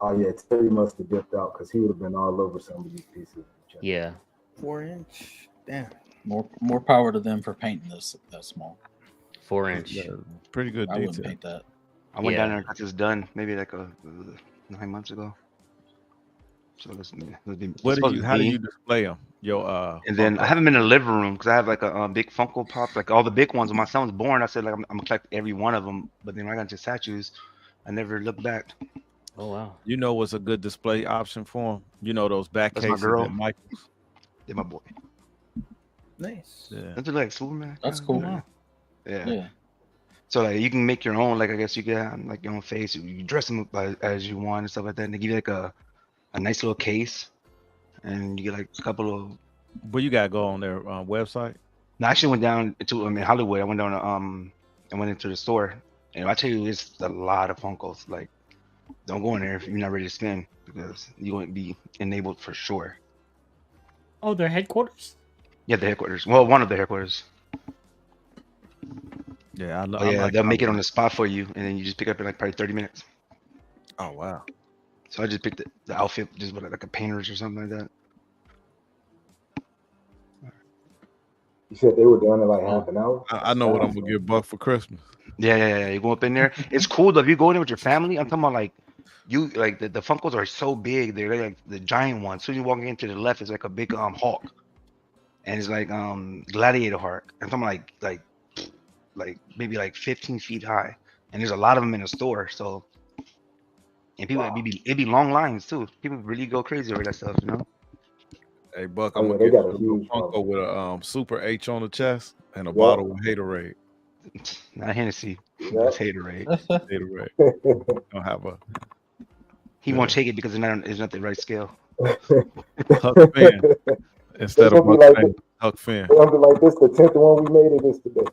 Oh yeah, Terry must have dipped out because he would have been all over some of these pieces. Yeah. 4-inch. Damn. More power to them for painting this that small. 4-inch. Yeah, pretty good I wouldn't detail. paint that. I went Yeah. down there and got this done maybe like 9 months ago. So let's be. What do you? How do you display them? Your And then I haven't been in the living room because I have like a big Funko Pop, like all the big ones. When my son was born, I said like I'm gonna collect every one of them. But then when I got into statues, I never looked back. Oh wow. You know what's a good display option for them? You know those back That's my cases girl. at Michael's. Yeah, my boy. Nice. Yeah. Don't you like Superman? That's cool. Yeah. Yeah. So like you can make your own, like I guess you can like your own face. You dress them up as you want and stuff like that. And they give you like a nice little case, and you get like a couple of. But you gotta go on their website. No, I actually went down to Hollywood. I went down I went into the store, and I tell you, it's a lot of Funkos. Like, don't go in there if you're not ready to spend because you won't be enabled for sure. Oh, their headquarters. Yeah, the headquarters. Well, one of the headquarters. Yeah, I, Oh, yeah, they'll make it on the spot for you, and then you just pick up in like probably 30 minutes. Oh wow. So I just picked the outfit just with like a painters or something like that. You said they were done in like half an hour. I know what I'm gonna give Buck for Christmas. Yeah. You go up in there. It's cool though. If you go in there with your family, I'm talking about like you like the Funkos are so big. They're like the giant ones. So you walk into the left, it's like a big Hulk, and it's like Gladiator Hulk. I'm talking like maybe like 15 feet high, and there's a lot of them in the store. So and people it'd be long lines too. People really go crazy over that stuff, you know. Hey Buck, Oh, I'm yeah, gonna they give got you a a little huge Funko with a super H on the chest and a Yeah. bottle of Haterade. Not Hennessy. Yeah. That's Haterade. Haterade. Don't have a He won't take it because it's not the right scale. Huck Finn instead It's of gonna be Huck like Finn. Huck Finn. They're gonna be like this the 10th one we made it this today.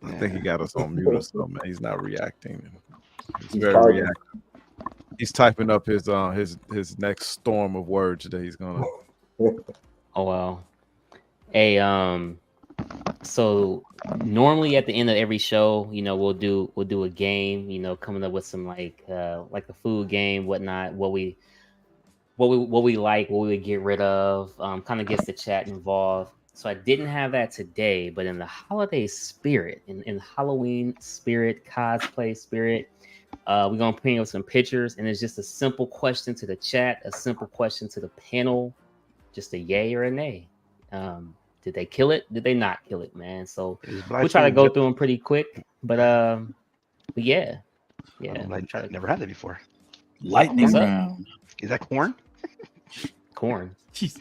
I think he got us on mute or something. He's not reacting. He's He's very typing. reactive. He's typing up his next storm of words that he's gonna. Oh wow. Hey, So normally at the end of every show, you know, we'll do a game, you know, coming up with some like a food game, whatnot, what we like, what we would get rid of, kind of gets the chat involved. So I didn't have that today, but in the holiday spirit, in Halloween spirit, cosplay spirit, we're gonna bring up some pictures, and it's just a simple question to the chat, a simple question to the panel, just a yay or a nay. Did they kill it? Did they not kill it, man? So we'll try to go through them pretty quick, but yeah. Never had that before. Lightning round. Is that corn? Corn. Jeez.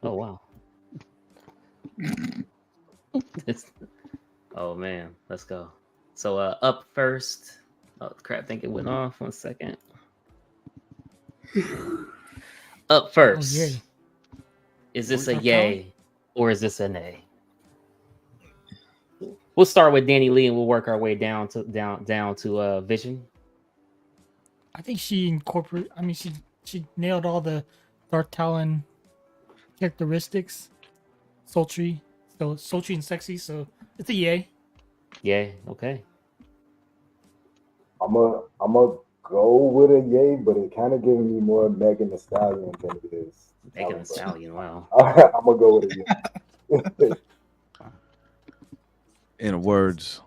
Oh wow. Oh man, let's go. So up first. Oh crap! I think it went off. 1 second. Up first. yay. Is this a yay or is this a nay? We'll start with Danny Lee and we'll work our way down to Vision. I think she incorporated. I mean, she nailed all the Dark Talon characteristics. Sultry and sexy. So it's a yay. Yay. Okay. I'm a go with a yay, but it kind of giving me more Megan Thee Stallion than it is. Megan Thee Stallion. Wow. I'm gonna go with a yay. In the words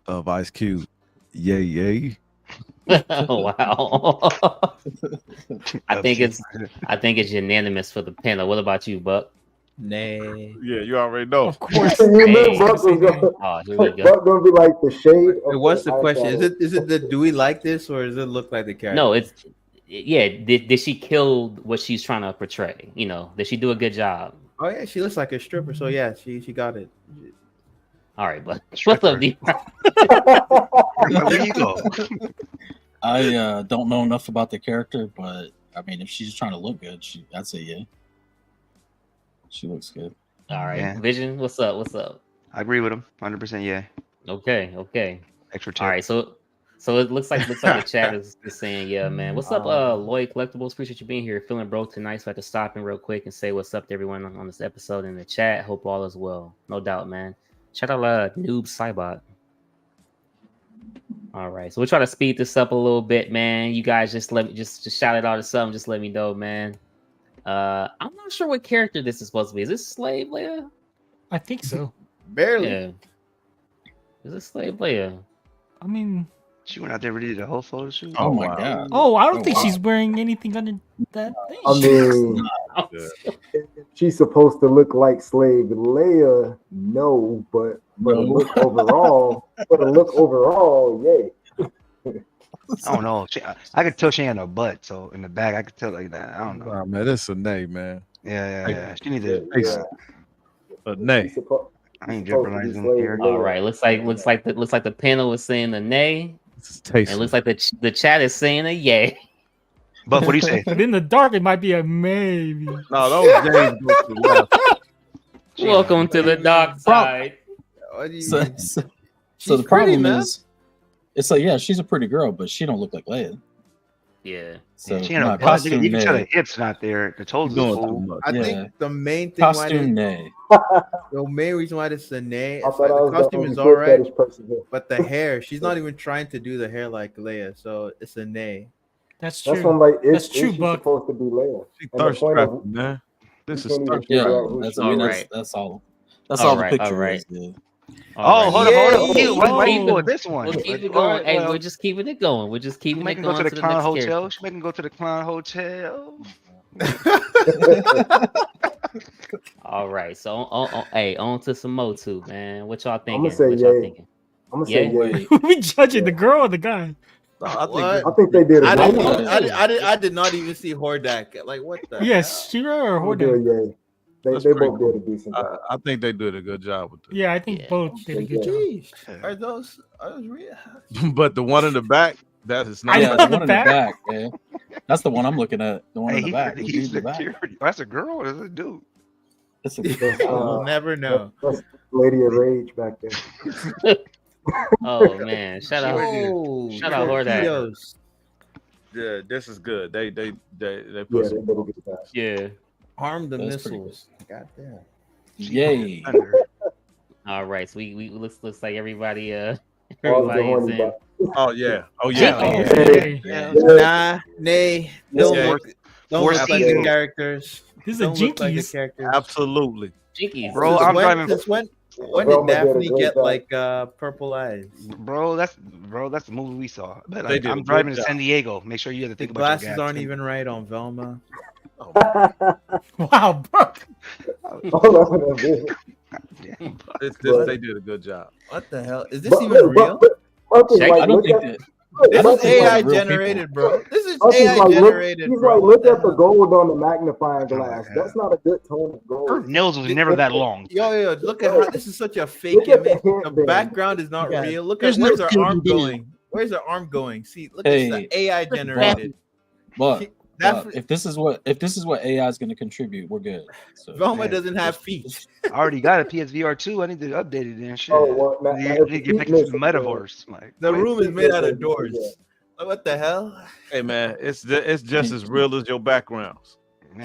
of Ice Cube, yay, yay. Oh wow. I think it's unanimous for the panel. What about you, Buck? Nay. Yeah, you already know. Of course. Hey. Buck Oh, here we go. Buck gonna be like the shade. What's the question? Is it the do we like this or does it look like the character? No, it's did she kill what she's trying to portray? You know, did she do a good job? Oh yeah, she looks like a stripper. So yeah, she got it. All right, but what's up, D? Where you go? I don't know enough about the character, but I mean, if she's trying to look good, I'd say yeah. She looks good. All right, Yeah. Vision, what's up? What's up? I agree with him. 100% yeah. Okay. Extra tip. All right, so it looks like the chat is saying, yeah, man. What's up, Lloyd Collectibles? Appreciate you being here. Feeling broke tonight, so I had to stop in real quick and say what's up to everyone on this episode in the chat. Hope all is well. No doubt, man. Shout out Noob Cybot. All right, so we'll try to speed this up a little bit, man. You guys just let me just shout it out or something. Just let me know, man. I'm not sure what character this is supposed to be. Is this Slave Leia? I think so. Barely. Yeah. Is this Slave Leia? I mean, She went out there ready to the whole photo shoot. Oh my god. oh, I don't think she's wearing anything under that thing. I mean, she's supposed to look like Slave Leia. No, but a look overall, yay. I don't know. I could tell she ain't got no butt. So in the back, I could tell like that. I don't know. Nah, man, that's a nay, man. Yeah. She need to. A nay. I ain't jeopardizing here. All right, looks like the panel is saying a nay. And it looks like the chat is saying a yay. But what do you say? But in the dark, it might be a maybe. No, those days go to left. Welcome to the dark side. So the problem is, it's like, yeah, she's a pretty girl, but she don't look like Leia. Yeah. So She ain't no butt. You can tell the hips not there. The toes Doing are too full. much. I Yeah. think the main thing why Costume nay. the main reason why this is a nay, I it's thought like I the was costume the is only all right, fetish person here. but the hair, she's not even trying to do the hair like Leia, so it's a nay. That's true. That's when like That's is true, she Buck. supposed to be Leia? She And the thirst point trapping, of- man. This you is can't even thirst figure Yeah, out who that's she I mean is. Alright. that's all. That's all the Alright, picture alright. is. Yeah. Oh, hold Yeah. up. You, why you Oh. go with this one? We'll keep it Oh, going. Hey, well, we're just keeping it going. We're just keeping make it him go going to the Clown next Hotel. character. She make him go to the Clown Hotel. All right, so on to some Motu, man. What y'all thinking? I'ma say What y'all yay. thinking? I'm gonna say Yeah. yay. we judging the girl or the guy? No, I What? I think they did a I good didn't, job. I did not even see Hordak. Like what the? Yes, Shira or I'm gonna do a Hordak? yay. They That's they pretty both cool. did a decent job. I think they did a good job with this. Yeah, I think Yeah. both did a good job. Jeez. Are those real? But the one in the back, that is not. I Yeah, know the the one in the back. back. Yeah, that's the one I'm looking at. The one Hey, in the back. The dude he's in the back. security. Oh, that's a girl or is it a dude? It's a, That's, We'll never know. that's Lady of Rage back there. Oh man, shout out Hordak. Torpedoes. Yeah, this is good. They put Yeah, they some. did a good job. Yeah. Arm the That's pretty missiles. God damn. Yay. Thunder. All right, so we looks like everybody All the everybody is horny in. butt. Oh yeah. Oh yeah. Jinkies. Yeah. Nah, nay. Don't Yeah. look. Don't Four look like the seasons. characters. This is a Don't look like the Jinkies. characters. Absolutely. Jinkies. Bro, I'm driving. Since when Velma did did a Daphne great get job. like purple eyes? Bro, that's the movie we saw. But They like, did a I'm good driving to job. San Diego. Make sure you have to The think about your glasses gas. aren't even right on Velma. Wow, bro. They did a good job. What the hell? Is this even real? Marcus, Check. like, I don't look think at, that. This Marcus, is AI like real generated, bro. This is Marcus, AI like, generated, he's bro. like, What look the at the hell? gold on the magnifying glass. yeah. That's not a good tone of Her gold. nails was never that long. Yo, look at how this is such a fake Look at the image. The hairband. background is not Yeah, real. Look there's at where's no her field arm in video. going? Where's her arm going? See, look, Hey, it's the AI generated. But Daphne- if this is what AI is going to contribute, we're good. So Velma Yeah. doesn't have feet. I already got a PSVR 2. I need to update it and shit. Oh, well, now, You if need to the get back feet into the missing, metaverse. Like, The room is made out of Yeah. doors. Like, what the hell? Hey man, it's just as real as your backgrounds.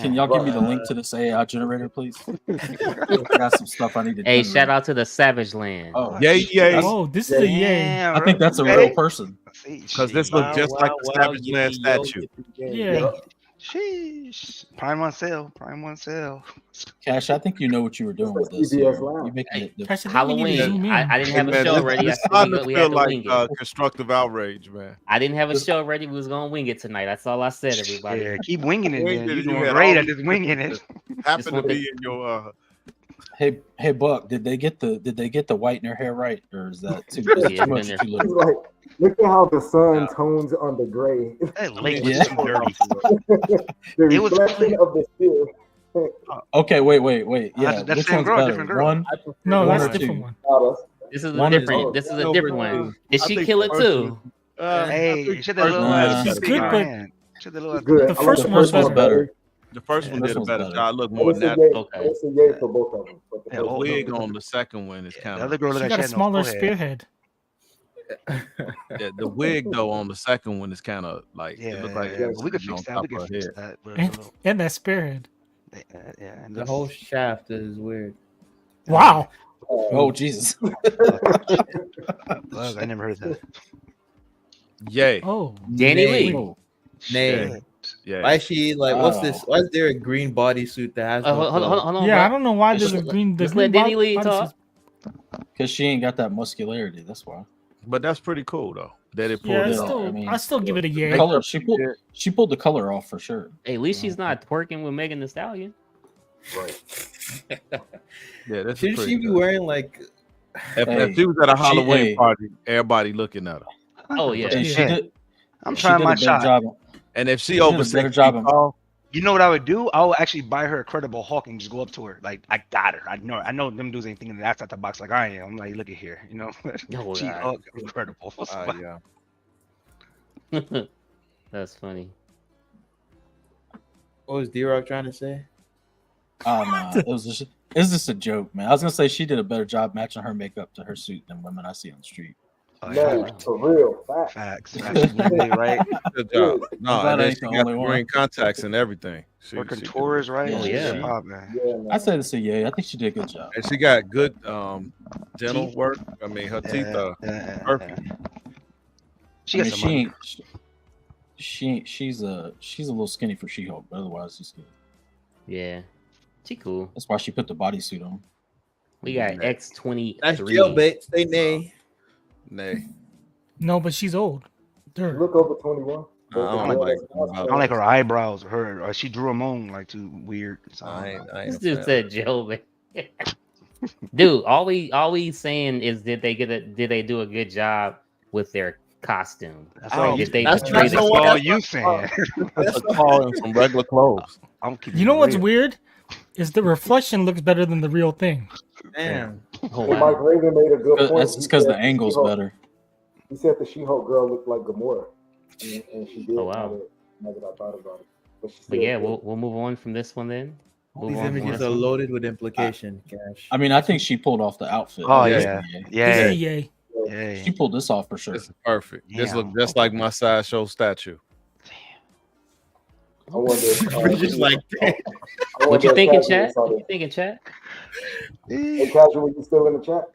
can y'all give me the link to this AI generator, please? I got some stuff I need to. Hey, generate. shout out to the Savage Land. Oh, Yay, yay. Oh, this is a yay. Damn, I think that's a okay. real person. Because this looks just like the Savage Land statue. Yeah. Sheesh. Prime on sale. Prime on sale. Cash, I think you know what you were doing with this. CBS Here. Lounge. You making it different. Cash, I think we need to zoom Halloween. in. I didn't have a Man, show this- ready. This I starting said to we feel had to like wing it. constructive outrage, man. I didn't have a show ready. We was gonna wing it tonight. That's all I said, everybody. Yeah, keep winging it, Winged man. it, You're you doing had great all at just winging it. Happen to want be the- in your Hey, Buck, did they get the white in her hair right, or is that too, Yeah, is it it's too been much there. or too He's little? like, look at how the sun tones on the gray. That lake Yeah. was so dirty. The It was reflection clear. of the steel. Okay, wait. Yeah, that's which same one's girl, better? different girl. One, No, One that's or a different two. one. Oh, that's- This is One a or different. two? This is a No, different but, one. Did I she think kill the it first too? Hey, she had that little Nah. She's good, but she had the little It's good. The I like first the one's first one better. The first one First did a one's better better. job. Look But more it's a natural. yay. Okay. It's a yay for both of them. But the Yeah, The first oh, one- wig on the second one is the kind other of girl She looked got like a she had no smaller forehead. spearhead. the wig though on the second one is kind of like Yeah, it looked like it yeah, had but we could something fix on that. We top of could her fix head. that. But a little- And that spearhead. yeah, and The this- whole shaft is weird. Wow. Oh Jesus! I never heard that. Yay. Oh. Danny Nay. Lee. Oh, Nay. Yeah. Why is she like? What's Wow. this? Why is there a green bodysuit that has? Hold on, hold on, Yeah, bro. I don't know why Just there's a let- green. The just green let Danny body- Lee body talk. suits- because she ain't got that muscularity. That's why. But that's pretty cool though. That it pulled Yeah, it Yeah, off. still, I mean, I still give it a The yay. color she pulled the color off for sure. Hey, at least she's not twerking with Megan Thee Stallion. Right. Yeah, that's Should pretty she be good. wearing like? If she was at a Halloween hey. party, everybody looking at her. Oh yeah. Hey, she Yeah. did. I'm she trying did a my better shot. job. And if she She did a over better 6 job feet of- tall, You know what I would do? I would actually buy her a credible Hulk and just go up to her. Like, I got her. I know them dudes ain't thinking that's at the box like I am. I'm like, look at here, you know. Oh, She God. Hulk, incredible. yeah. That's funny. What was D-Rock trying to say? Oh no, it's just a joke, man. I was gonna say she did a better job matching her makeup to her suit than women I see on the street. Oh, Man, yeah. for real. Fact. Facts. Facts. Right. Good job. No, glad and I then ain't she the got only the one. green contacts and everything. Her She contours, right? Oh, yeah. She pop, man. Yeah, man. I say this a yeah. I think she did a good job. and she got good dental Teeth? work. I mean, her teeth are perfect. She I got mean, some she money. ain't. She's a little skinny for She-Hulk, but otherwise she's good. Yeah. She cool. That's why she put the bodysuit on. We got X23. That's jailbait. Stay nay. Nay. No, but she's old. Dirt. Look over 21. I don't like I don't like her eyebrows or she drew them on like too weird. So I ain't This a dude fan. said Joe, man. Dude, all we saying is did they do a good job with their costume? that's all you. Did they That's portray That's not the- what- all you saying. That's a call in some regular clothes. I'm keeping You know it what's real. weird? Is the reflection looks better than the real thing. Damn. Oh, But wow. Mike Raven made a good point. That's He because the said angle's She-Hulk- better. He said the She-Hulk girl looked like Gamora, and she did. Oh, wow. Now that I thought about it, but, she But still yeah, did. we'll move on from this one then. Move These on from images this are one. loaded with implication, Cash. I mean, I think she pulled off the outfit. Oh, This yeah. is yay. This Yeah. is a yay. Yeah. She pulled this off for sure. This is perfect. This Yeah. look just like my sideshow statue. I wonder. We're just like, What you thinking, chat? What you thinking, chat? Hey, Casual, you still in the chat?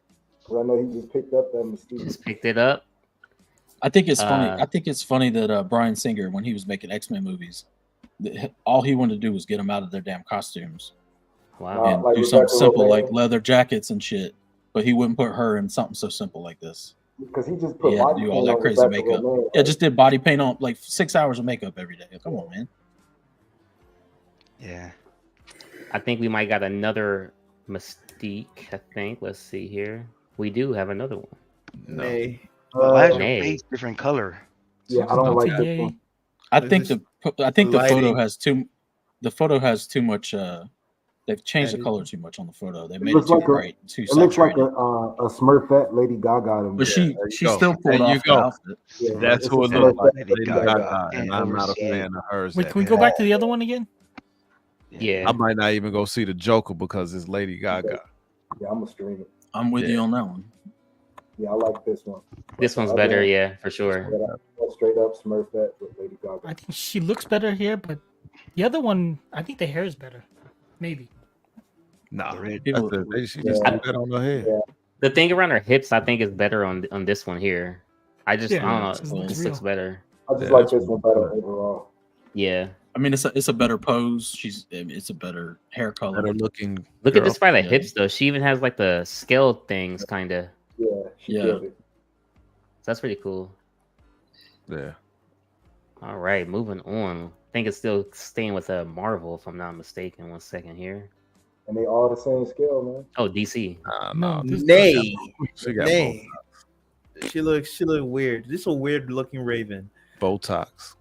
Because I know he just picked up that Mystique. Just picked it up. I think it's funny. I think it's funny that Bryan Singer, when he was making X-Men movies, all he wanted to do was get them out of their damn costumes. Wow. And like do something Rebecca simple Romijn. like leather jackets and shit. But he wouldn't put her in something so simple like this. Because he just put He had to body do paint all that on crazy Rebecca makeup. Romijn. Yeah, just did body paint on like 6 hours of makeup every day. Come on, man. Yeah. I think we might got another Mystique. I think. Let's see here. We do have another one. No. Why is your Nay. face different color? Yeah, I don't I'll like take this yay. one. I think the lighting. photo has too. The photo has too much. They've changed the Yeah, color too much on the photo. They It made it looks too like bright, too It looks like saturated. a Smurfette Lady Gaga. To me. But she go. still pulled There you off the go. outfit. Yeah, That's it's who a it looks like. Smurfette Lady Gaga. Gaga, and Can't I'm not a oversee it. fan of hers. Wait, that can we go bad. back to the other one again? Yeah. I might not even go see the Joker because it's Lady Gaga. Yeah, I'm gonna stream it. I'm with you on that one. Yeah, I like this one. This one's Other better, one, yeah, for sure. Straight up Smurfette with Lady Gaga. I think she looks better here, but the other one, I think the hair is better. Maybe. Nah, People- she just Yeah. threw that on her head. Yeah. The thing around her hips, I think, is better on this one here. I Yeah, don't this know. looks This looks real. better. I just Yeah, like that's this one better overall. Yeah. I mean, it's a better pose. It's a better hair color. Better looking. Look at girl. this by the Yeah. hips though. She even has like the scale things, kind of. Yeah, she Yeah. killed it. So that's pretty cool. Yeah. All right, moving on. I think it's still staying with Marvel, if I'm not mistaken. 1 second here. And they all the same scale, man. Oh, DC. No, this Nay, She got nay. She looks weird. This is a weird looking Raven. Botox.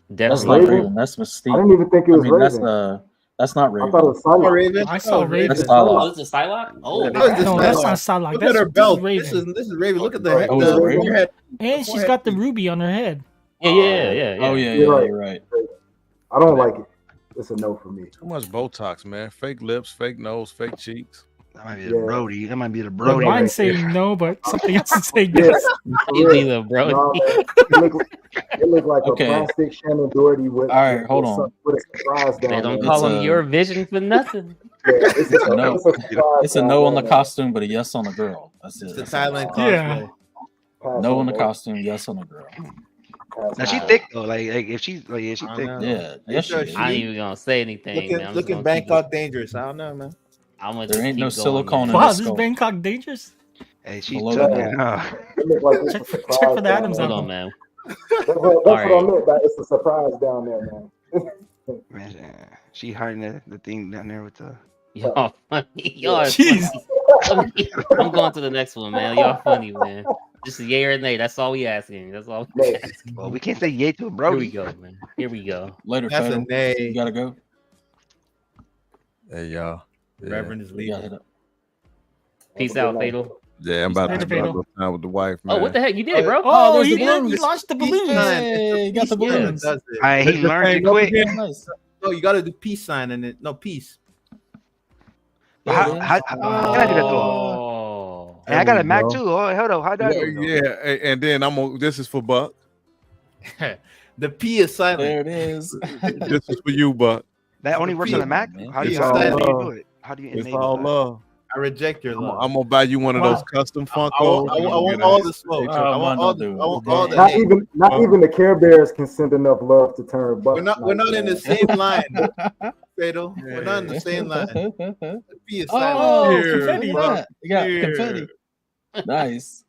That's Definitely. not Raven? Raven. That's Mystique. I didn't even think it I was mean, Raven. that's not I Raven. thought it was Psylocke. Raven. I saw Raven. That's Raven. Psylocke. Is it Psylocke? Oh, Yeah, That is No, Psylocke. that's not Psylocke. Look That's at her belt. This is This Raven. is Raven. Look at the Right. Oh, is it Raven? forehead. And she's got the ruby on her head. yeah. Oh yeah, You're right. you're right. I don't like it. It's a no for me. Too much Botox, man. Fake lips, fake nose, fake cheeks. That might be Yeah. the Brody. That might be the But Brody. mine's saying no, but something else is saying yes. You either, bro. No, man. It looked like Okay. a plastic Shannon Doherty with, All right, hold on. with a surprise down They don't there. call It's him a- your vision for nothing. Yeah, it's It's a no. surprise It's a down no on there, the man. costume, but a yes on the girl. That's it. It's the That's all. Thailand Yeah. cosplay. Pass No on the man. costume, yes on the girl. Pass Now she on. thick though. Like if she's thick. know. Yeah, yes, she sure is. I ain't even gonna say anything, man. I'm just Looking gonna Bangkok dangerous. I don't know, man. I'm gonna There just ain't no keep going, silicone man. in Wow, this this is skull. Bangkok dangerous. Hey, she's Below tough. that. It looked like it's Check a for surprise the down Adams there. Hold album. on, man. That's what I Alright. meant. That it's a surprise down there, man. Man, she hiding the thing down there with the. Y'all funny. Y'all are Jeez. funny. I'm going to the next one, man. Y'all funny, man. Just a yay or nay. That's all we asking. That's all we Nay. asking. Well, we can't say yay to a Here we Brody. go, man. Here we go. Later, That's a Fatal. nay. You gotta go. Hey, y'all. Yeah, Reverend is You gotta leaving. hit up. Peace Have a out, good night. Fatal. yeah I'm about to Later, go Fatal. time with the wife, man. Oh, what the heck? You did it, bro. Oh, there's he the did. balloons. He launched the balloons. Hey, you got the Yeah. balloons. Does it. Hey, he learned it quick. Nice. No, you gotta do peace sign in it. No peace. How can I do that though? Oh. Hey, I got a There we Mac go. too. Oh, hold on. How do I do it? though? Yeah, and then I'm gonna. This is for Buck. The P is silent. There it is. This is for you, Buck. That only works on the Mac. man. How do you It's all do it? How do you It's enable all that? love. I reject your love. I'm gonna buy you one of those custom Funkos. I want all the smoke. Oh, I want man, all don't the, do it. I want all the Not hate. even the Care Bears can send enough love to turn. But We're not in the same line, Fatal. We're not in the same line. The P is silent. Oh, Here, confetti. look at that. You got Here. confetti. Nice.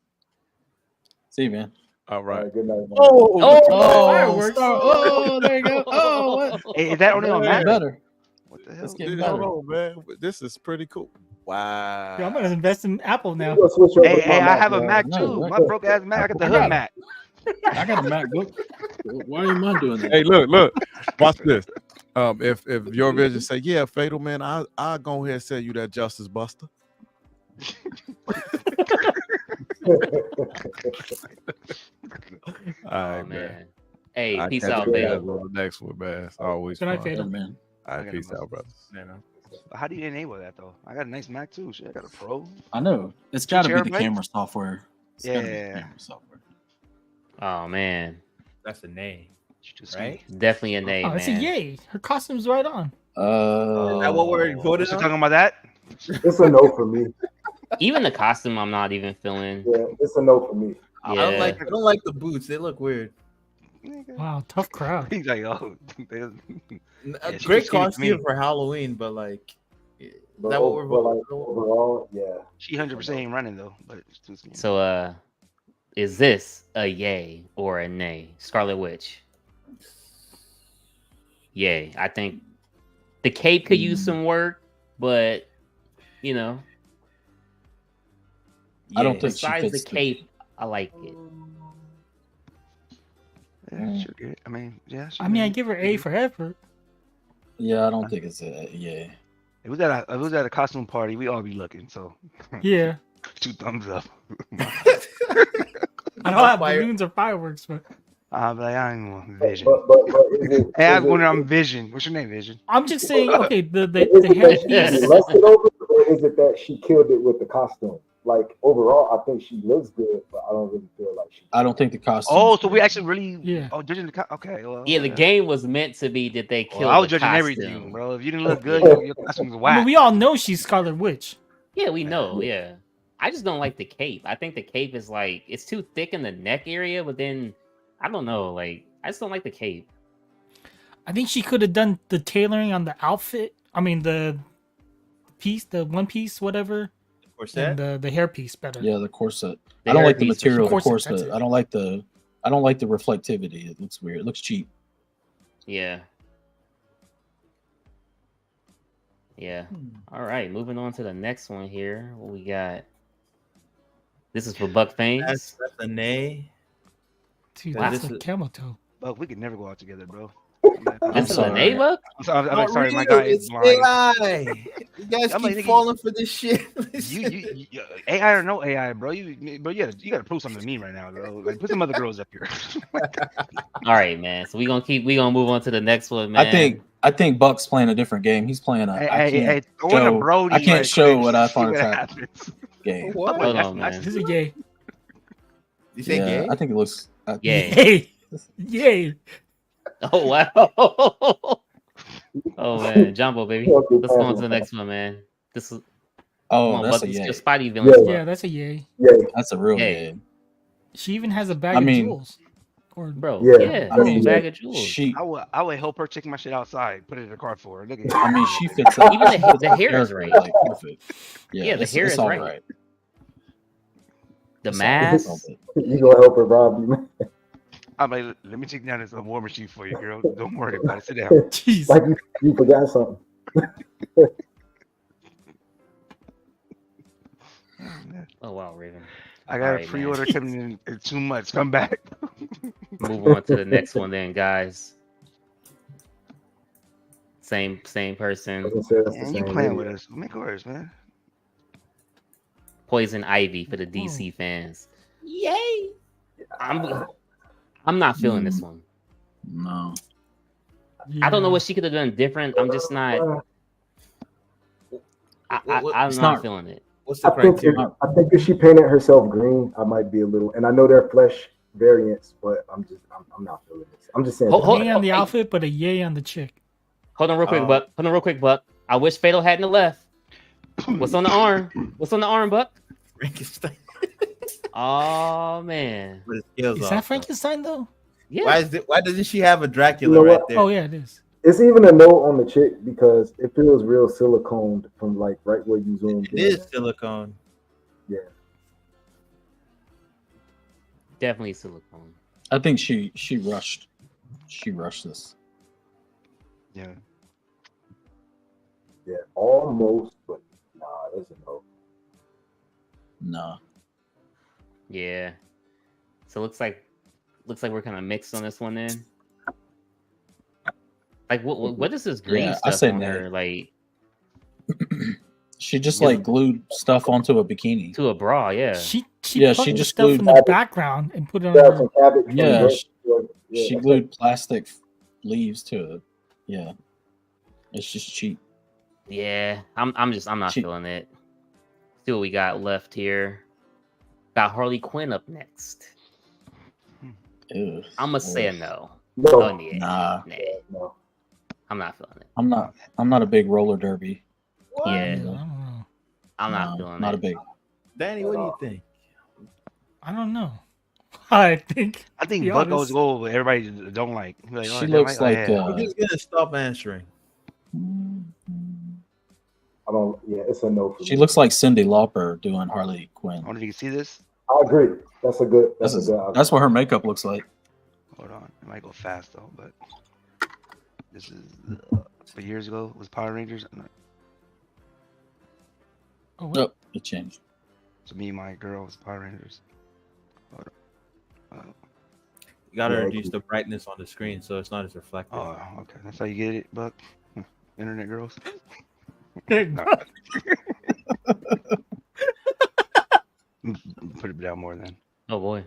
See you, man. All All right. right, good night, man. Oh, fireworks. Oh, there you go. Oh, what? Hey, is that only on Mac? Better. What the hell? Let's get Dude, better. hold on, man. This is pretty cool. Wow. Yo, I'm gonna invest in Apple now. You gonna switch over Hey, to my I Mac, have a man. Mac No, too. what? My broke ass Mac. I got the hood Mac. I got a MacBook. Why am I doing that? Hey, look. Watch this. If your vision say, yeah, Fatal, man, I'll go ahead and sell you that Justice Buster. All right, Oh, man. man. Hey, I peace catch out, you guys Fatal. on the next one, man. It's always Good night, fun. Fatal. Yeah, man. All I right, got peace a out, brothers. How do you enable that though? I got a nice Mac too. Shit, I got a Pro. I know. It's got to be the terabytes? camera software. It's gotta be the Yeah. camera software. Oh man. That's a name. right? Definitely a nay, Oh, man. it's a yay. Her costume's right on. Is that what we're voting So on? talking about that? It's a no for me. Even the costume, I'm not even feeling. Yeah, it's a no for me. I Yeah. don't like the boots. They look weird. Wow, tough crowd. He's like, oh, A she great just seen it to me. costume for Halloween, but like, is But, that what we're but voting like on? overall, yeah. She 100% ain't running though, but it's too skinny. So, is this a yay or a nay? Scarlet Witch. Yay. I think the cape could use some work, but you know, I don't think she besides the fits the- cape, I like it. Yeah, she'll get it. I mean, yeah. I mean, I give her A for effort. Yeah, I don't think it's a yeah. If it was at a costume party, we all be looking. So Yeah. 2 thumbs up. I don't have balloons or fireworks, but I'm like, I ain't want Vision. But is it, Hey, I is wonder it, I'm Vision. What's your name, Vision? I'm just saying, okay, the is it that she headpiece. lusted over it, or is it that she killed it with the costume? Like overall, I think she looks good, but I don't really feel like she. I don't think the costume. Oh, so we actually really Yeah. Oh, judging the okay. Well, Yeah, the game was meant to be that they killed. Well, I was the judging costume. everything, bro. If you didn't look good, your costume was I whack. mean, we all know she's Scarlet Witch. Yeah, we know. Yeah, I just don't like the cape. I think the cape is like it's too thick in the neck area, but then I don't know. Like I just don't like the cape. I think she could have done the tailoring on the outfit. I mean, the piece, the one piece, whatever, and the hair piece better. Yeah, the corset. The I don't hair like the piece was- material of the Corset, that's corset. it. I don't like the reflectivity. It looks weird. It looks cheap. Yeah. Yeah. All right, moving on to the next one here. What we got? This is for Buck Fangs. That's a nay. Dude, Wow. that's This a is- camel toe. But we could never go out together, bro. This is a sorry. nay, Buck? I'm sorry, my Not guy real, is it's blind. AI. You guys I'm keep like, nigga, falling for this shit. You AI or no AI, bro. You gotta prove something to me right now, bro. Like put some other girls up here. All right, man. So we gonna move on to the next one, man. I think Buck's playing a different game. He's playing a Hey, throw in a Brody I can't right show quick, what I see find what attractive happens. game. What? Hold That's on, nice. man. This is yay. You say Yeah, gay? I think it looks. Yay. Yay. Yay. Oh wow. Oh man, Jumbo baby. Let's go on to the next one, man. This is Oh, come on, that's Buck. a This is yay. your Spidey villain. Yeah, that's a yay. Yeah, That's a real Yay. yay. She even has a bag I of mean- jewels. Or Bro, Yeah, yeah. I mean, bag of jewels. She, I would help her take my shit outside, put it in a card for her. Look at I mean, she fits. Even the hair is right. Like, perfect. Yeah, the hair it's is all right. The It's all- mask. it's all you gonna help her rob you, man. I'm like, let me take down this war machine for you, girl. Don't worry about it. Sit down. jeez. Like you forgot something. Oh wow, Raven. I got All a right, pre-order man. coming in 2 months. Come back. Move on to the next one, then, guys. Same I person. was gonna say that's the Man, you same playing video. with us? Make ours, man. Poison Ivy for the DC fans. Yay! I'm not feeling this one. No. I don't know what she could have done different. I'm just not. I'm It's not not- feeling it. What's the I think, criteria? if she painted herself green, I might be a little. And I know they're flesh variants, but I'm not feeling this. I'm just saying. Hold- Yay on the hey. outfit, but a yay on the chick. Hold on, real quick, Buck. Hold on, real quick, Buck. I wish Fatal hadn't left. What's on the arm? What's on the arm, Buck? Frankenstein. Oh man. With his scales Is off, that though. Frankenstein though? Yeah. Why doesn't she have a Dracula You know right what? there? Oh yeah, it is. It's even a note on the chick because it feels real siliconed from like right where you zoomed It in. is silicone. Yeah. Definitely silicone. I think she rushed. She rushed this. Yeah. Yeah, almost, but nah, there's a no. No. Yeah. So looks like we're kind of mixed on this one then. Like what is this green Yeah, I stuff say on nay. her? Like She just like glued stuff onto a bikini. to a bra, yeah. She Yeah, plucked she the just stuff glued- in the background and put it on Got her. some cabbage. from Yeah, the- She that's glued plastic leaves to it. Yeah. It's just cheap. Yeah. I'm not She- feeling it. See what we got left here. Got Harley Quinn up next. Ew. I'm gonna say a Ugh. no. No, Oh yeah, Nah, no. I'm not feeling it. I'm not a big roller derby. Yeah, Yeah, I don't know. I'm not No, feeling not it. a big. Danny, what do you think? I don't know. I think. I think be Buck goes honest. gold, but everybody don't like. Like, She they looks like yeah. I'm just gonna stop answering. I don't. Yeah, it's a no for She me. looks like Cyndi Lauper doing Harley Quinn. I wonder if you can see this. I agree. That's a good. That's a good. That's what her makeup looks like. Hold on, it might go fast though, but this is for years ago. It was Power Rangers. Oh, what? Oh, it changed. So me and my girl was Power Rangers. Hold on. You gotta Yeah, reduce the brightness on the screen so it's not as reflective. Oh, okay. That's how you get it, Buck. Internet girls. No. Put it down more then. Oh boy.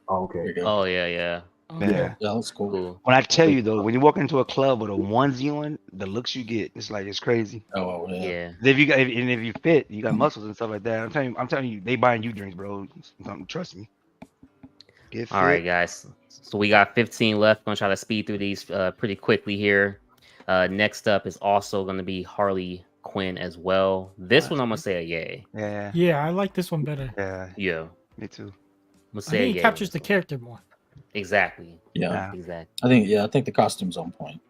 Oh, There you okay. go. Oh yeah. Okay. Yeah. Yeah, that's cool. Cool. When I tell you though, when you walk into a club with a onesie on, the looks you get, it's like it's crazy. Oh yeah. Yeah. If you got, and if you fit, you got muscles and stuff like that. I'm telling you, they buying you drinks, bro. Trust me. Get fit. All right, guys. So we got 15 left. Gonna try to speed through these pretty quickly here. Next up is also gonna be Harley Quinn as well. This one I'm gonna say a yay. Yeah. Yeah, I like this one better. Yeah. Yeah. Me too. I'm gonna I say a think yay it captures on the this one. character more. Exactly. Yeah. Exactly. I think the costume's on point.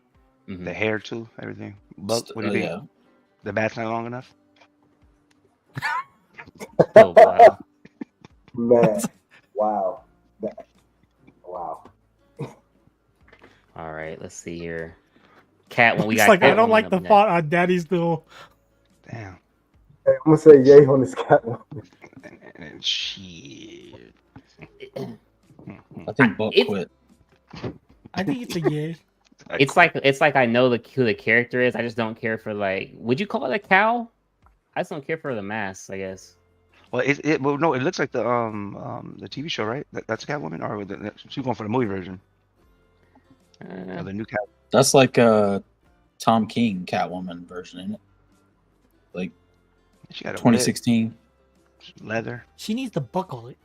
Mhm. The hair too, everything. Buck, what do you think? Yeah. The bat's not long enough. Oh wow. Man, wow. Wow. All right. Let's see here. Catwoman. We It's got. like I Catwoman don't like up the next. font on Daddy's little. Damn. Hey, I'm gonna say yay on this Catwoman. And shit. I think Buck It's- quit. I think it's a yay. It's like I know who the character is. I just don't care for like. Would you call it a cow? I just don't care for the mask. I guess. Well, well, no, it looks like the TV show, right? That's Catwoman, or she's going for the movie version. Uh, The new Cat. That's like Tom King Catwoman version, isn't it? Like She got a 2016. whip, leather. She needs to buckle it.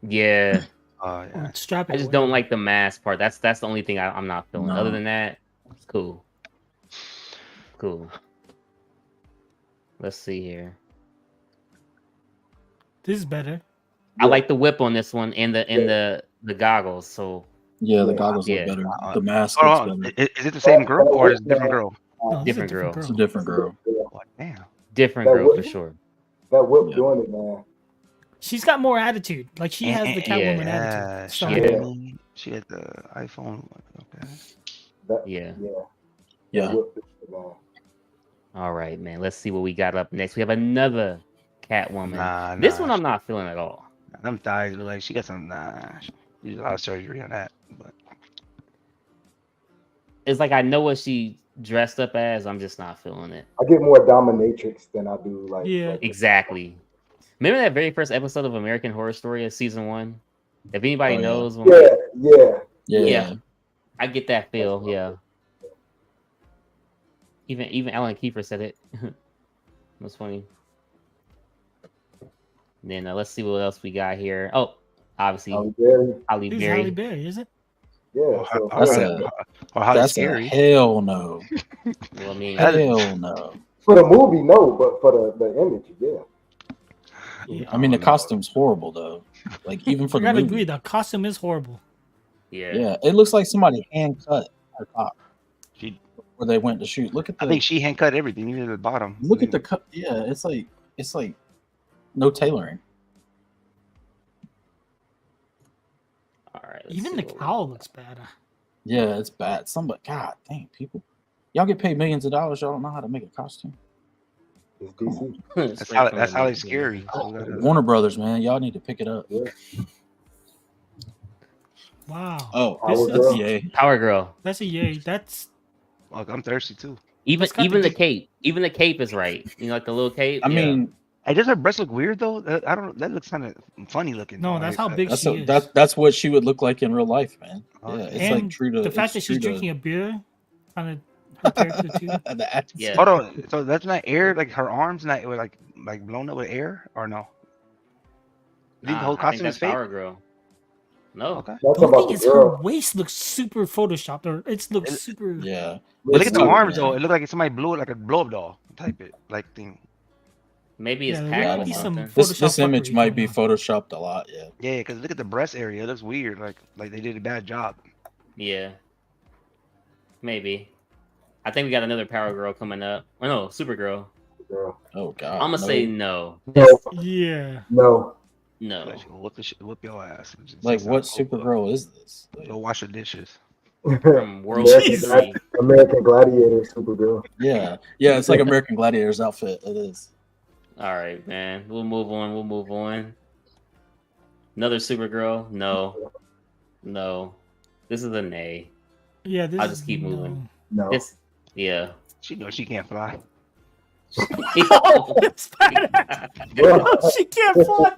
yeah. Oh Or yeah. strap it. I just don't like the mask part. That's the only thing I'm not feeling. No. Other than that, it's cool. Cool. Let's see here. This is better. I like the whip on this one and the goggles. So Yeah, the Yeah. goggles Yeah. look better. The mask Hold looks on. better. Is it the same girl or is it a different girl? No, this is a different girl. It's a different girl. Oh, damn. different That girl for whip- sure. That whip Yeah. doing it, man. She's got more attitude. Like she has the Catwoman Yeah, attitude. she So, had, Yeah. she had the iPhone. Okay. That, Yeah. yeah. Yeah. That whip doing it, man. All right, man. Let's see what we got up next. We have another Catwoman. Nah, This nah. one I'm not feeling at all. Them thighs look like she got some. Nah, she did a lot of surgery on that. But It's like I know what she dressed up as. I'm just not feeling it. I get more dominatrix than I do like. Yeah. like- Exactly. Remember that very first episode of American Horror Story of season 1? If anybody Oh, yeah. knows, when Yeah, yeah. Yeah. Yeah. I get that feel. Yeah. Even Alan Kiefer said it. That's funny. And then let's see what else we got here. Oh, obviously I'm very, Halle this is Berry. Halle Berry, is it? yeah. So That's for how That's scary. a hell no. Well, I mean, Hell no. the movie, no, but for the image, yeah. Yeah. I mean, the no. costume's horrible though. Like even for I the gotta movie. agree. The costume is horrible. yeah. Yeah, it looks like somebody hand cut her top She, where they went to shoot. Look at the I think she hand cut everything, even the bottom. look at the cut. Yeah, it's like no tailoring. All right. let's Even see the what we- cowl looks bad. Yeah, it's bad. Somebody, God dang, people, y'all get paid millions of dollars. Y'all don't know how to make a costume. It's DC. That's how it's scary. So we gotta- Warner Brothers, man, y'all need to pick it up. Yeah. Wow. Oh, I was, that's uh, EA. Power Girl. That's a yay. That's Look, I'm thirsty too. Even It's got even the the cape. Even the cape is right. You know, like the little cape. I Yeah. mean, Hey, does her breast look weird though? I don't. That looks kind of funny looking. no. though. That's Like, how big that's she is. that's what she would look like in real life, man. Yeah, Okay. it's And like true to the fact that it's she's true to- drinking a beer, kind of her character too. the accent. Yeah. Hold on. So that's not air. Like her arms not like blown up with air or no? You think the whole I think costume that's is fake? Power Girl. No. Okay. That's The only about thing the is her girl. waist looks super photoshopped, or it looks It- super. Yeah. But look It's at the too- arms yeah. though. It looked like somebody blew it like a blow up doll type it like thing. Maybe it's Yeah, there packed might with be some something. This Photoshop image fuckery might be going on. photoshopped a lot. Yeah. Yeah, because look at the breast area. It looks weird. Like they did a bad job. Yeah. Maybe. I think we got another Power Girl coming up. Oh no, Supergirl. Girl. Oh God. I'm gonna no. say no. No, Yeah. no. No. Like, whoop your ass. Like, what Supergirl is this? Like, Go wash the dishes. From World American, War III. American Gladiator, Supergirl. yeah, yeah, it's like American Gladiator's outfit. It is. All right, man. We'll move on. We'll move on. Another Supergirl? No. No. This is a nay. Yeah, this I'll is just keep moving. No. It's yeah. She knows she can't fly. She can't fly.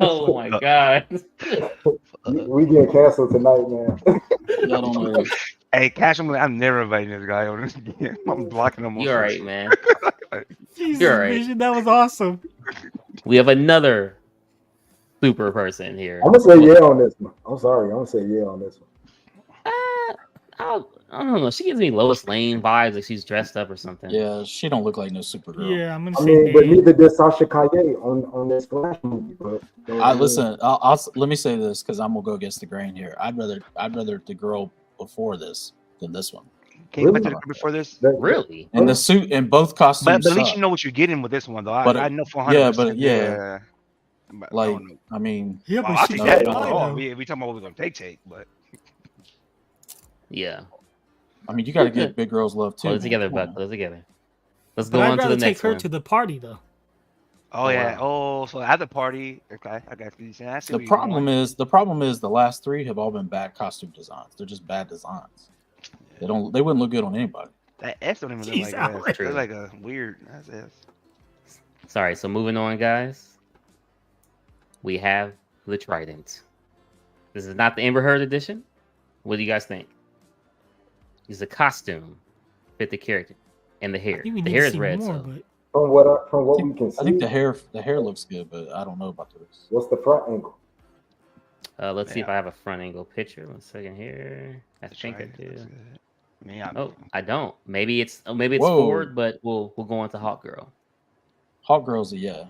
Oh my god. We getting canceled tonight, man. Y'all don't know. Hey, Cash, I'm never inviting this guy on this again. I'm blocking him. You're right, man. Jesus, You're right. Vision, that was awesome. We have another super person here. I'm gonna say yeah on this one. I'm sorry. I'm gonna say yeah on this one. I don't know. She gives me Lois Lane vibes, like she's dressed up or something. Yeah, she don't look like no Supergirl. Yeah, I'm gonna I say mean, but nay. neither did Sasha Calle on this Flash movie. But Listen. Let me say this because I'm gonna go against the grain here. I'd rather the girl before this than this one. Came back to Really? the before this. Really? And the suit and both costumes. But at least suck. you know what you're getting with this one, though. But I know 400%. yeah, but yeah. But Like, I don't know. I mean, Yeah, Well, but I'll she take no, that no, over no. all. We talking about what we're gonna take, but Yeah. I mean, you got to give big girls love too. Pull it man. together, Come on, Buck. Pull it together. Let's But go I'd on to rather the take next her one. to the party though. oh Oh, yeah, wow. oh so at the party, okay, I got you. I see The what you're problem going. is the last three have all been bad costume designs. They're just bad designs. They wouldn't look good on anybody. That S don't even look Jeez, like Alex. S. It's like a weird S. Sorry, so moving on, guys. We have the Trident. This is not the Amber Heard edition. What do you guys think? It's a costume, fit the character, and the hair. I think we The need hair to is see red, more, so but From what we can see, I think the hair looks good, but I don't know about the rest. what's the front angle? let's see if Yeah. I have a front angle picture. 1 second here. I think I do. Yeah. Oh, I don't. Maybe it's Whoa. forward, but we'll go on to Hawk Girl. Hawk Girl's a yeah.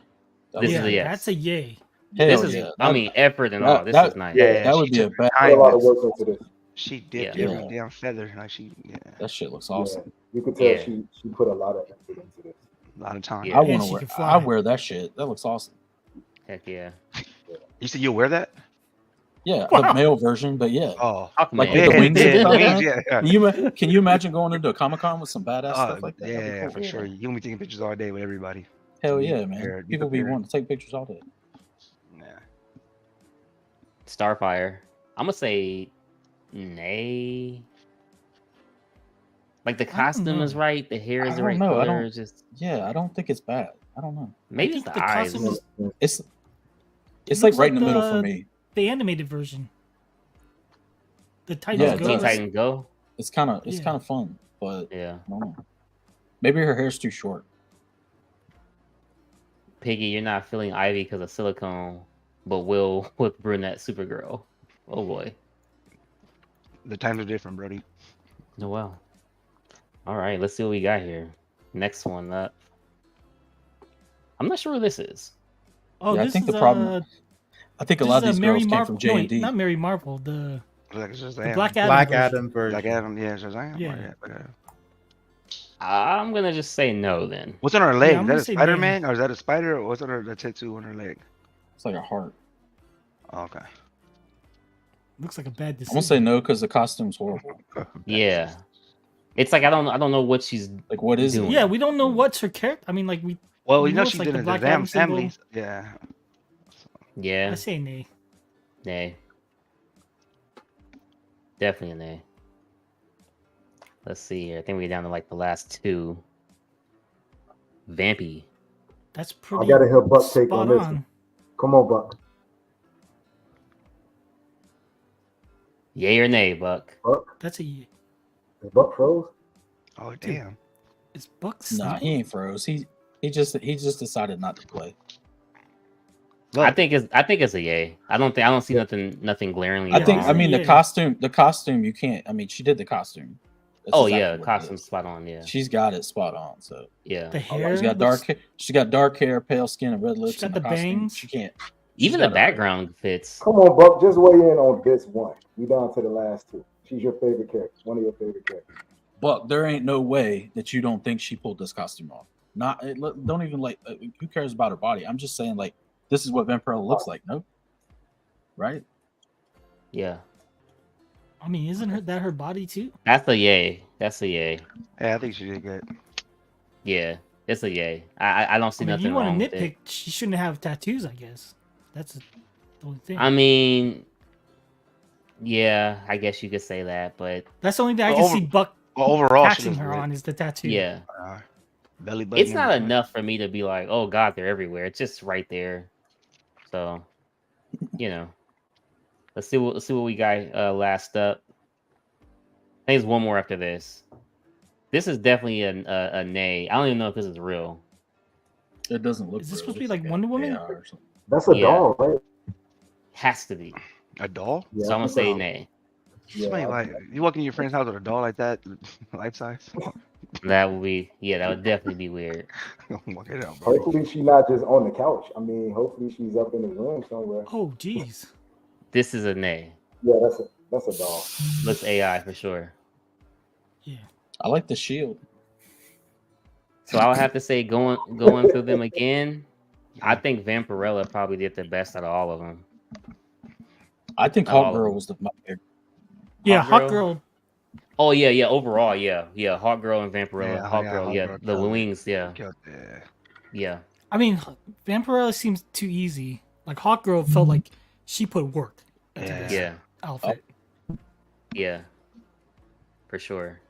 This yeah, is a yes. that's a yay. Hell This is, yeah. I mean, effort and all. This is nice. Yeah, that would she be a took bad. Put a lot of kindness. work into this. She dipped Yeah. every damn feather. Like That shit looks Yeah, awesome. you could tell Yeah. she put a lot of effort into this. a lot of time. Yeah. I And want she to wear. can fly. I wear that shit. That looks awesome. Heck yeah. You said you'll wear that? Yeah, Wow. the male version, but yeah. Oh, Hawk Like Man. with the wings and stuff, man. yeah. Can you imagine going into a Comic-Con with some badass stuff like that? That'd be Yeah, cool. for sure. You're gonna be taking pictures all day with everybody. Hell Be yeah, man. prepared, be People be prepared. wanting to take pictures all day. Yeah. Starfire. I'm gonna say nay. Like the don't costume is know. right, the hair is I the don't right know, I color. don't- It's just Yeah, I don't think it's bad. I don't know. maybe I it's think the the eyes. costume is It's looks like right in like the middle for the- me. the animated version. The Yeah, Titans it Go. Teen does. Titan Go. It's kind of Yeah. fun, but Yeah. I don't know. Maybe her hair's too short. Piggy, you're not feeling Ivy because of silicone, but Will with brunette Supergirl. Oh boy. The times are different, Brody. Oh well. All right, let's see what we got here. Next one up. I'm not sure what this is. Oh, Yeah, I this think is the problem- I think a this lot of is these Mary girls came Marvel. from J and D. Not Mary Marvel. The Like it's just The Black Adam. Black version. Adam version. Black Adam, yeah, Shazam. Yeah. Black Adam. I'm gonna just say no then. What's on her leg? I'm Is gonna that a say Spider nay. Man or is that a spider? Or what's on her the tattoo on her leg? It's like a heart. Oh, okay. Looks like a bad I'm decision. gonna say no because the costume's horrible. Yeah. It's like I don't know what she's Like, what is doing. it? Yeah, we don't know what's her character. I mean, like we. Well, You you know know it's she like did the a Black damn Adam symbol. family. Yeah. Yeah. I say nay. Nay. Definitely a nay. Let's see here. I think we're down to like the last two. Vampy. That's pretty. I gotta hear Buck take spot on this one. Come on, Buck. Yay or nay, Buck? Buck. That's a. Is Buck froze? Oh damn. Is Bucks? Nah, he ain't froze. He's He just decided not to play. I think it's a yay. I don't see nothing glaringly. I mean the costume you can't. I mean, she did the costume. That's exactly costume spot on. Yeah, she's got it spot on. So yeah, the hair. She got dark hair, pale skin, and red lips. She got the bangs. She can't. Even the background fits. Come on, Buck. Just weigh in on this one. We down to the last two. She's your favorite character. One of your favorite characters. But there ain't no way that you don't think she pulled this costume off. Don't even who cares about her body? I'm just saying this is what Vampirella looks like. No, right? Yeah. I mean, isn't that her body too? That's a yay. Yeah, I think she did good. Yeah, it's a yay. I don't see nothing wrong with it. You want to nitpick? She shouldn't have tattoos, I guess. That's the only thing. I mean, yeah, I guess you could say that, but that's the only thing I can see Buck overall catching her on is the tattoo. Yeah. Belly button. It's not enough for me to be like, oh God, they're everywhere. It's just right there. So, let's see what we got last up. I think it's one more after this. This is definitely a nay. I don't even know if this is real. It doesn't look. Is this supposed to be like Wonder Woman? That's a doll, right? Has to be a doll. Yeah, so I'm gonna say nay. Yeah. You walk into your friend's house with a doll like that, life size. That would definitely be weird. Hopefully she's not just on the couch. I mean, hopefully she's up in the room somewhere. Oh, jeez. This is a nay. Yeah, that's a doll. Looks AI for sure. Yeah. I like the shield. So I would have to say going through them again. I think Vampirella probably did the best out of all of them. I think Hawk Girl was my favorite. Yeah, Hawk Girl. Oh yeah. Overall, yeah. Hawk Girl and Vampirella. Yeah, Hawk Girl, the wings, yeah. I mean, Vampirella seems too easy. Like Hawk Girl felt like she put work into this outfit. Yeah, for sure.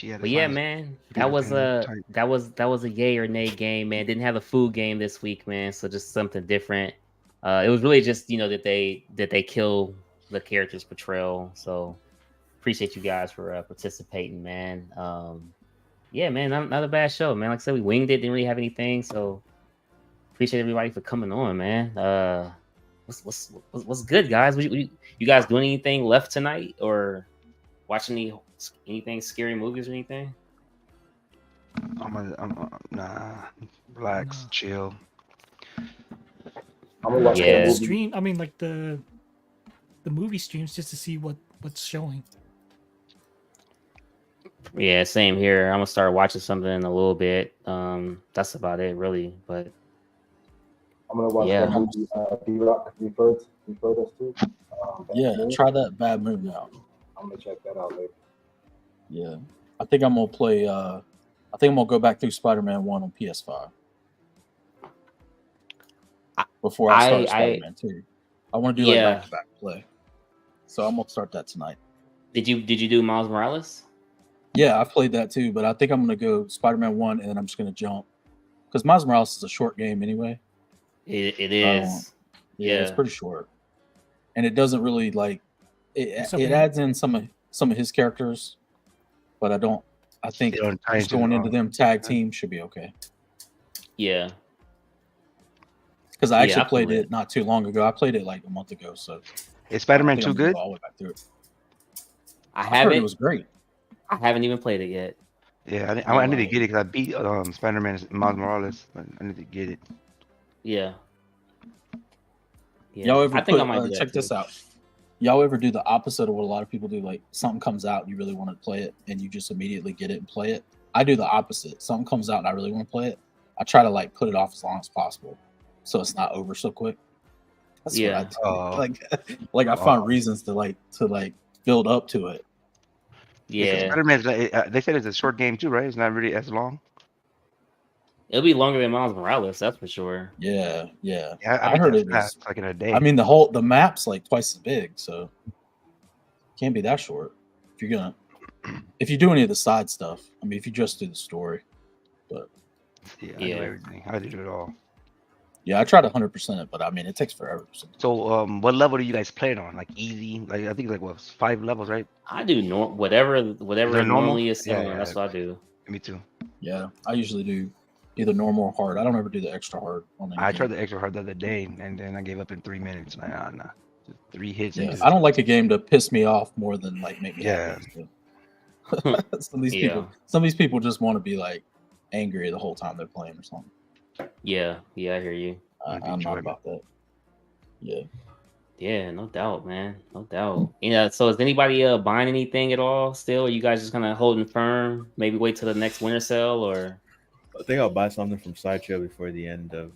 But man, that was a yay or nay game, man. Didn't have a food game this week, man. So just something different. It was really just that they kill the character's portrayal. So appreciate you guys for participating, man. Man, not a bad show, man. Like I said, we winged it, didn't really have anything. So appreciate everybody for coming on, man. What's good, guys? You guys doing anything left tonight or watching anything scary movies or anything? Nah, relax, chill. I'm gonna watch the stream. I mean, like the movie streams just to see what's showing. Yeah, same here. I'm gonna start watching something in a little bit. That's about it, really. But I'm gonna watch that movie. D-Rock referred us to. Try that Bad movie out. I'm gonna check that out later. Yeah, I think I'm gonna play. I think I'm gonna go back through Spider-Man 1 on PS5 before I start Spider-Man 2. I want to do back-to-back play, so I'm gonna start that tonight. Did you do Miles Morales? Yeah, I played that too, but I think I'm gonna go Spider-Man 1 and then I'm just gonna jump because Miles Morales is a short game anyway. It is. It's pretty short, and it doesn't really it adds in some of his characters, but I think just going into them tag team should be okay. Yeah, because I actually played it not too long ago. I played it like a month ago. So is Spider-Man 2 good? All the way back through it. I haven't. It was great. I haven't even played it yet. Yeah, I need to get it because I beat Spider-Man Miles Morales. But I need to get it. Yeah. Y'all ever check this out? Y'all ever do the opposite of what a lot of people do? Like something comes out, you really want to play it, and you just immediately get it and play it. I do the opposite. Something comes out, and I really want to play it. I try to put it off as long as possible, so it's not over so quick. That's what I do. I find reasons to build up to it. Yeah, Spider-Man. They said it's a short game too, right? It's not really as long. It'll be longer than Miles Morales, that's for sure. Yeah. I heard it was like in a day. I mean, the map's twice as big, so it can't be that short. If you do any of the side stuff, I mean, if you just do the story, but I do everything. I do it all. Yeah, I tried 100% it, but I mean, it takes forever. So, what level do you guys play it on? Like easy? I think 5 levels, right? I do whatever normally is similar. That's what I do. Me too. Yeah, I usually do. either normal or hard. I don't ever do the extra hard on I anything. tried the extra hard the other day, and then I gave up in 3 minutes. Like, nah. Just 3 hits. Yeah, and I don't like a game to piss me off more than like make me Yeah. happy. So. Some of these people just want to be like angry the whole time they're playing or something. Yeah, I hear you. I'm not about that. Yeah, no doubt, man. No doubt. So is anybody buying anything at all still? Are you guys just kind of holding firm? Maybe wait till the next winter sale, or I think I'll buy something from Sideshow before the end of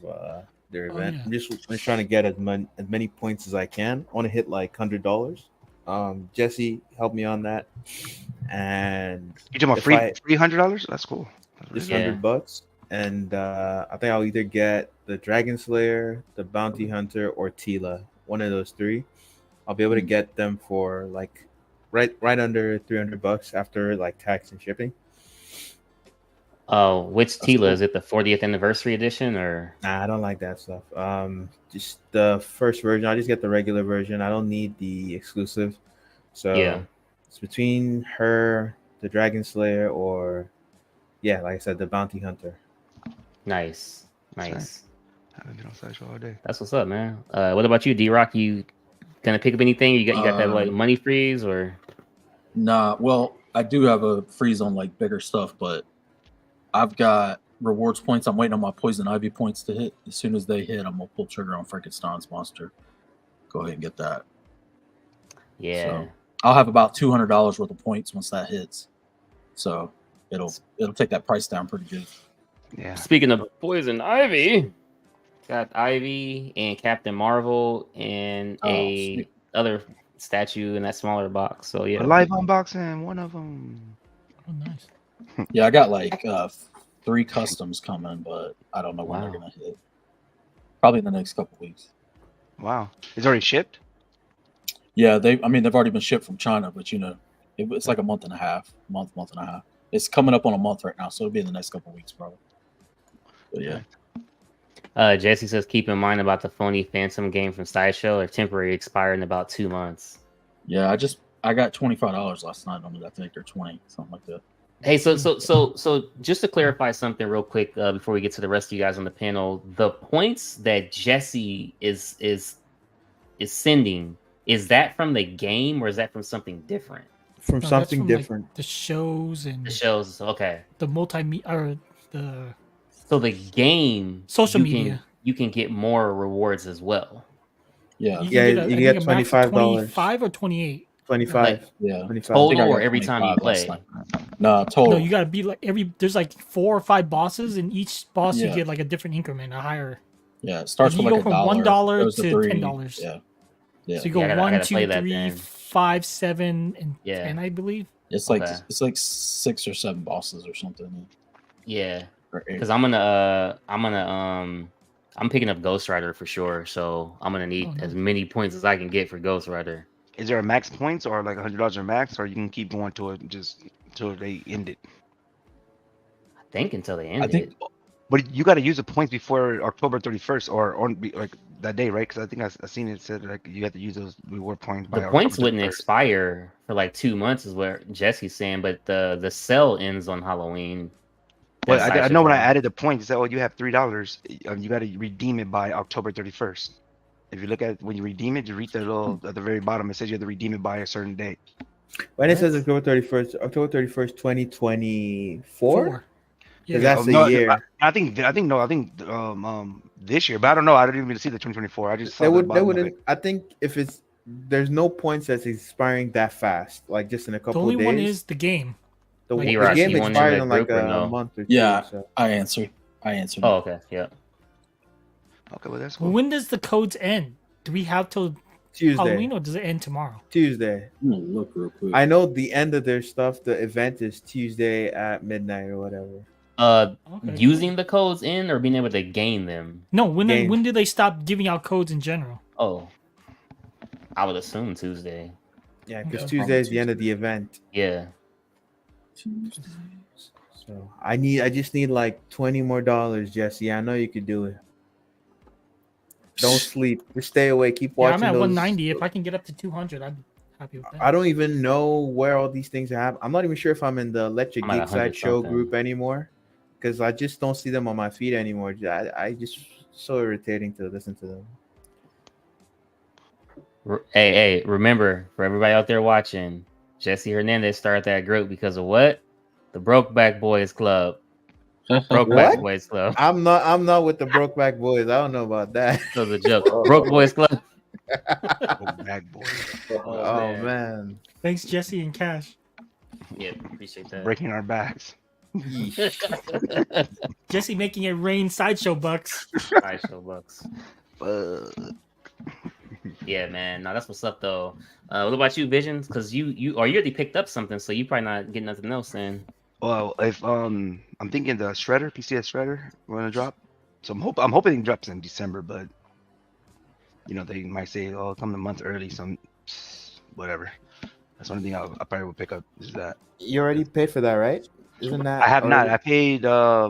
their event. yeah. I'm just trying to get as many points as I can. I want to hit like $100. Jesse helped me on that, and you talking about free $300? That's cool. Just $100, and I think I'll either get the Dragon Slayer, the Bounty Hunter, or Tila. One of those three. I'll be able to get them for like right under $300 after like tax and shipping. Oh, which That's Tila cool. is it? The 40th anniversary edition, or Nah, I don't like that stuff. Just the first version. I just get the regular version. I don't need the exclusive. So Yeah. it's between her, the Dragon Slayer, or like I said, the Bounty Hunter. nice. I've been on Sideshow all day. That's what's up, man. What about you, D-Rock? You gonna pick up anything? You got that like money freeze, or Nah, well, I do have a freeze on like bigger stuff, but I've got rewards points. I'm waiting on my Poison Ivy points to hit. As soon as they hit, I'm gonna pull trigger on Frankenstein's monster. Go ahead and get that. yeah. So I'll have about $200 worth of points once that hits. So it'll take that price down pretty good. Yeah. Speaking of Poison Ivy, got Ivy and Captain Marvel and a other statue in that smaller box. So yeah, A live unboxing, one of them. Oh, nice. Yeah, I got like 3 customs coming, but I don't know when they're gonna hit. Probably in the next couple weeks. Wow, it's already shipped. Yeah, they've already been shipped from China, but it's like a month and a half. It's coming up on a month right now, so it'll be in the next couple weeks probably. But yeah. Jesse says keep in mind about the phony Phantom game from Sideshow or temporary expire in about 2 months. Yeah, I got $25 last night on it. I think, or 20, something like that. Hey, so just to clarify something real quick before we get to the rest of you guys on the panel, the points that Jesse is sending, is that from the game or is that from something different? From something from, different. Like, the shows and the shows. Okay. The multimedia or the. So the game, social media, you can get more rewards as well. Yeah, you get $25. 25 or 28. 25. Yeah, 25. Total or every time you play? No, total. No, you gotta be like there's like 4 or 5 bosses, and each boss you get like a different increment, a higher. Yeah, it starts with you like go from $1 to $3. $10. Yeah. So you go 1, 2, 3, 5, 7, and 10, I believe. It's like 6 or 7 bosses or something. Yeah, because I'm picking up Ghost Rider for sure, so I'm gonna need as many points as I can get for Ghost Rider. Is there a max points or like $100 or max, or you can keep going to it just until they end it? I think until they end it. But you got to use the points before October 31st or on like that day, right? Because I think I seen it said like you have to use those reward points. The points wouldn't expire for like 2 months, is what Jesse's saying, but the sale ends on Halloween. Well, I know when I added the points, it said, "Oh, you have $3. You got to redeem it by October 31st." If you look at when you redeem it, you read the little at the very bottom. It says you have to redeem it by a certain date. When it says October 31st, 2024. Yeah, that's the year. I think this year, but I don't know. I didn't even see the 2024. I just saw they wouldn't. I think if there's no points that's expiring that fast, like just in a couple of days. The only one is the game. The game expired in like a month or two. Yeah, so. I answered. Oh, okay, yeah. Okay, well that's cool. When does the codes end? Do we have till Tuesday. Halloween, or does it end tomorrow? Tuesday. Look real quick. I know the end of their stuff. The event is Tuesday at midnight or whatever. Using the codes in or being able to gain them? No, when do they stop giving out codes in general? Oh, I would assume Tuesday. Yeah, because Tuesday is the end of the event. Yeah. So I just need like $20 more, Jesse. I know you could do it. Don't sleep. Just stay away. Keep watching. I'm at those. 190. If I can get up to 200, I'd be happy with that. I don't even know where all these things are happening. I'm not even sure if I'm in the Let Your Geek Sideshow group anymore. because I just don't see them on my feed anymore. I just so irritating to listen to them. Hey, remember, for everybody out there watching, Jesse Hernandez started that group because of what? The Brokeback Boys Club. Brokeback Boys Club. I'm not with the Brokeback Boys. I don't know about that. That was a joke. Broke Boys Club. Brokeback Boys. Oh man. Thanks, Jesse and Cash. Yeah, appreciate that. Breaking our backs. Jesse making it rain sideshow bucks. Sideshow bucks. Fuck. Yeah, man. No, that's what's up though. What about you, Visions? Because you already picked up something, so you probably not getting nothing else then. Well, if I'm thinking the shredder, PCS shredder, we're gonna drop. So I'm hoping it drops in December, but you know they might say, "Oh, come a month early." Some whatever. That's one thing I probably will pick up is that. You already paid for that, right? Isn't that? I have not. already I paid I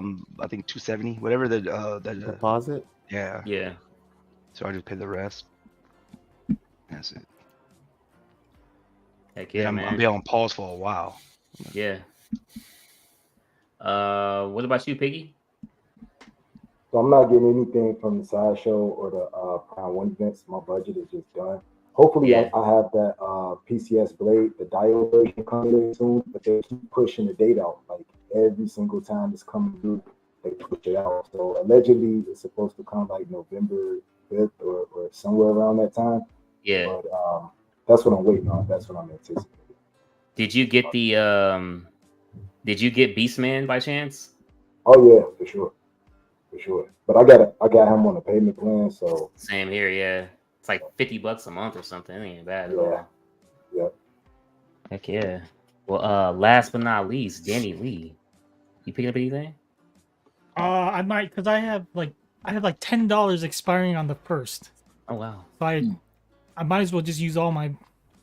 think $270, whatever the deposit. yeah. Yeah. So I just paid the rest. That's it. Heck yeah, I'll man. be on pause for a while. Yeah. What about you, Piggy? So I'm not getting anything from the Sideshow or the Prime 1 events. My budget is just done. Hopefully, Yeah. I have that PCS Blade, the diode version coming in soon, but they keep pushing the date out. Like every single time it's coming through, they push it out. So allegedly, it's supposed to come like November 5th or somewhere around that time. Yeah. But that's what I'm waiting on. That's what I'm anticipating. Did you get Beastman by chance? Oh yeah, for sure. But I got him on a payment plan, so Same here, yeah. It's like $50 a month or something. It ain't bad at yeah, all. yeah. Heck yeah. Well, last but not least, Danny Lee. You picking up anything? I might, because I have like $10 expiring on the 1st. Oh wow. So I might as well just use all my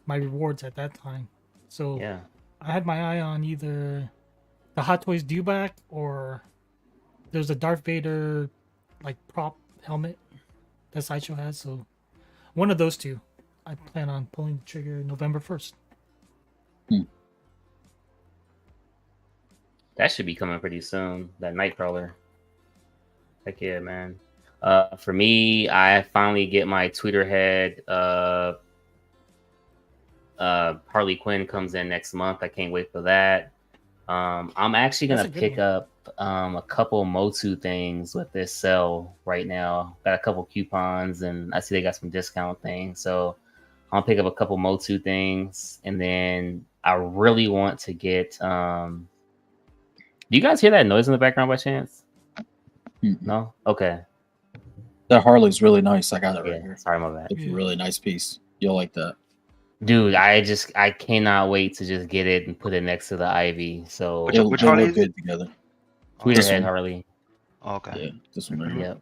rewards at that time. So Yeah. I had my eye on either the Hot Toys Dewback or there's a Darth Vader like prop helmet that Sideshow has. So one of those two. I plan on pulling the trigger November 1st. That should be coming pretty soon. That Nightcrawler. Heck yeah, man. For me, I finally get my Twitter head. Harley Quinn comes in next month. I can't wait for that. I'm actually gonna pick up a couple Motu things with this sale right now. Got a couple coupons, and I see they got some discount things. So I'll pick up a couple Motu things, and then I really want to get. Do you guys hear that noise in the background by chance? No. Okay. That Harley's really nice. I got it right Yeah. here. Sorry, my bad. It's a really nice piece. You'll like that. Dude, I cannot wait to just get it and put it next to the Ivy. So Which Harley is it? good together. Tweeter head one. Harley. Okay. Yeah, this one right here. Yep.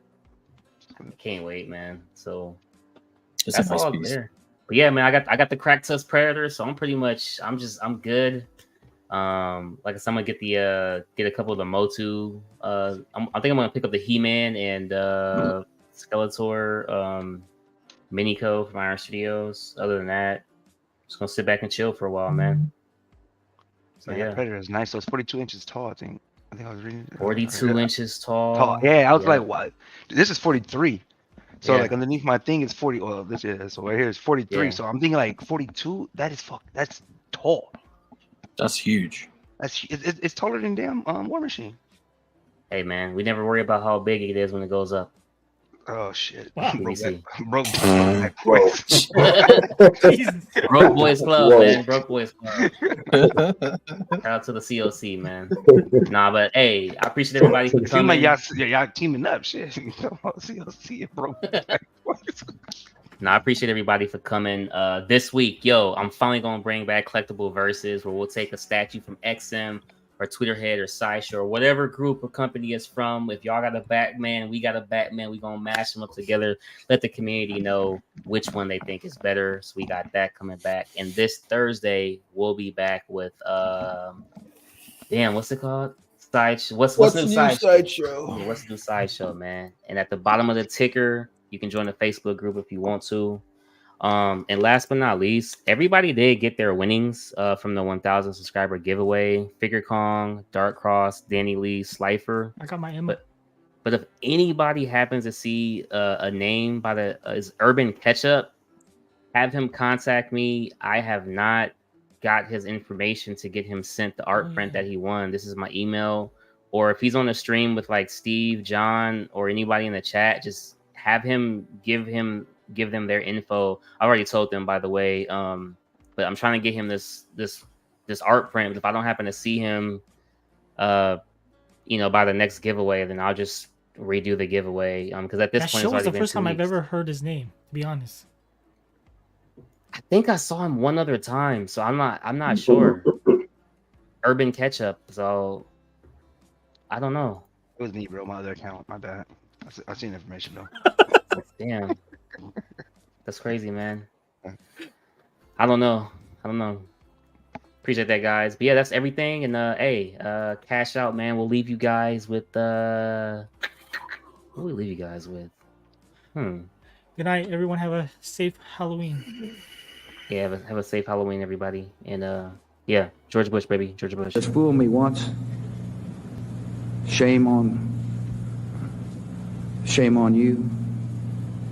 I can't wait, man. So It's that's a nice all piece. there. But yeah, man, I got the Crack Tusk Predator, so I'm good. Like I said, I'm gonna get a couple of the Motu. I think I'm gonna pick up the He-Man and Skeletor Minico from Iron Studios. Other than that, just gonna sit back and chill for a while, man. So Yeah, yeah, that Predator is nice. So it's 42 inches tall, I think. I was reading. 42 inches tall. Yeah, I was like, what? This is 43. So Yeah. like underneath my thing is 40. Well, so right here is 43. Yeah. So I'm thinking like 42. That's tall. That's huge. It's taller than damn War Machine. Hey man, we never worry about how big it is when it goes up. Oh shit! Wow. Broke. Jesus. Broke Boys Club, Whoa. man. Broke Boys Club. Shout out to the COC, man. Nah, but hey, I appreciate everybody for It seems like coming. y'all teaming up. Shit. See it, bro. Nah, I appreciate everybody for coming. This week, I'm finally gonna bring back collectible verses where we'll take a statue from XM or Twitterhead or Sideshow or whatever group or company is from. If y'all got a Batman, we got a Batman, we gonna mash them up together. Let the community know which one they think is better. So we got that coming back. And this Thursday, we'll be back with what's it called? Sideshow. What's the new Sideshow? Yeah, what's the new Sideshow, man? And at the bottom of the ticker, you can join the Facebook group if you want to. And last but not least, everybody did get their winnings from the 1,000 subscriber giveaway. Figure Kong, Dark Cross, Danny Lee, Slifer. I got my Emma. But if anybody happens to see a name by the is Urban Ketchup, have him contact me. I have not got his information to get him sent the art print that he won. This is my email. Or if he's on the stream with like Steve, John, or anybody in the chat, just have him give them their info. I already told them, by the way. But I'm trying to get him this art print. But if I don't happen to see him, by the next giveaway, then I'll just redo the giveaway. Because at this point, it's already the first time I've ever heard his name. To be honest, I think I saw him one other time, so I'm not sure. Urban Ketchup. So I don't know. It was me, bro. My other account. My bad. I seen information though. Damn. That's crazy, man. I don't know. Appreciate that, guys. But yeah, that's everything. And cash out, man. We'll leave you guys with what do we leave you guys with? Good night, everyone. Have a safe Halloween. Yeah, have a safe Halloween, everybody. And yeah, George Bush, baby. George Bush. Just fooled me once. Shame on you.